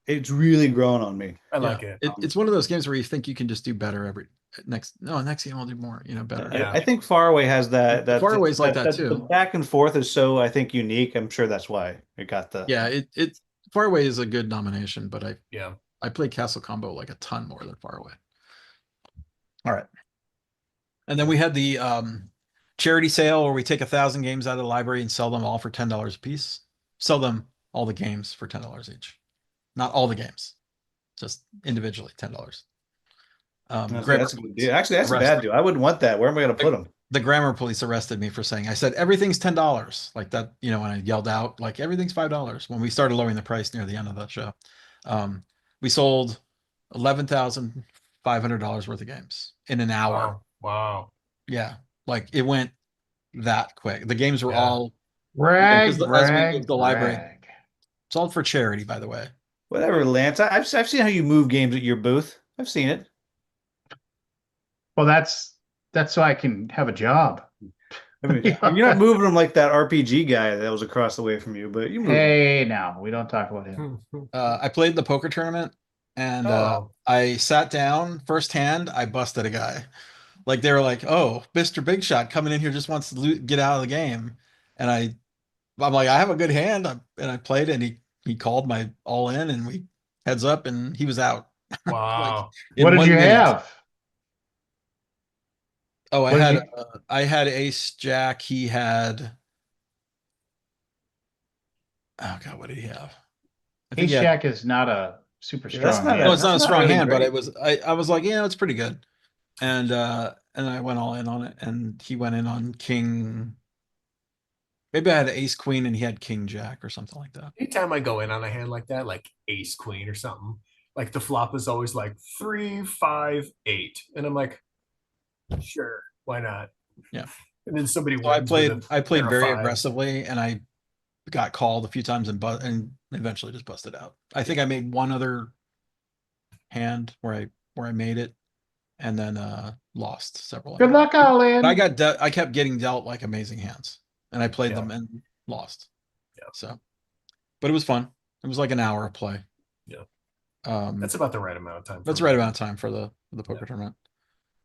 it's really grown on me. I like it. It's one of those games where you think you can just do better next game I'll do more, better. Yeah. I think Far Away has that. Far Away's like that The too. back and forth is so, I think, unique. I'm sure that's why it got the. Yeah, it Far Away is a good nomination, but Yeah. I played Castle Combo like a ton more than Far Away. All right. And then we had the charity sale where we take 1,000 games out of the library and sell them all for $10 a piece. Sell them all the games for $10 each. Not all the games, just individually $10. That's a good deal. Actually, that's a bad deal. I wouldn't want that. Where am I going to put them? The grammar police arrested me for saying, I said, everything's $10. Like that, when I yelled out, like, everything's $5 when we started lowering the price near the end of the show. We sold $11,500 worth of games in an hour. Wow. Yeah. Like it went that quick. The games were all Rag, as we rag, moved the library. rag. It's all for charity, by the way. Whatever, Lance. I've seen how you move games at your booth. I've seen it. Well, that's so I can have a job. I mean, you're not moving them like that RPG guy that was across the way from you, but you move. Hey, now we don't talk about him. I played the poker tournament, and I sat down first hand. I busted a guy. Like they were like, "Oh, Mr. Big Shot coming in here just wants to get out of the game," and I'm like, "I have a good hand," and I played, and he called my all in, and we heads up, and he was out. Wow. Like, what did you minute. have? Oh, I had Ace Jack. He had. Oh God, what did he have? Ace Jack is not a super strong hand. No, it's not a strong really hand, great. but it was. I was like, it's pretty good, and I went all in on it, and he went in on King. Maybe I had Ace Queen, and he had King Jack or something like that. Anytime I go in on a hand like that, like Ace Queen or something, like the flop is always like 3, 5, 8, and I'm like, sure, why not? Yeah. And then somebody So I wins played with a pair of very fives. aggressively, and I got called a few times and eventually just busted out. I think I made one other hand where I made it, and then lost several. Good luck, Alan. But I kept getting dealt like amazing hands, and I played them and lost. Yeah. So, but it was fun. It was like an hour of play. Yeah. That's about the right amount of time. That's the right amount of time for the poker tournament.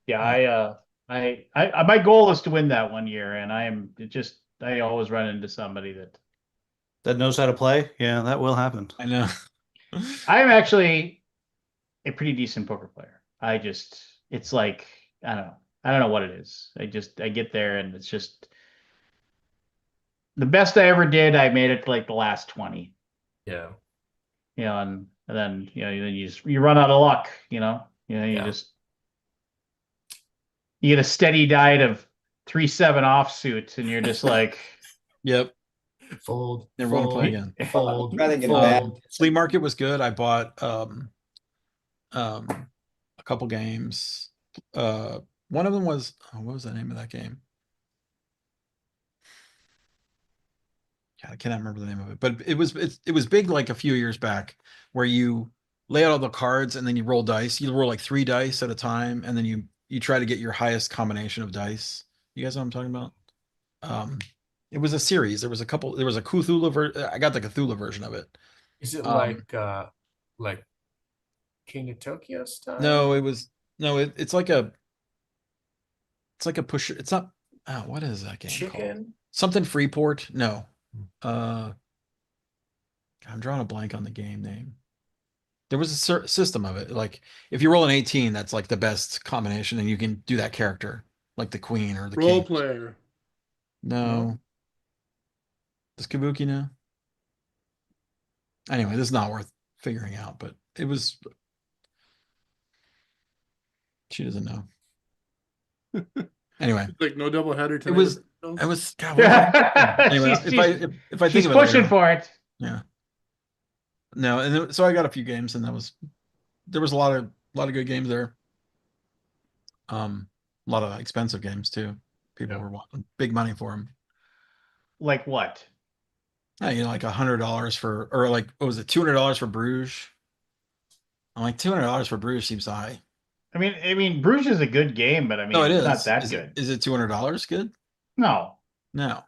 Yeah, I my goal is to win that one year, and I always run into somebody That knows how to play. Yeah, that will happen. I know. I am actually a pretty decent poker player. It's like, I don't know what it is. I get there and it's just the best I ever did. I made it to like the last 20, Yeah. and then, then you run out of luck, you Yeah. you get a steady diet of 3-7 offsuit and you're just like, Yep. Fold. Never want to play again. Fold. Rather get a fold. bad- Flea market was good. I bought a couple games. One of them was, what was the name of that game? God, I cannot remember the name of it, but it was big like a few years back, where you lay out all the cards and then you roll dice. You roll like 3 dice at a time, and then you try to get your highest combination of dice. You guys know what I'm talking about? It was a series. There was a Cthulhu version. I got the Cthulhu version of it. Is it like King of Tokyo style? No, it's like a pusher. It's not, what is that game called? Chicken? Something Freeport? No. I'm drawing a blank on the game name. There was a system of it. Like if you roll an 18, that's like the best combination, and you can do that character, like the queen or the Role king. player. No. Does Kabuki know? Anyway, this is not worth figuring out, but it was. She doesn't know. Anyway, Like no double header tonight. it was. God, anyway, if I think she's of it pushing later, for it. yeah. No, and so I got a few games, and there was a lot of good games there. A lot of expensive games too. People were wanting big money for them. Like what? Like $100 for, or like, what was it, $200 for Bruges? I'm like, $200 for Bruges seems high. I mean, Bruges is a good game, but No, it it's is. not that good. Is it $200 good? No. No.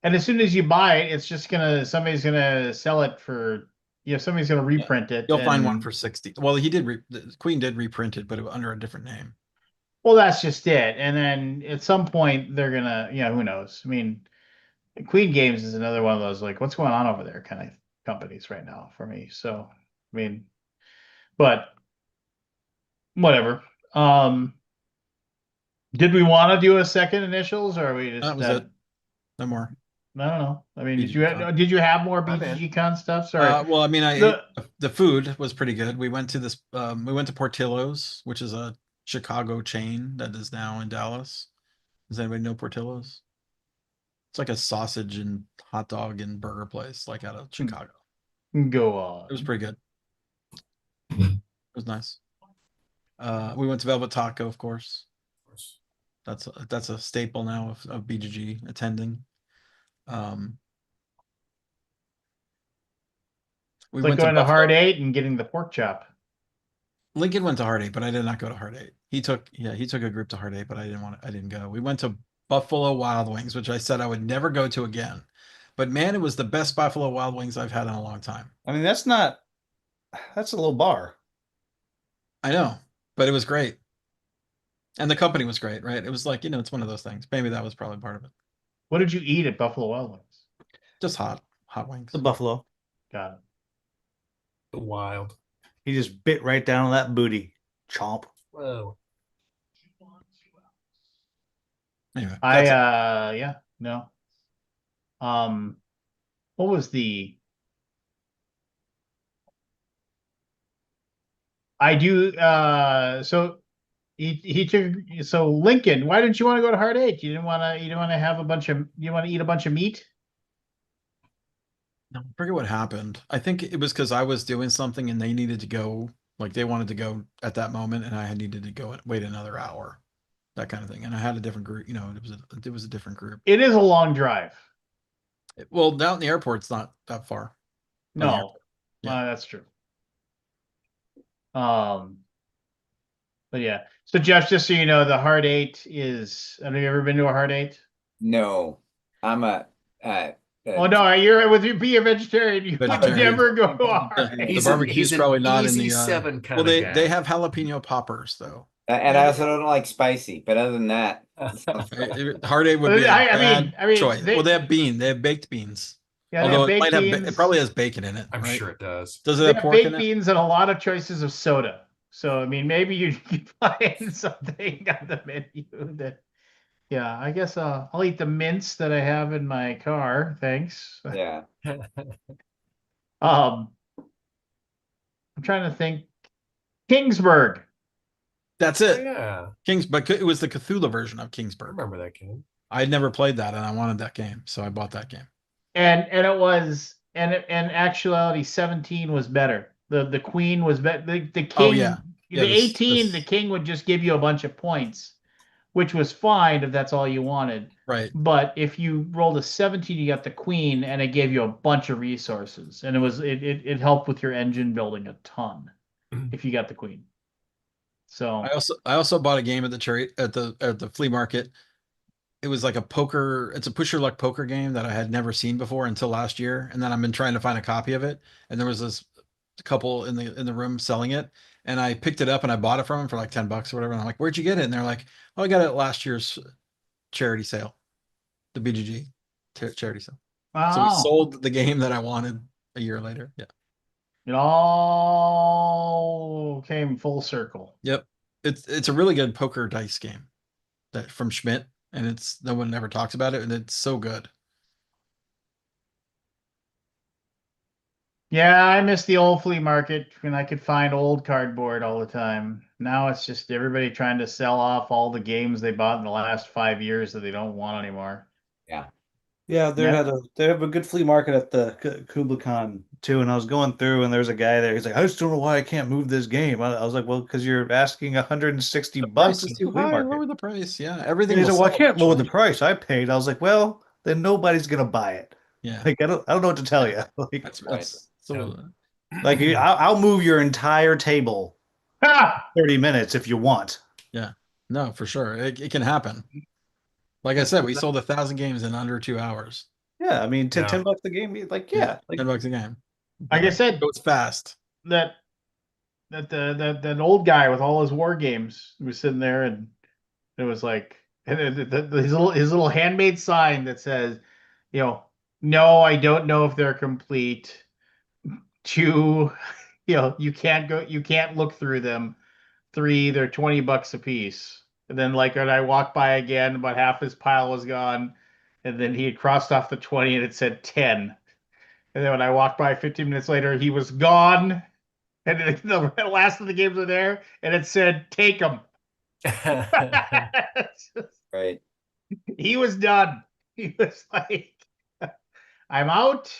And as soon as you buy it, it's just somebody's gonna sell it for, somebody's gonna reprint it. You'll find one for 60. Well, the Queen did reprint it, but under a different name. Well, that's just it. And then at some point they're gonna, who knows? I mean, Queen Games is another one of those like, what's going on over there kind of companies right now for me. So, I mean, but whatever. Did we want to do a second initials, or are we just That was it. No more. I don't know. I mean, BGG did you have more I'm in. BGG Con stuff? Sorry. Well, I mean, The- the food was pretty good. We went to we went to Portillo's, which is a Chicago chain that is now in Dallas. Does anybody know Portillo's? It's like a sausage and hot dog and burger place, like out of Chicago. Go on. It was pretty good. It was nice. We went to Velvet Taco, of course. That's a staple now of BGG attending. We It's like went going to Buffalo. Hard 8 and getting the pork chop. Lincoln went to Hard 8, but I did not go to Hard 8. He took a group to Hard 8, but I didn't go. We went to Buffalo Wild Wings, which I said I would never go to again. But man, it was the best Buffalo Wild Wings I've had in a long time. I mean, that's a little bar. I know, but it was great. And the company was great, right? It was like, it's one of those things. Maybe that was probably part of it. What did you eat at Buffalo Wild Wings? Just hot wings. The buffalo. Got it. The wild. He just bit right down on that booty. Chomp. Whoa. Anyway, No. What was the? I do. So he took. So Lincoln, why didn't you want to go to Hard 8? You didn't want to. You didn't want to have a bunch of. You want to eat a bunch of meat? I forget what happened. I think it was because I was doing something and they needed to go, like they wanted to go at that moment, and I needed to go and wait another hour, that kind of thing. And I had a different group. It was a different group. It is a long drive. Well, down in the airport's not that far. From the No, airport. Yeah. that's true. Um, but yeah. So Jeff, just so you know, the Hard Eight is. Have you ever been to a Hard Eight? No, I'm a Oh no, you're with you be a vegetarian. You would Vegetarian. never go to a The, Hard the Eight. He's barbecue's an probably not in easy the. seven kind Well, of they guy. have jalapeno poppers though. and I also don't like spicy, but other than that, Hard Eight would be a I bad mean, choice. they, Well, they have baked beans. yeah, they Although have it baked might have, it beans. probably has bacon in it. I'm right? sure it does. Does it They have have pork in baked it? beans and a lot of choices of soda. So I mean, maybe you can find something on the menu that. Yeah, I guess I'll eat the mints that I have in my car. Thanks. yeah. I'm trying to think. Kingsburg. That's Oh, it. yeah, But it was the Cthulhu version of I Kingsburg. remember that game. I had never played that, and I wanted that game, so I bought that game. And it was and actuality 17 was better. The queen was better. The king, Oh yeah, yeah. the 18, the king would just give you a bunch of points, which was fine if that's all you wanted. right. But if you rolled a 17, you got the queen, and it gave you a bunch of resources, and it helped with your engine building a ton if you got the queen. So I also bought a game at the at the flea market. It was like a poker. It's a push your luck poker game that I had never seen before until last year, and then I've been trying to find a copy of it. And there was this couple in the room selling it, and I picked it up and I bought it from them for like $10 or whatever. And I'm like, "Where'd you get it?" And they're like, "Oh, I got it at last year's charity sale, the BGG charity sale." So we wow, sold the game that I wanted a year later. Yeah. it all came full circle. Yep. It's a really good poker dice game that from Schmidt, and it's no one ever talks about it, and it's so good. Yeah, I miss the old flea market when I could find old cardboard all the time. Now it's just everybody trying to sell off all the games they bought in the last 5 years that they don't want anymore. Yeah. Yeah, Yeah. they have a good flea market at the Kubla Khan too, and I was going through and there's a guy there. He's like, I just don't know why I can't move this game. I was like, well, because you're asking $160 The price is at too the flea high. market. Lower the price. Yeah, And everything he's will like, well, I sell can't lower the eventually. price. I paid. I was like, well, then nobody's gonna buy it. Yeah, Like, I don't know what to tell you. Like, that's so. like I'll move your entire table Ha! 30 minutes if you want. Yeah, no, for sure, it can happen. Like I said, we sold 1,000 games in under 2 hours. Yeah, I mean, Yeah. $10 a game. Like, Yeah, yeah, like $10 a game. Like I said, It goes fast. that that old guy with all his war games was sitting there, and it was like his little handmade sign that says, you know, no, I don't know if they're complete. Two, you can't look through them. Three, they're $20 a piece. And then like when I walked by again, about half his pile was gone. And then he had crossed off the 20 and it said 10. And then when I walked by 15 minutes later, he was gone. And the last of the games were there, and it said, take them. Right. He was done. He was like, I'm out.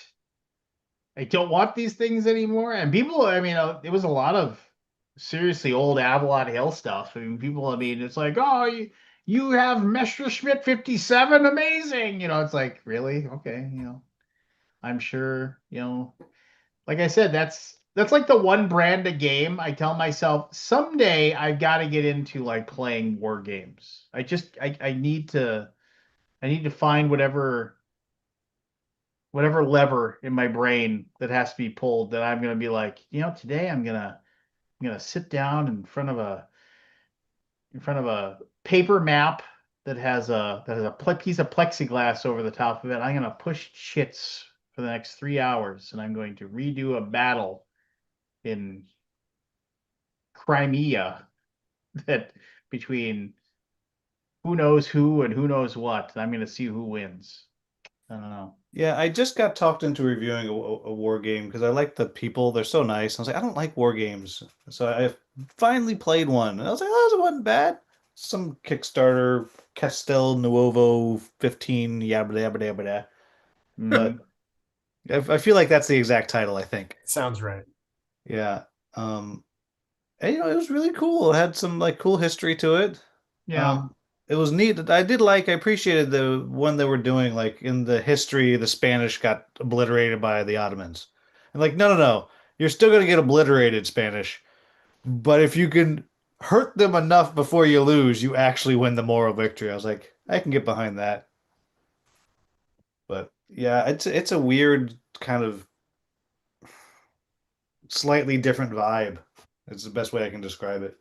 I don't want these things anymore. And people, I mean, it was a lot of seriously old Avalon Hill stuff. I mean, people, I mean, it's like, oh, you have Messerschmitt 57, amazing. It's like, really? Okay, I'm sure, like I said, that's like the one brand of game I tell myself someday I've got to get into like playing war games. I need to find whatever lever in my brain that has to be pulled that I'm gonna be like, today I'm gonna sit down in front of a paper map that has a piece of plexiglass over the top of it. I'm gonna push chits for the next 3 hours, and I'm going to redo a battle in Crimea that between who knows who and who knows what. And I'm gonna see who wins. I don't know. yeah, I just got talked into reviewing a war game because I like the people. They're so nice. I was like, I don't like war games. So I finally played one. And I was like, oh, it wasn't bad. Some Kickstarter, Castel Nuovo 15, yabba yabba yabba yabba. But Mhm. I feel like that's the exact title, I think. Sounds right. Yeah. And it was really cool. It had some like cool history to it. Yeah. it was neat. I appreciated the one they were doing, like in the history, the Spanish got obliterated by the Ottomans. And like, no, no, no. You're still gonna get obliterated, Spanish. But if you can hurt them enough before you lose, you actually win the moral victory. I was like, I can get behind that. But yeah, it's a weird kind of slightly different vibe. It's the best way I can describe it.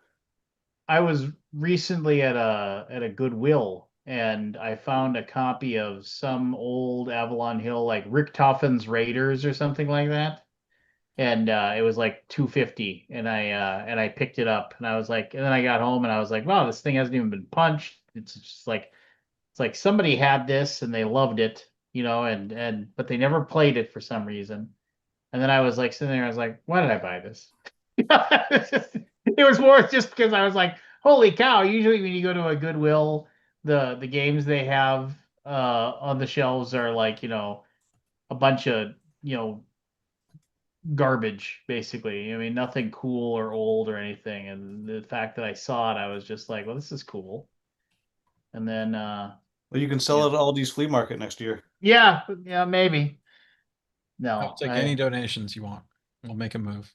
I was recently at a Goodwill and I found a copy of some old Avalon Hill, like Rick Toffin's Raiders or something like that. And it was like 250 and I picked it up and I was like, and then I got home and I was like, wow, this thing hasn't even been punched. It's just like, it's like somebody had this and they loved it, and but they never played it for some reason. And then I was like sitting there, I was like, why did I buy this? It was more just because I was like, holy cow, usually when you go to a Goodwill, the games they have on the shelves are like, a bunch of, garbage, basically. I mean, nothing cool or old or anything. And the fact that I saw it, I was just like, well, this is cool. And then Well, you can sell yeah. it at Aldi's flea market next year. Yeah, maybe. I'll No, take any donations you want. We'll make a move.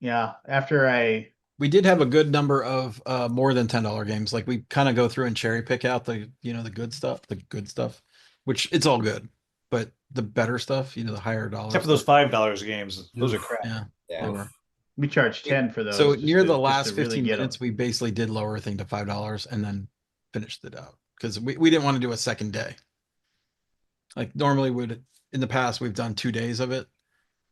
yeah, after I We did have a good number of more than $10 games. Like we kind of go through and cherry pick out the the good stuff, which it's all good. But the better stuff, the higher dollar Except for those stuff. $5 games. Those are Oof. crap. Yeah, Yeah. they were. we charged 10 for So those near the just last to really 15 get them. minutes, we basically did lower a thing to $5 and then finished it out because we didn't want to do a second day. Like normally would in the past we've done 2 days of it,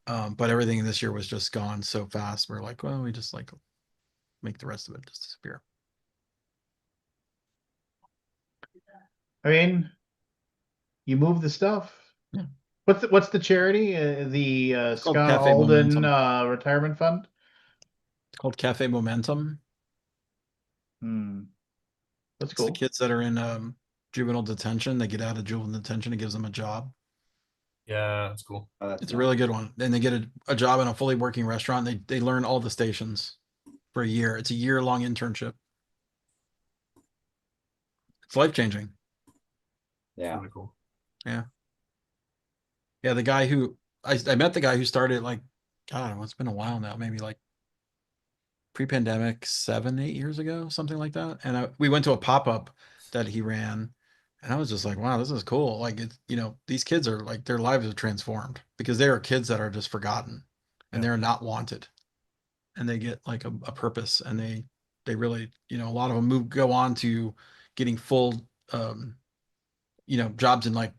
but everything this year was just gone so fast. We're like, well, we just like make the rest of it just disappear. I mean, you move the stuff. Yeah. What's the charity? The called Scott Cafe Alden Momentum. retirement fund? It's called Cafe Momentum. Hmm. That's It's the cool. kids that are in juvenile detention. They get out of juvenile detention. It gives them a job. Yeah, that's cool. Oh, that's It's a nice. really good one. Then they get a job in a fully working restaurant. They learn all the stations for a year. It's a year-long internship. It's life-changing. Yeah. Really cool. Yeah. Yeah, the guy who I met the guy who started like, God, it's been a while now, maybe like pre-pandemic, 7, 8 years ago, something like that. And we went to a pop-up that he ran, and I was just like, wow, this is cool. Like it's, these kids are like their lives are transformed because they are kids that are just forgotten and Yeah. they're not wanted. And they get like a purpose and they really, a lot of them go on to getting full jobs in like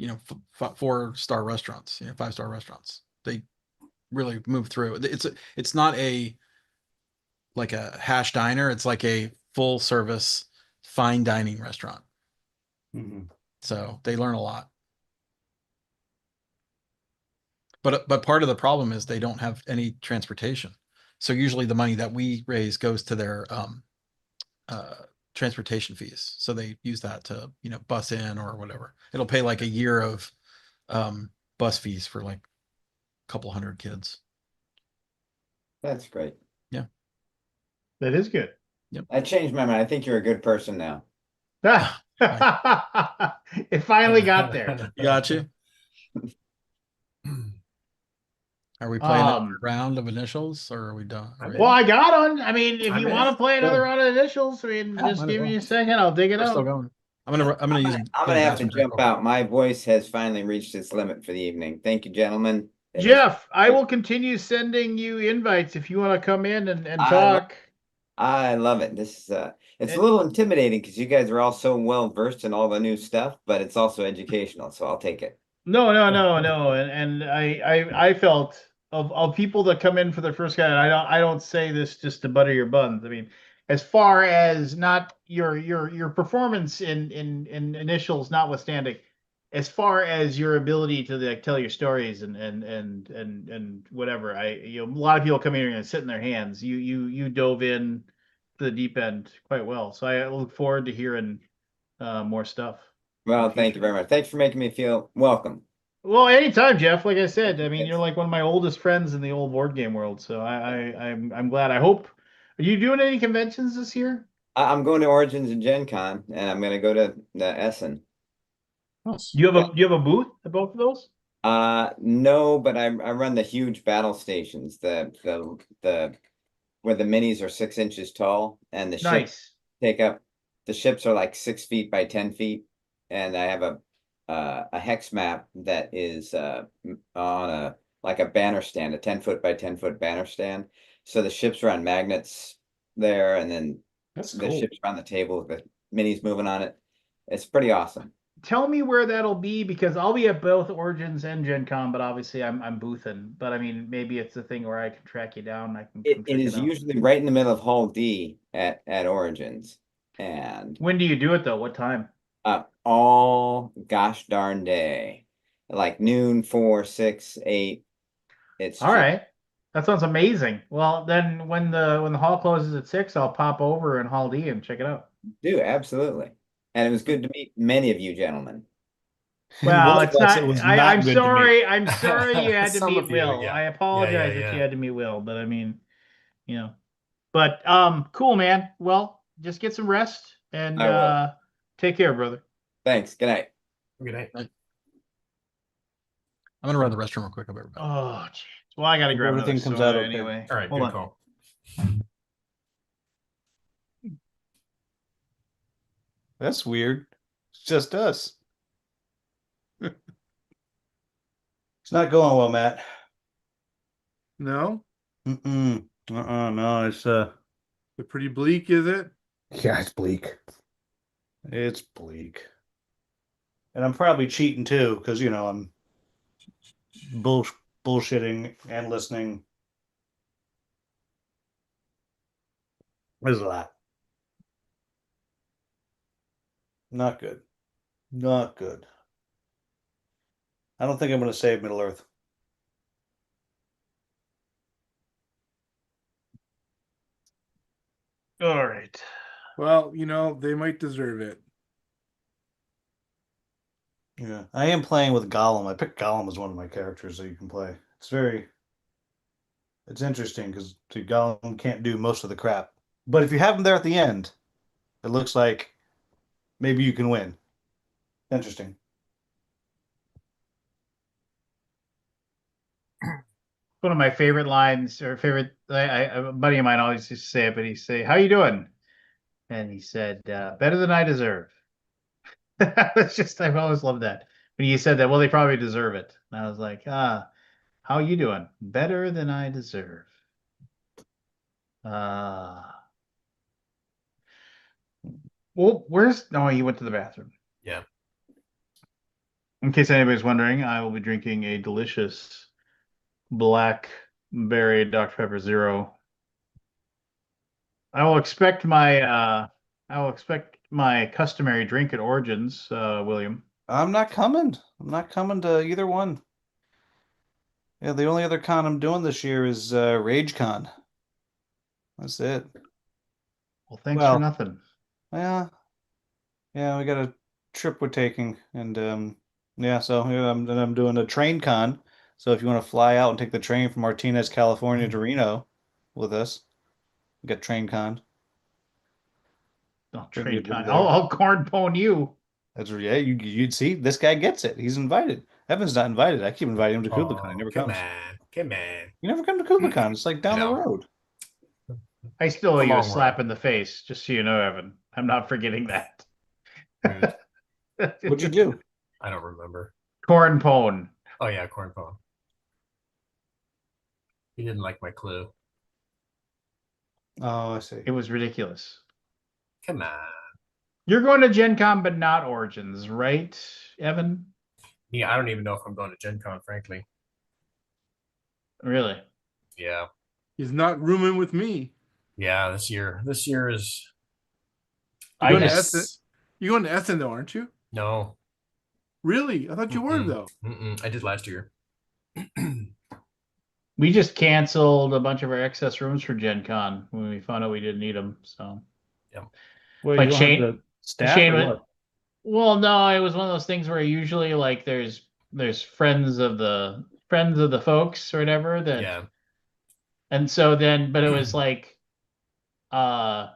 4-star restaurants, 5-star restaurants. They really move through. It's not like a hash diner. It's like a full service fine dining restaurant. Mhm. So they learn a lot. But part of the problem is they don't have any transportation. So usually the money that we raise goes to their uh, transportation fees. So they use that to bus in or whatever. It'll pay like a year of bus fees for like a couple hundred kids. That's great. Yeah. That is good. I changed my mind. I think you're a good person now. It finally got there. Got you. Are we playing another Um, round of initials or are we done? Are we- well, I got on. I mean, if I'm you in. want to play another Good. round of initials, I mean, Yeah, just might as give me well. a second. I'll dig it We're still out. going. I'm gonna use. I'm gonna have to jump out. My voice has finally reached its limit for the evening. Thank you, gentlemen. It has- Jeff, I will continue sending you invites if you want to come in and talk. I love it. It's a And- little intimidating because you guys are all so well versed in all the new stuff, but it's also educational, so I'll take it. No, no. And I felt of people that come in for the first guy, and I don't say this just to butter your buns. I mean, as far as not your performance in initials notwithstanding, as far as your ability to like tell your stories and whatever, a lot of people come in here and sit in their hands. You dove in to the deep end quite well. So I look forward to hearing more stuff. Well, the thank you future. very much. Thanks for making me feel welcome. Well, anytime, Jeff. Like I said, I mean, Yes. you're like one of my oldest friends in the old board game world. So I'm glad. I hope. Are you doing any conventions this year? I'm going to Origins and Gen Con, and I'm going to go to the Essen. Do you have a booth at both of those? No, but I run the huge battle stations, the where the minis are 6 inches tall, and the ships Nice. take up the ships are like 6 feet by 10 feet, and I have a hex map that is on a like a banner stand, a 10 foot by 10 foot banner stand. So the ships are on magnets there, and then That's the cool. ships are on the table with the minis moving on it. It's pretty awesome. Tell me where that'll be because I'll be at both Origins and Gen Con, but obviously I'm boothing. But I mean, maybe it's a thing where I can track you down. I can come It check it is out. usually right in the middle of Hall D at Origins, and When do you do it though? What time? all gosh darn day, like noon, 4, 6, 8. It's All just right. That sounds amazing. Well, then when the hall closes at 6, I'll pop over in Hall D and check it out. do absolutely. And it was good to meet many of you gentlemen. And Well, one it's of us, not. it was I'm not good to meet. sorry. I'm sorry you had to Some meet of you, Will. yeah. I Yeah, yeah, apologize that you yeah. had to meet Will, but I mean, you know. But cool, man. Well, just get some rest and I will. take care, brother. Thanks. Good night. Good night. I'm gonna run to the restroom real quick. I'll be right back. Oh, jeez. Well, I gotta Hope grab another everything comes soda out okay. anyway. All right, Hold good on. call. That's weird. It's just us. It's not going well, Matt. No, Mm-mm. No, it's it's pretty bleak, is it? yeah, it's bleak. It's bleak. And I'm probably cheating too, because I'm bullshitting and listening. There's a lot. Not good. Not good. I don't think I'm going to save Middle Earth. All right. Well, they might deserve it. Yeah, I am playing with Gollum. I picked Gollum as one of my characters that you can play. It's interesting because Gollum can't do most of the crap. But if you have him there at the end, it looks like maybe you can win. Interesting. One of my favorite lines or favorite, a buddy of mine always used to say it, but he'd say, "How you doing?" And he said, "Better than I deserve." It's just I've always loved that. When you said that, well, they probably deserve it. And I was like, how you doing? Better than I deserve. Uh, well, where's? No, he went to the bathroom. Yeah. In case anybody's wondering, I will be drinking a delicious blackberry Dr. Pepper Zero. I will expect my customary drink at Origins, William. I'm not coming. I'm not coming to either one. Yeah, the only other con I'm doing this year is RageCon. That's it. Well, thanks for Well, nothing. yeah, yeah, we got a trip we're taking, and yeah, so yeah, I'm doing a train con. So if you want to fly out and take the train from Martinez, California to Reno with us, we got train con. I'll Gonna be train over con. there. I'll corn pone you. That's yeah, you'd see this guy gets it. He's invited. Evan's not invited. I keep inviting him to KublaCon. He Oh, never come comes. on. Come on. You never come to KublaCon. It's like down the know. road. I still owe It's a you a long slap way. in the face, just so you know, Evan. I'm not forgetting that. Rude. What'd you do? I don't remember. Corn pone. Oh yeah, corn pone. He didn't like my clue. Oh, I see. It was ridiculous. Come on. You're going to Gen Con, but not Origins, right, Evan? Yeah, I don't even know if I'm going to Gen Con, frankly. Really? Yeah. He's not rooming with me. Yeah, this year is You're I going to just Essen. You're going to Essen though, aren't you? no. Really? I thought you were though. I did last year. we just canceled a bunch of our excess rooms for Gen Con when we found out we didn't need them. So, Well, but you don't have the staff Shane or was, what? well, no, it was one of those things where usually like there's friends of the folks or whatever that, Yeah. and so then, but it was like, uh,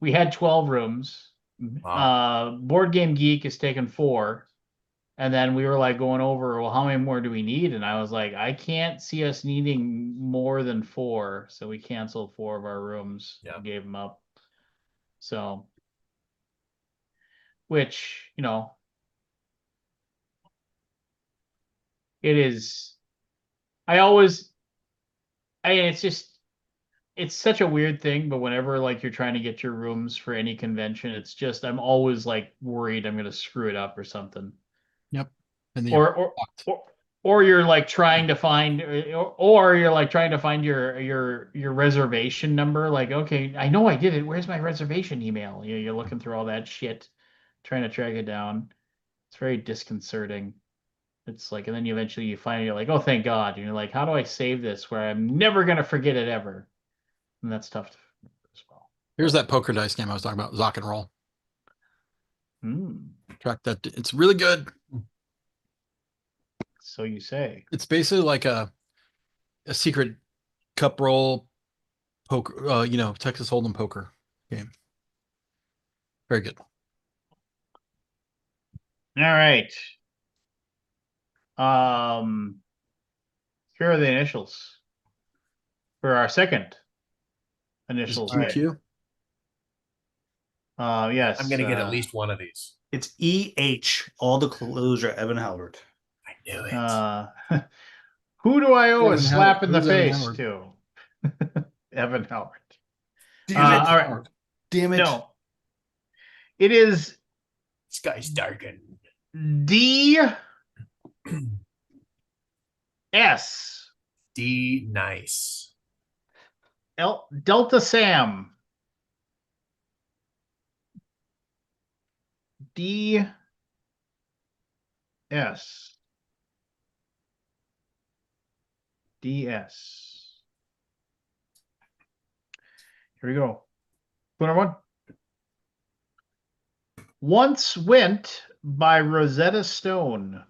We had 12 rooms. Wow. Board Game Geek has taken 4. And then we were like going over, well, how many more do we need? And I was like, I can't see us needing more than 4. So we canceled 4 of our rooms. Yeah. Gave them up. So, which, it is. It's just, it's such a weird thing, but whenever like you're trying to get your rooms for any convention, it's just, I'm always like worried I'm going to screw it up or something. Yep. And then Or, or you're like trying to find, or you're like trying to find your reservation number. Like, okay, I know I did it. Where's my reservation email? You're looking through all that shit, trying to track it down. It's very disconcerting. It's like, and then eventually you find it, you're like, oh, thank God. And you're like, how do I save this where I'm never gonna forget it ever? And that's tough as well. here's that poker dice game I was talking about, Zock and Roll. Hmm. Track that. It's really good. So you say. It's basically like a secret cup roll poker, Texas Hold'em poker game. Very good. All right. Here are the initials for our second initials. Is it QQ? Yes. I'm gonna get at least one of these. It's EH. All the clues are Evan Howard. I knew it. Who do I owe a Evan slap Howard. in the Who's Evan face Howard? to? Evan Howard. Damn it. All right. Damn it. No. It is Sky's darkened. D S D nice. Delta Sam. D S DS. Here we go. Clue number 1. Once Went by Rosetta Stone.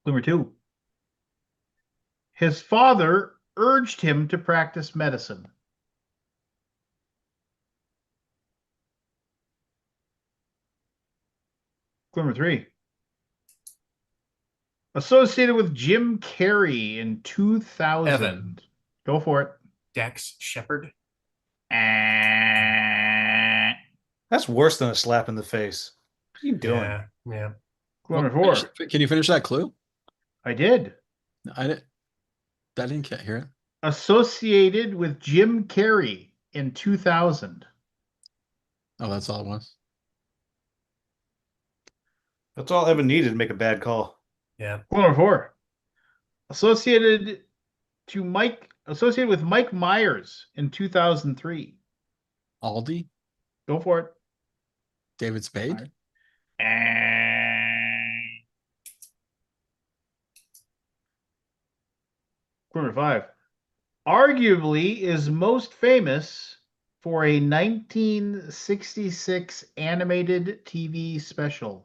Clue number 2. His father urged him to practice medicine. Clue number 3. Associated with Jim Carrey in 2000. Evan. Go for it. Dex Shepard. That's worse than a slap in the face. What are you doing? Yeah. Yeah. Clue number 4. Can you finish that clue? I did. I didn't hear it. Associated with Jim Carrey in 2000. Oh, that's all it was. That's all Evan needed to make a bad call. Yeah. Clue number 4. Associated with Mike Myers in 2003. Aldi? Go for it. David Spade? Clue number 5. Arguably is most famous for a 1966 animated TV special.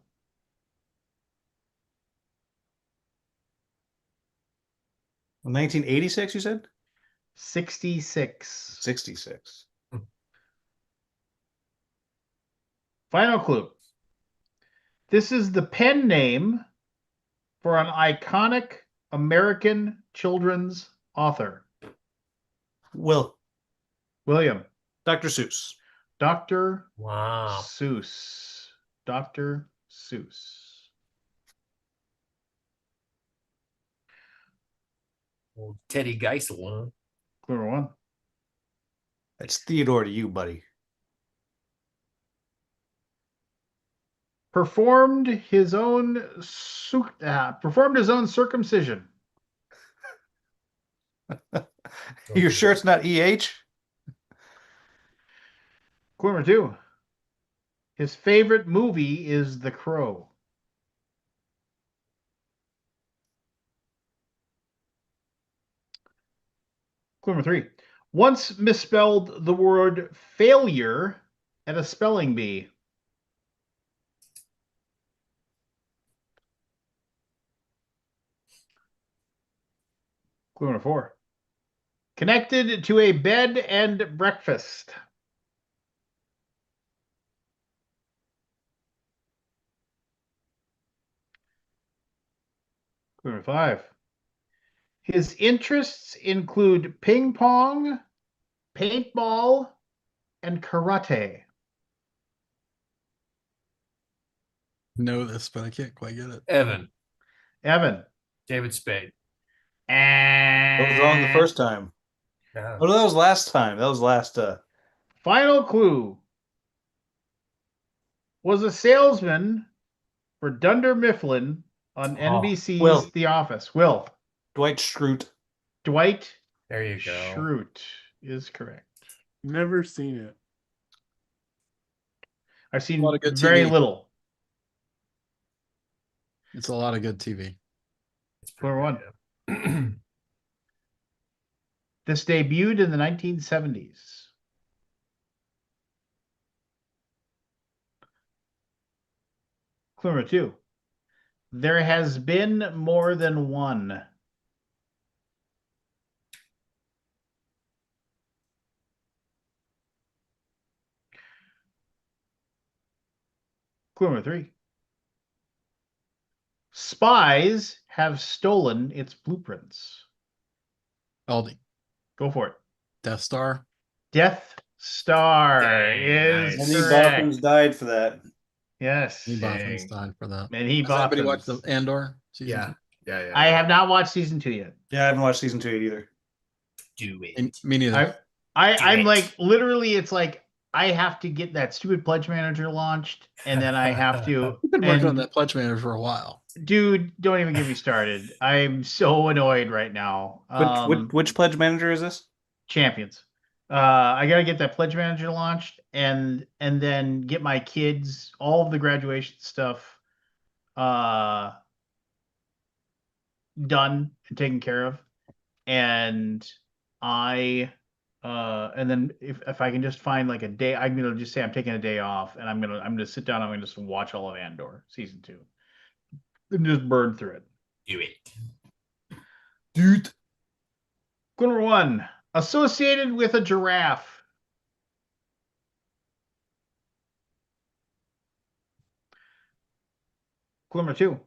1986, you said? 66. 66. Final clue. This is the pen name for an iconic American children's author. William. Dr. Seuss. Dr. Wow. Seuss. Dr. Seuss. Old Teddy Geisel. Huh? Clue number 1. That's Theodore to you, buddy. Performed his own circumcision. You're sure it's not EH? Clue number 2. His favorite movie is The Crow. Clue number 3. Once misspelled the word failure at a spelling bee. Clue number 4. Connected to a bed and breakfast. Clue number 5. His interests include ping pong, paintball, and karate. Know this, but I can't quite get it. Evan, Evan. David Spade. I was wrong the first time. Yeah. Oh, no, that was last time. That was last. Final clue. Was a salesman for Dunder Mifflin on NBC's Will. The Office. Will. Dwight Schrute. Dwight There you go. Schrute is correct. Never seen it. I've seen A lot of good very TV. little. It's a lot of good TV. It's Clue number 1. good. This debuted in the 1970s. Clue number 2. There has been more than one. Clue number 3. Spies have stolen its blueprints. Aldi. Go for it. Death Star. Death Star Dang, is nice. Many correct. Bothans died for that. Yes. He Bothans Dang. died for that. And he Has anybody watched Bothans. the Andor season? Yeah. Yeah. I have not watched season 2 yet. Yeah, I haven't watched season 2 yet either. Do two? it. Me neither. I'm it. like literally it's like I have to get that stupid pledge manager launched and then I have to We've been working on and that pledge manager for a while. dude, don't even get me started. I'm so annoyed right now. Which pledge manager is this? Champions. I gotta get that pledge manager launched and then get my kids all of the graduation stuff done and taken care of. And and then if I can just find like a day, I'm gonna just say I'm taking a day off and I'm gonna sit down, I'm gonna just watch all of Andor season 2. And just burn through it. Do it. Dude. Clue number 1. Associated with a giraffe. Clue number 2.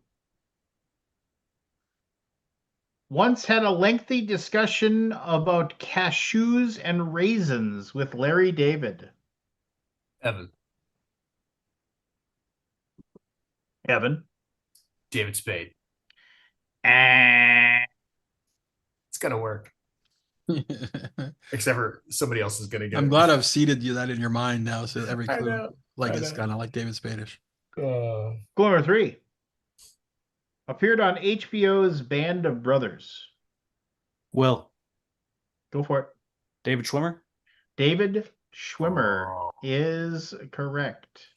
Once had a lengthy discussion about cashews and raisins with Larry David. Evan, Evan. David Spade. Ah. It's gonna work. Except for somebody else is gonna get I'm it. glad I've seeded you that in your mind now, so every I clue know, like I it's know. kind of like David Spadish. Clue number 3. Appeared on HBO's Band of Brothers. Will. Go for it. David Schwimmer. David Schwimmer Oh. is correct.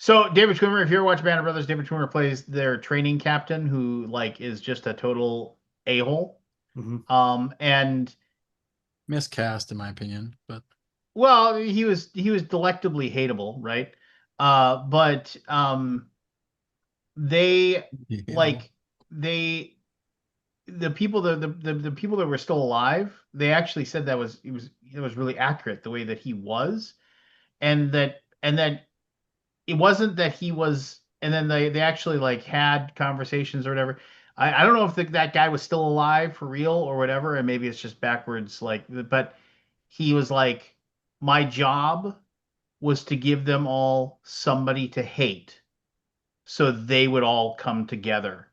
So David Schwimmer, if you ever watch Band of Brothers, David Schwimmer plays their training captain who like is just a total a-hole. Mhm. And Miscast, in my opinion, but well, he was delectably hateable, right? But they like they the people the people that were still alive, they actually said that it was really accurate the way that he was, and that it wasn't that he was, and then they actually like had conversations or whatever. I don't know if that guy was still alive for real or whatever, and maybe it's just backwards, like, but he was like, my job was to give them all somebody to hate so they would all come together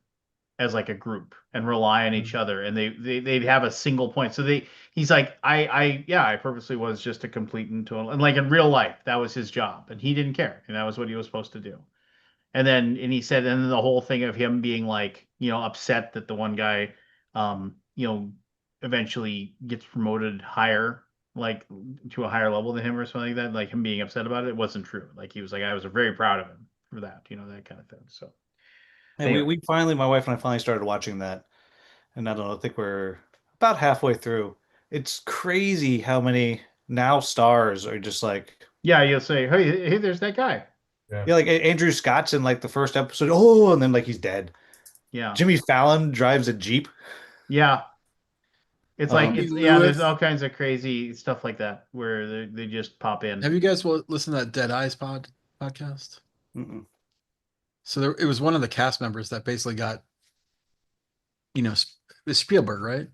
as like a group and rely on each other, and they'd have a single point. So he's like, I purposely was just a complete and total, and like in real life that was his job and he didn't care, and that was what he was supposed to do. And he said, and then the whole thing of him being like, upset that the one guy eventually gets promoted higher, like to a higher level than him or something like that, like him being upset about it wasn't true. Like he was like, I was very proud of him for that, that kind of thing. So And anyway. we finally, my wife and I finally started watching that. And I don't know, I think we're about halfway through. It's crazy how many now stars are just like, Yeah, you'll say, hey, there's that guy. yeah, like Andrew Scott's in like the first episode. Oh, and then like he's dead. Yeah. Jimmy Fallon drives a Jeep. Yeah. It's like Um, it's Huey yeah, there's Lewis. all kinds of crazy stuff like that where they just pop in. Have you guys listened to that Dead Eyes podcast? mm-mm. So it was one of the cast members that basically got, it's Spielberg, right?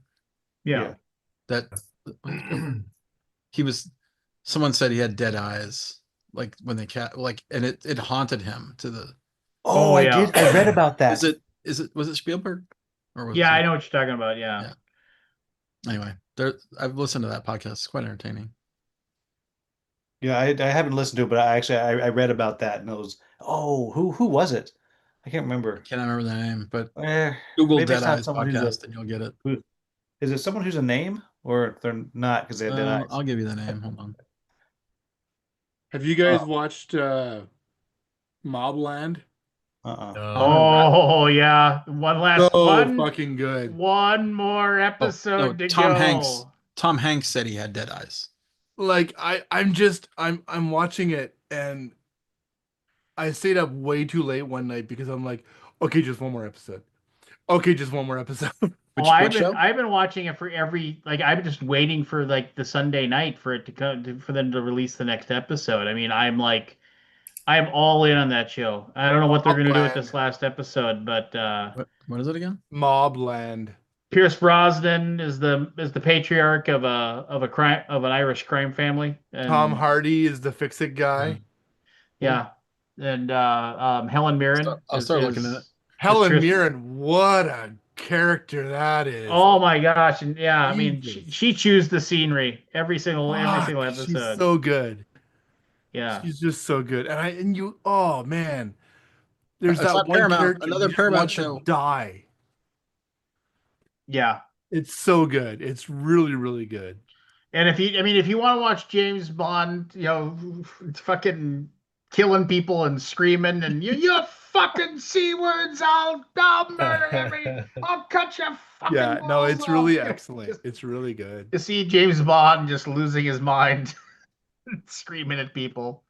Yeah. That he was. Someone said he had dead eyes, like when they and it haunted him to the. Oh, Oh, I yeah. did. I read about that. Was it Spielberg, or was it Yeah, I someone? know what you're talking about. Yeah. Yeah. Anyway, I've listened to that podcast. It's quite entertaining. Yeah, I haven't listened to it, but I read about that, and it was who was it? I can't remember. Can't remember the name, but Eh, Google maybe Dead it's not Eyes someone who's podcast and you'll get it. who is it someone who's a name or they're not because they have dead eyes. I'll give you the name. Hold on. Have you guys Oh. watched Mobland? Uh-uh. Oh yeah. So fucking good. One more episode to Tom go. Hanks. Tom Hanks said he had dead eyes. Like I'm watching it and I stayed up way too late one night because I'm like, okay, just one more episode. Okay, just one more episode. Oh, Which show? I've been watching it for I'm just waiting for like the Sunday night for it to come for them to release the next episode. I mean, I'm all in on that show. I don't know what they're gonna do with this last episode, but What is it again? Mobland. Pierce Brosnan is the patriarch of an Irish crime family. And, Tom Hardy is the fix-it guy. Yeah, and Helen Mirren. I'll start looking at it. Helen Trish- Mirren, what a character that is. Oh my gosh! And yeah, I mean, Jesus. she chews the scenery every single Fuck, episode. she's so good. Yeah, She's just so good. And you, oh man, there's It's that on one Paramount, character another you just Paramount want to show. die. yeah. It's so good. It's really, really good. And if you want to watch James Bond, fucking killing people and screaming and you fucking c words, I'll murder I'll cut your fucking Yeah, no, balls it's off. really excellent. It's really good. To see James Bond just losing his mind, screaming at people.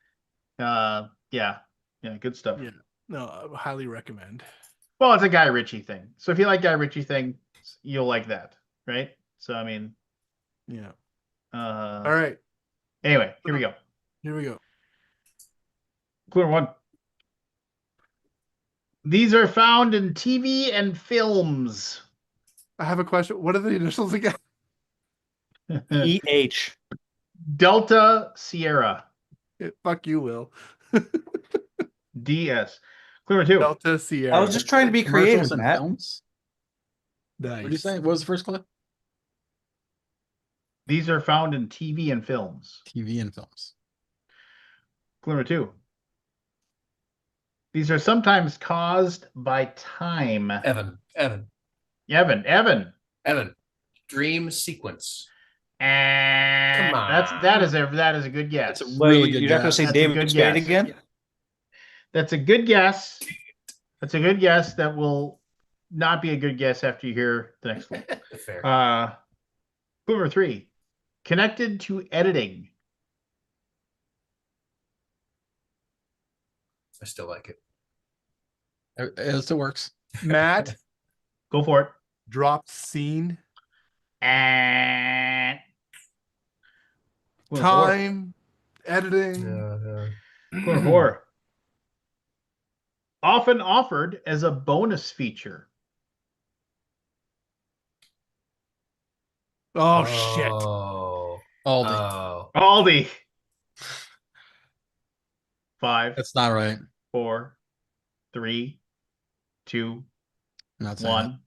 Yeah, good stuff. Yeah, no, I highly recommend. Well, it's a Guy Ritchie thing, so if you like Guy Ritchie thing, you'll like that, right? So I mean, Yeah. all right. Anyway, here we go. Here we go. Clue number one. These are found in TV and films. I have a question. What are the initials again? EH. Delta Sierra. Fuck you, Will. DS. Clue number two. Delta Sierra. I was just trying to be creative, Commercials and Matt. films. Nice. What did you say? What was the first clue? These are found in TV and films. TV and films. Clue number two. These are sometimes caused by time. Evan. Evan. Dream sequence. And Come on. that is a good guess. That's a Well, really good you're not going to guess. say That's a David good Spade guess. again? That's a good guess. That's a good guess. That will not be a good guess after you hear the next one. Fair. Clue number three. Connected to editing. I still like it. It still works. Matt, Go for it. drop scene. And Clue number four. Time. Editing. Clue number four. Often offered as a bonus feature. Oh, shit. Oh. Aldi. Oh. Aldi. 5, That's not right. 4, 3, 2, I'm not saying 1.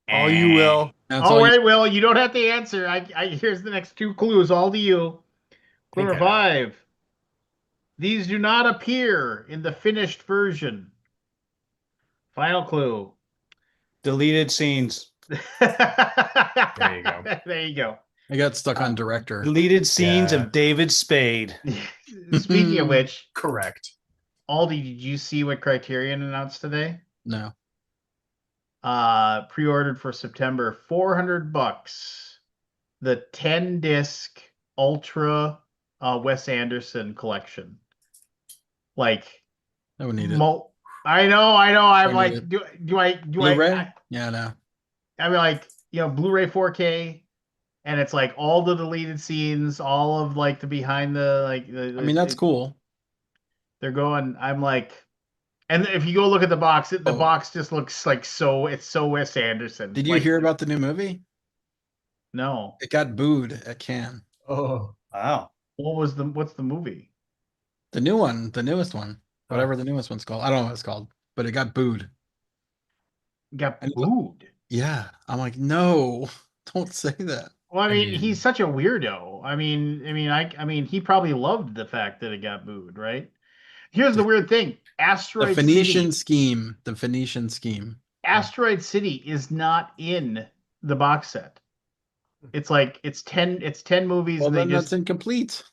All you will. That's Oh, all wait, Will, you don't have to answer. Here's the next two clues, all to you. Clue Think number I know. 5. These do not appear in the finished version. Final clue. Deleted scenes. There you go. There you go. I got stuck on director. Deleted scenes Yeah. of David Spade. Speaking of which, Correct. Aldi, did you see what Criterion announced today? No. Pre-ordered for September, $400. The 10-disc Ultra Wes Anderson collection. Like I would need it. I know. I'm Don't need like, it. do Blu-ray? Yeah, no. I mean, like, Blu-ray 4K, and it's like all the deleted scenes, all of like the behind the like I mean, that's cool. they're going. I'm like, and if you go look at the box, the Oh. box just looks like it's so Wes Anderson. Did you Like, hear about the new movie? no. It got booed at Cannes. Oh, Wow. What's the movie? The new one, the newest one, Oh. whatever the newest one's called. I don't know what it's called, but it got booed. Got And booed. yeah, I'm like, no, don't say that. Well, I I mean, mean- he's such a weirdo. I mean, he probably loved the fact that it got booed, right? Here's the weird thing: The Asteroid Phoenician City. scheme. The Phoenician scheme. Asteroid City is not in the box set. It's like it's ten movies, Well, and they then that's just. incomplete.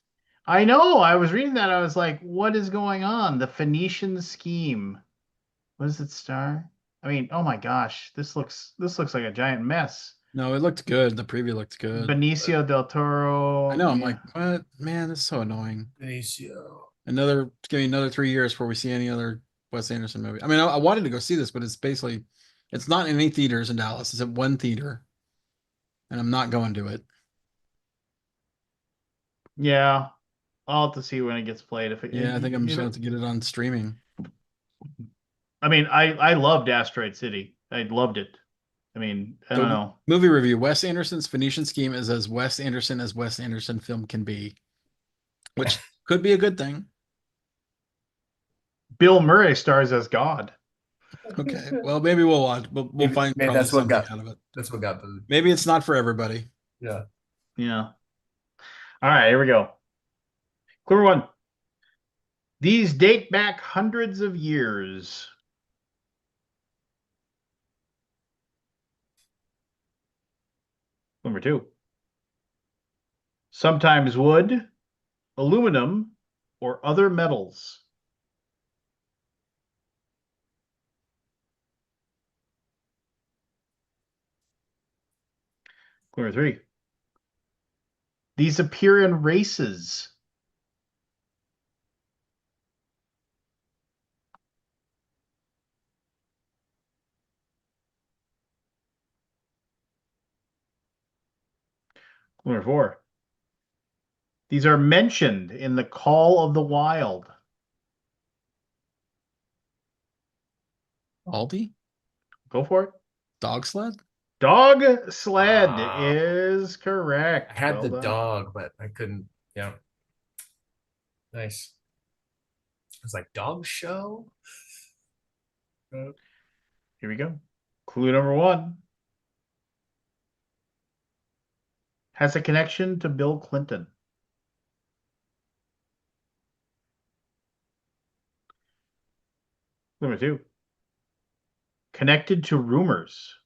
I know. I was reading that. I was like, what is going on? The Phoenician scheme. What does it star? I mean, oh my gosh, this looks like a giant mess. No, it looked good. The preview looked good. Benicio del Toro. I know. I'm yeah. like, what? Man, this is so annoying. Benicio. Give me another 3 years before we see any other Wes Anderson movie. I mean, I wanted to go see this, but it's not in any theaters in Dallas. It's at one theater, and I'm not going to it. Yeah, I'll have to see when it gets played. If it, Yeah, I think I'm you just gonna know, have to get it on streaming. I mean, I loved Asteroid City. I loved it. I mean, I don't So, know. movie review: Wes Anderson's Phoenician Scheme is as Wes Anderson film can be, which could be a good thing. Bill Murray stars as God. Okay, well, maybe we'll watch. We'll Maybe- find maybe probably that's what something got- out of it. That's what got booed. Maybe it's not for everybody. Yeah. Yeah. All right, here we go. Clear one. These date back hundreds of years. Number two. Sometimes wood, aluminum, or other metals. Number three. These appear in races. Number four. These are mentioned in the Call of the Wild. Aldi Go for it. dog sled. Dog sled Ah. is correct. I had Well the done. dog, but I couldn't. Yeah. Nice. It's like dog show. Here we go. Clue number one. Has a connection to Bill Clinton. Number two. Connected to rumors.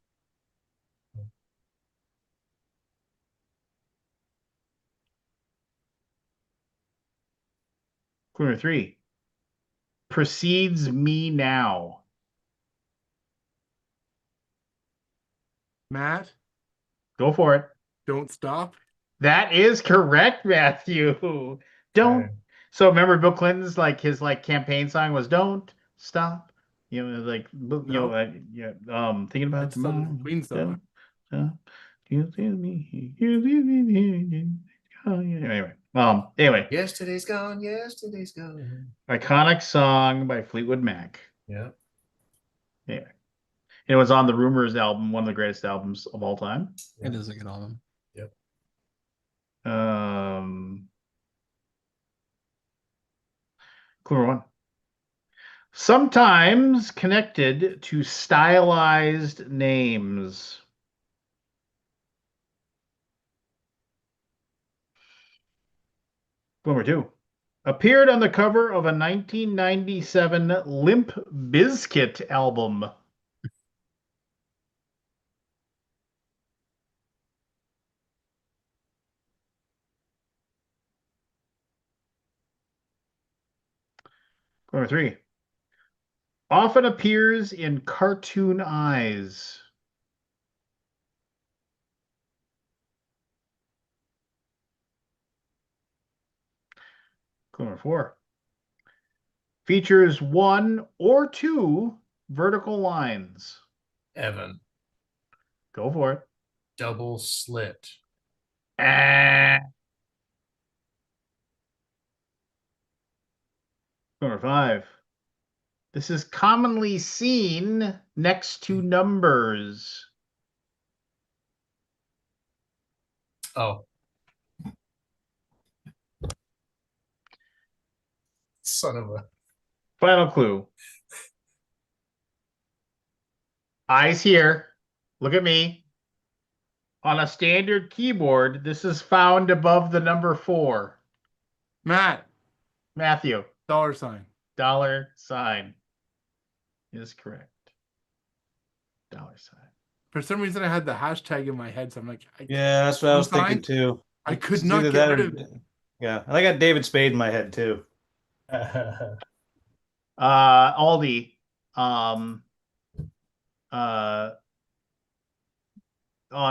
Clue number three. Precedes me now. Matt, Go for it. don't stop. That is correct, Matthew. Don't. Okay. So remember Bill Clinton's like his like campaign song was "Don't Stop." You know, like No. yeah. Thinking about That's the tomorrow. Queen song. Don't stop. You see me. You see me. Oh, yeah. Anyway. Yesterday's gone. Yesterday's gone. Iconic song by Fleetwood Mac. Yeah. Anyway. It was on the Rumors album, one of the greatest albums of all time. It is a good album. Yep. Clue one. Sometimes connected to stylized names. Number two. Appeared on the cover of a 1997 Limp Bizkit album. Number three. Often appears in cartoon eyes. Number four. Features 1 or 2 vertical lines. Evan, Go for it. double slit. Ah. Number 5. This is commonly seen next to numbers. Oh. Son of a. Final clue. Eyes here. Look at me. On a standard keyboard, this is found above the number 4. Matt, Matthew, $sign. $sign is correct. $sign. For some reason, I had the hashtag in my head, so I'm like, Yeah, that's what I was thinking $sign? too. I could It's not either get that rid or- of it. Yeah, and I got David Spade in my head too. Aldi, um, on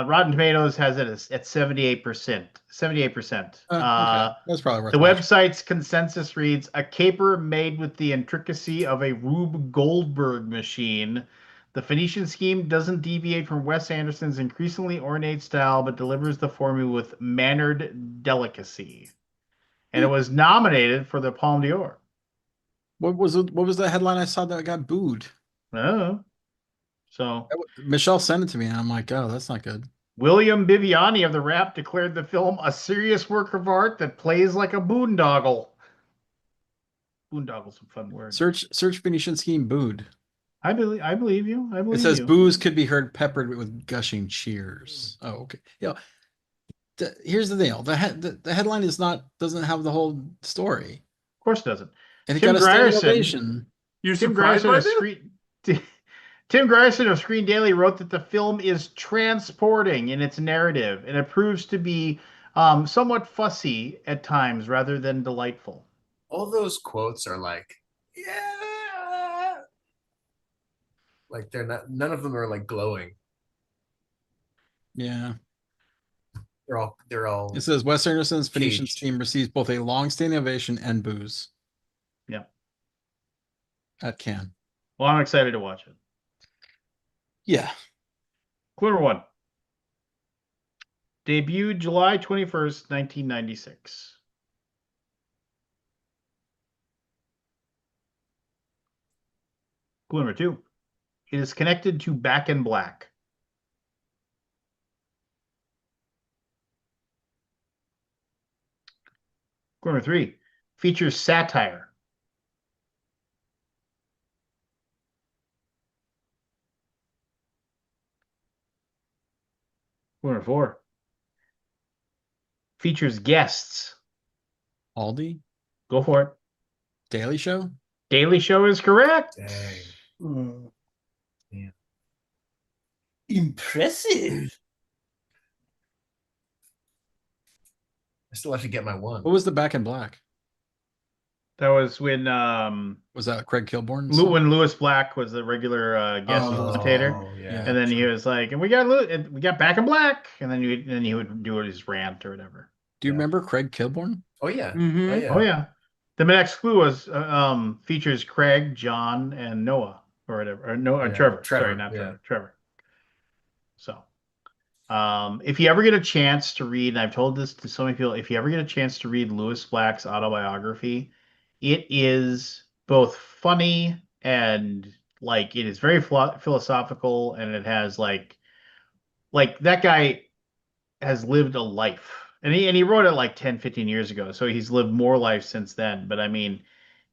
Rotten Tomatoes has it at 78%. 78%. Okay, that's probably worth The watching. website's consensus reads, a caper made with the intricacy of a Rube Goldberg machine. The Phoenician scheme doesn't deviate from Wes Anderson's increasingly ornate style, but delivers the formula with mannered delicacy. And it was nominated for the Palme d'Or. What was it? What was the headline I saw that got booed? Oh. So Michelle sent it to me, and I'm like, oh, that's not good. William Bibiani of the Wrap declared the film a serious work of art that plays like a boondoggle. Boondoggle's a fun word. Search Phoenician scheme booed. I believe you. I believe It says you. boos could be heard peppered with gushing cheers. Oh, okay. Yeah. Here's the deal. The headline doesn't have the whole story. Of course it doesn't. And it Tim got a standing Grierson- ovation. You're Tim surprised Grierson by of this? Screen Tim Grierson of Screen Daily wrote that the film is transporting in its narrative, and it proves to be somewhat fussy at times rather than delightful. All those quotes are like, yeah. Like they're not. None of them are like glowing. Yeah. They're all. It says Wes Anderson's Phoenician Caged. scheme receives both a long-standing ovation and boos. Yeah. At Cannes. Well, I'm excited to watch it. Yeah. Clue number 1. Debuted July 21st, 1996. Clue number 2. It is connected to Back in Black. Clue number 3. Features satire. Clue number 4. Features guests. Aldi? Go for it. Daily Show? Daily Show is correct. Dang. Yeah. Impressive. I still have to get my one. What was the Back in Black? That was when Was that Craig Kilborn? when Lewis Black was the regular guest commentator, Oh, yeah. Yeah. and then he was like, "And we got Back in Black," and then he would do his rant or whatever. Do you Yeah. remember Craig Kilborn? Oh yeah. Mhm. Oh yeah. Oh yeah. The next clue was features Craig, John, and Noah or whatever, or no, Yeah, Trevor. Trevor, Sorry, not yeah. Trevor. Trevor. So, if you ever get a chance to read, and I've told this to so many people, if you ever get a chance to read Lewis Black's autobiography, it is both funny and like it is very philosophical, and it has like that guy has lived a life. And he wrote it like 10, 15 years ago. So he's lived more life since then. But I mean,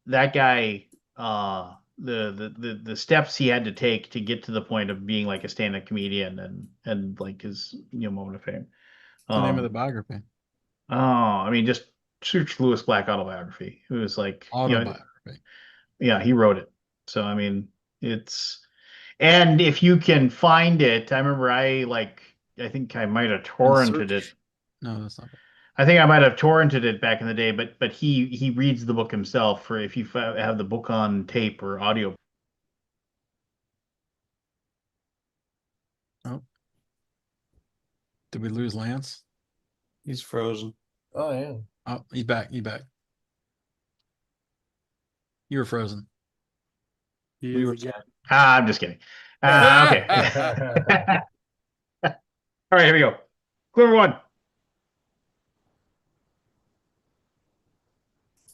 that guy, the steps he had to take to get to the point of being like a stand-up comedian and like his moment of fame. What's the name of the biography? I mean, just search Lewis Black autobiography. It was like Autobiography. yeah, he wrote it. So I mean, and if you can find it, I remember I think I might have torrented it. No, that's not it. I think I might have torrented it back in the day, but he reads the book himself for if you have the book on tape or audio. Oh. Did we lose Lance? He's frozen. Oh yeah. Oh, he's back. He's back. You were frozen. He We is were again. I'm just kidding. Okay. All right, here we go. Clue number one.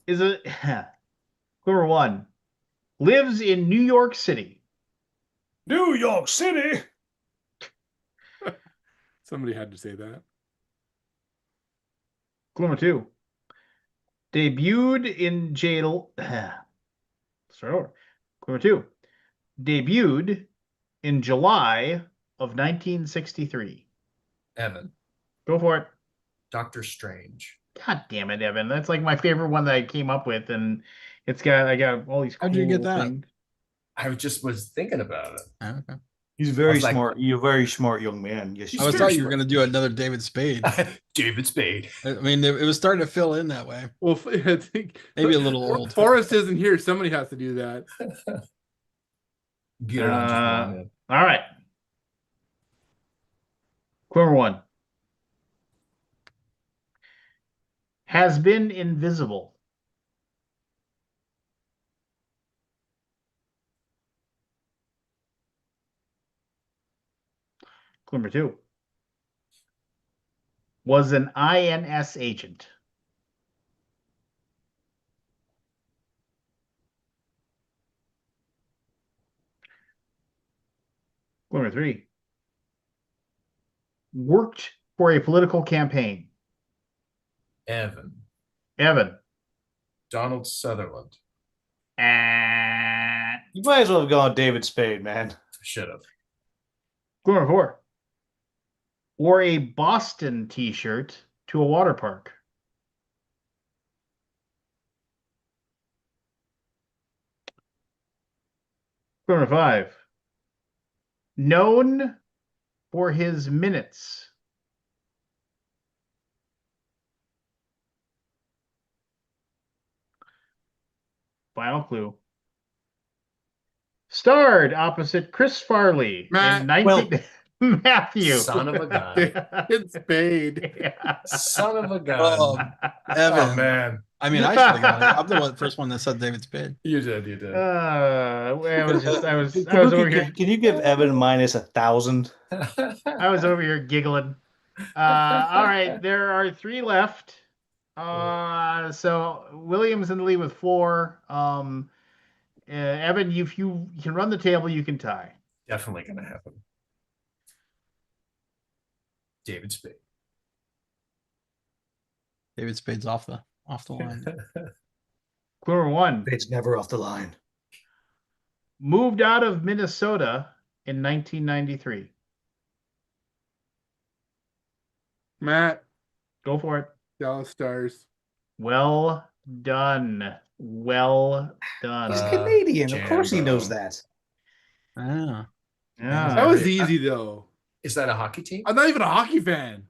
Is a clue number one. Lives in New York City. New York City. Somebody had to say that. Clue number two. Debuted in jail. Start over. Clue number two. Debuted in July of 1963. Evan, Go for it. Doctor Strange. God damn it, Evan. That's like my favorite one that I came up with, and I got all these cool How'd you get that? things. I just was thinking about it. Oh, okay. He's very was like- smart. You're a very smart young man. Yes, He's I was very thought you were smart. going to do another David Spade. David Spade. I mean, it was starting to fill in that way. Well, I think Maybe a little old. Forrest isn't here. Somebody has to do that. Get it on just one. Man. All right. Clue number one. Has been invisible. Clue number two. Was an INS agent. Clue number three. Worked for a political campaign. Evan, Evan. Donald Sutherland. You might as well have gone David Spade, man. Should have. Clue number four. Wore a Boston t-shirt to a water park. Clue number five. Known for his minutes. Final clue. Starred opposite Chris Farley Matt, in 19 Matthew. Son of a gun. It's Spade. Yeah. Son of a gun. Oh, Evan. Oh, man. I mean, I should have got it. I'm the first one that said David Spade. You did. You did. I was Can over here. Can you give Evan minus 1,000? I was over here giggling. All right, there are three left. So William's in the lead with four. Evan, if you can run the table, you can tie. Definitely going to happen. David Spade. David Spade's off the line. Clue number one. It's never off the line. Moved out of Minnesota in 1993. Matt, Go for it. Dallas Stars. Well done. Well done. He's Uh, Canadian. Of course he knows Jambo. that. Ah. Yeah. That was easy, though. Is that a hockey team? I'm not even a hockey fan.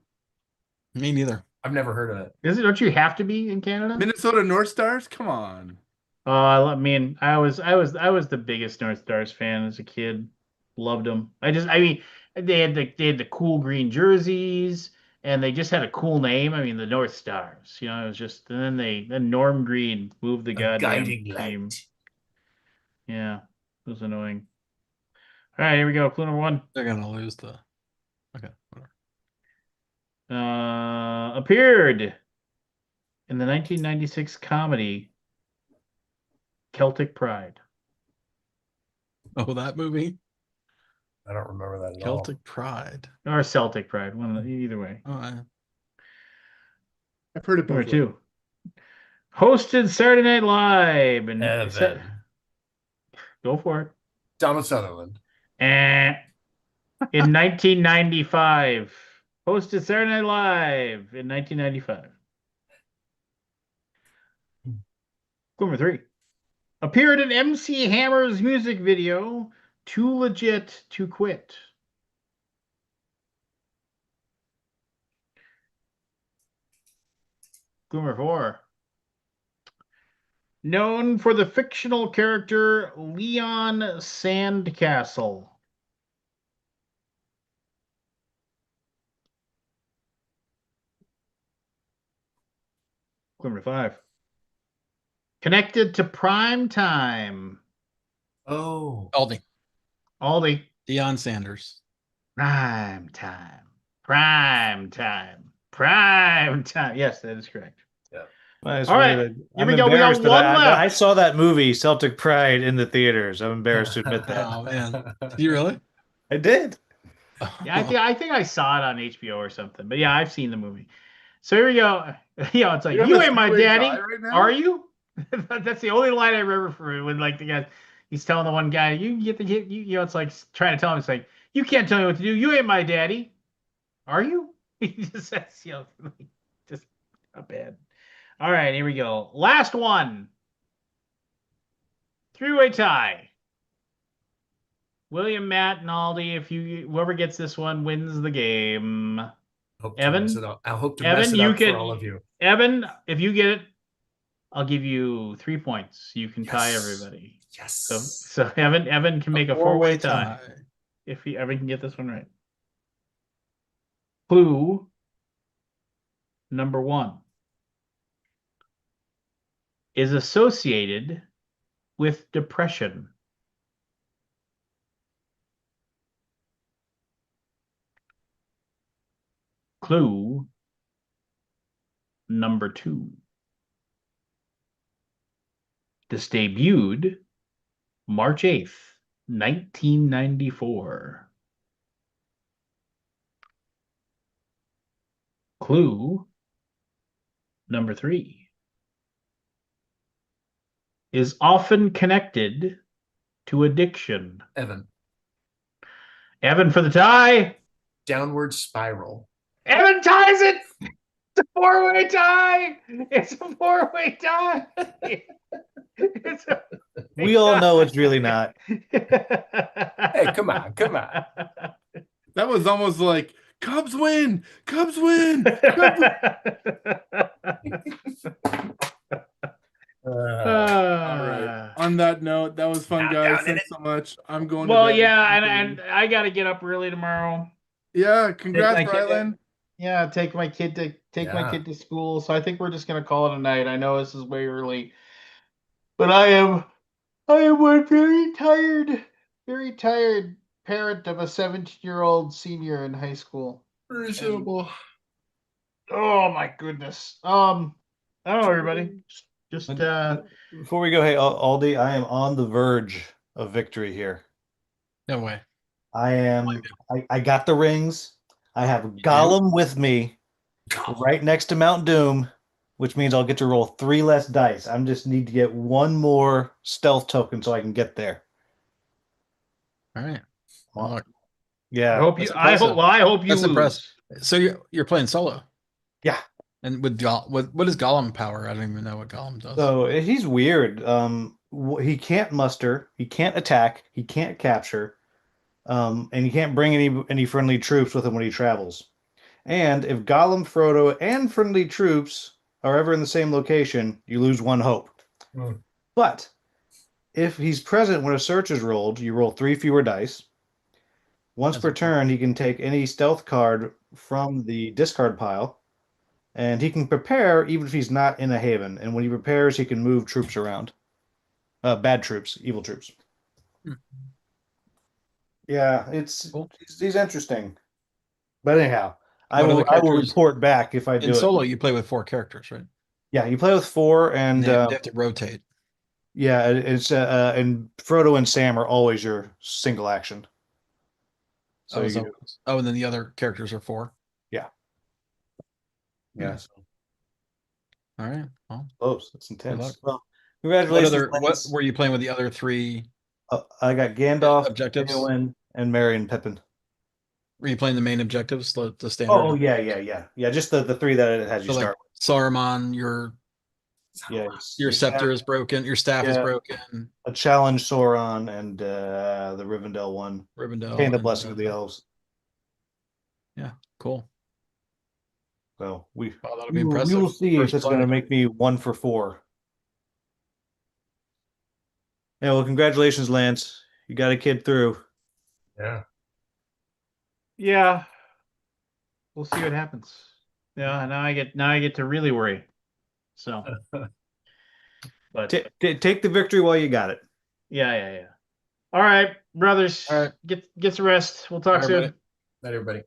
Me neither. I've never heard of it. Is it? Don't you have to be in Canada? Minnesota North Stars? Come on. I mean, I was the biggest North Stars fan as a kid. Loved them. I mean, they had the cool green jerseys, and they just had a cool name. I mean, the North Stars. You know, it was just. And then Norm Green moved the A goddamn guiding team. light. Yeah, it was annoying. All right, here we go. Clue number one. They're gonna lose the. Okay, whatever. Appeared in the 1996 comedy Celtic Pride. Oh, that movie, I don't remember that at Celtic Pride. Or Celtic Pride, either way. Oh, I've heard it Number both ways. two. Hosted Saturday Night Live and all. Evan. go for it. Donald Sutherland. In 1995. Hosted Saturday Night Live in 1995. Number three. Appeared in MC Hammer's music video, Too Legit to Quit. Number four. Known for the fictional character Leon Sandcastle. Number five. Connected to prime time. Oh, Aldi. Aldi. Deion Sanders. Prime time. Prime time. Prime time. Yes, that is correct. It's All right, weird. here I'm we go. We got embarrassed that one I left. saw that movie Celtic Pride in the theaters. I'm embarrassed to admit that. Oh man, did you really? I did. Yeah, I think I saw it on HBO or something. But yeah, I've seen the movie. So here we go. It's like, You have you a ain't my three-way daddy, tie right now? are you? That's the only line I remember from it. When like the guy, he's telling the one guy, you get the hit. It's like trying to tell him, it's like, you can't tell me what to do. You ain't my daddy, are you? He just says, just not bad. All right, here we go. Last one. Three-way tie. William, Matt, and Aldi. Whoever gets this one wins the game. Evan? I hope to mess Evan, it you up for can. all of you. Evan, if you get it, I'll give you 3 points. You can tie Yes. everybody. Yes. So Evan can make a four-way tie if Evan can get this one right. Clue number 1 is associated with depression. Clue number 2. This debuted March 8th, 1994. Clue number 3 is often connected to addiction. Evan, Evan for the tie. Downward Spiral. Evan ties it. It's a four-way tie. It's a four-way tie. It's a We all know it's really not. Hey, come on. That was almost like Cubs win. Cubs win. Cubs win. All right. On that note, that was fun, guys. Thanks so much. I'm going to Well, bed. yeah, and I got to get up early tomorrow. Yeah, congrats, Take my kid Rylan. Yeah, take my kid to school. So I think we're just gonna call it a night. I know this is way early, but I am a very tired parent of a 17-year-old senior in high school. Reasonable. Oh my goodness. I don't know, everybody. Just Before we go, hey Aldi, I am on the verge of victory here. No way. I got the rings. I have Gollum with me right next to Mount Doom, which means I'll get to roll 3 less dice. I just need to get one more stealth token so I can get there. All right. Well, look, Yeah. I hope you that's lose. impressive. So you're playing solo. Yeah. And with what is Gollum power? I don't even know what Gollum does. So he's weird. He can't muster, he can't attack, he can't capture, and he can't bring any friendly troops with him when he travels. And if Gollum, Frodo, and friendly troops are ever in the same location, you lose 1 hope. But if he's present when a search is rolled, you roll 3 fewer dice. Once per turn, he can take any stealth card from the discard pile, and he can prepare even if he's not in a haven. And when he prepares, he can move troops around. Bad troops, evil troops. Yeah, it's Cool. he's interesting. But anyhow, I What are the will characters- report back if I do In it. solo, you play with 4 characters, right? Yeah, you play with 4, and They have to rotate. yeah, it's and Frodo and Sam are always your single action. So and then the other characters are 4. yeah. So. All right. Well, close. It's luck. intense. Well, what congratulations. what were you playing with the other 3? I got Gandalf, Objectives? Eowyn, and Merry and Pippin. Were you playing the main objectives, the standard? Oh yeah. Just the 3 that it has you So like start. Saruman, your scepter is broken, your staff is broken. A challenge Sauron and the Rivendell one. Rivendell. Gain the blessing of the elves. Yeah, cool. So that'll we be impressive. will see First if it's going to play. make me 1 for 4. Yeah, well, congratulations, Lance. You got a kid through. Yeah. Yeah. We'll see what happens. Yeah, now I get to really worry. So But Take the victory while you got it. yeah. All right, brothers. All right. Get some rest. We'll talk All right, soon. buddy. Not everybody.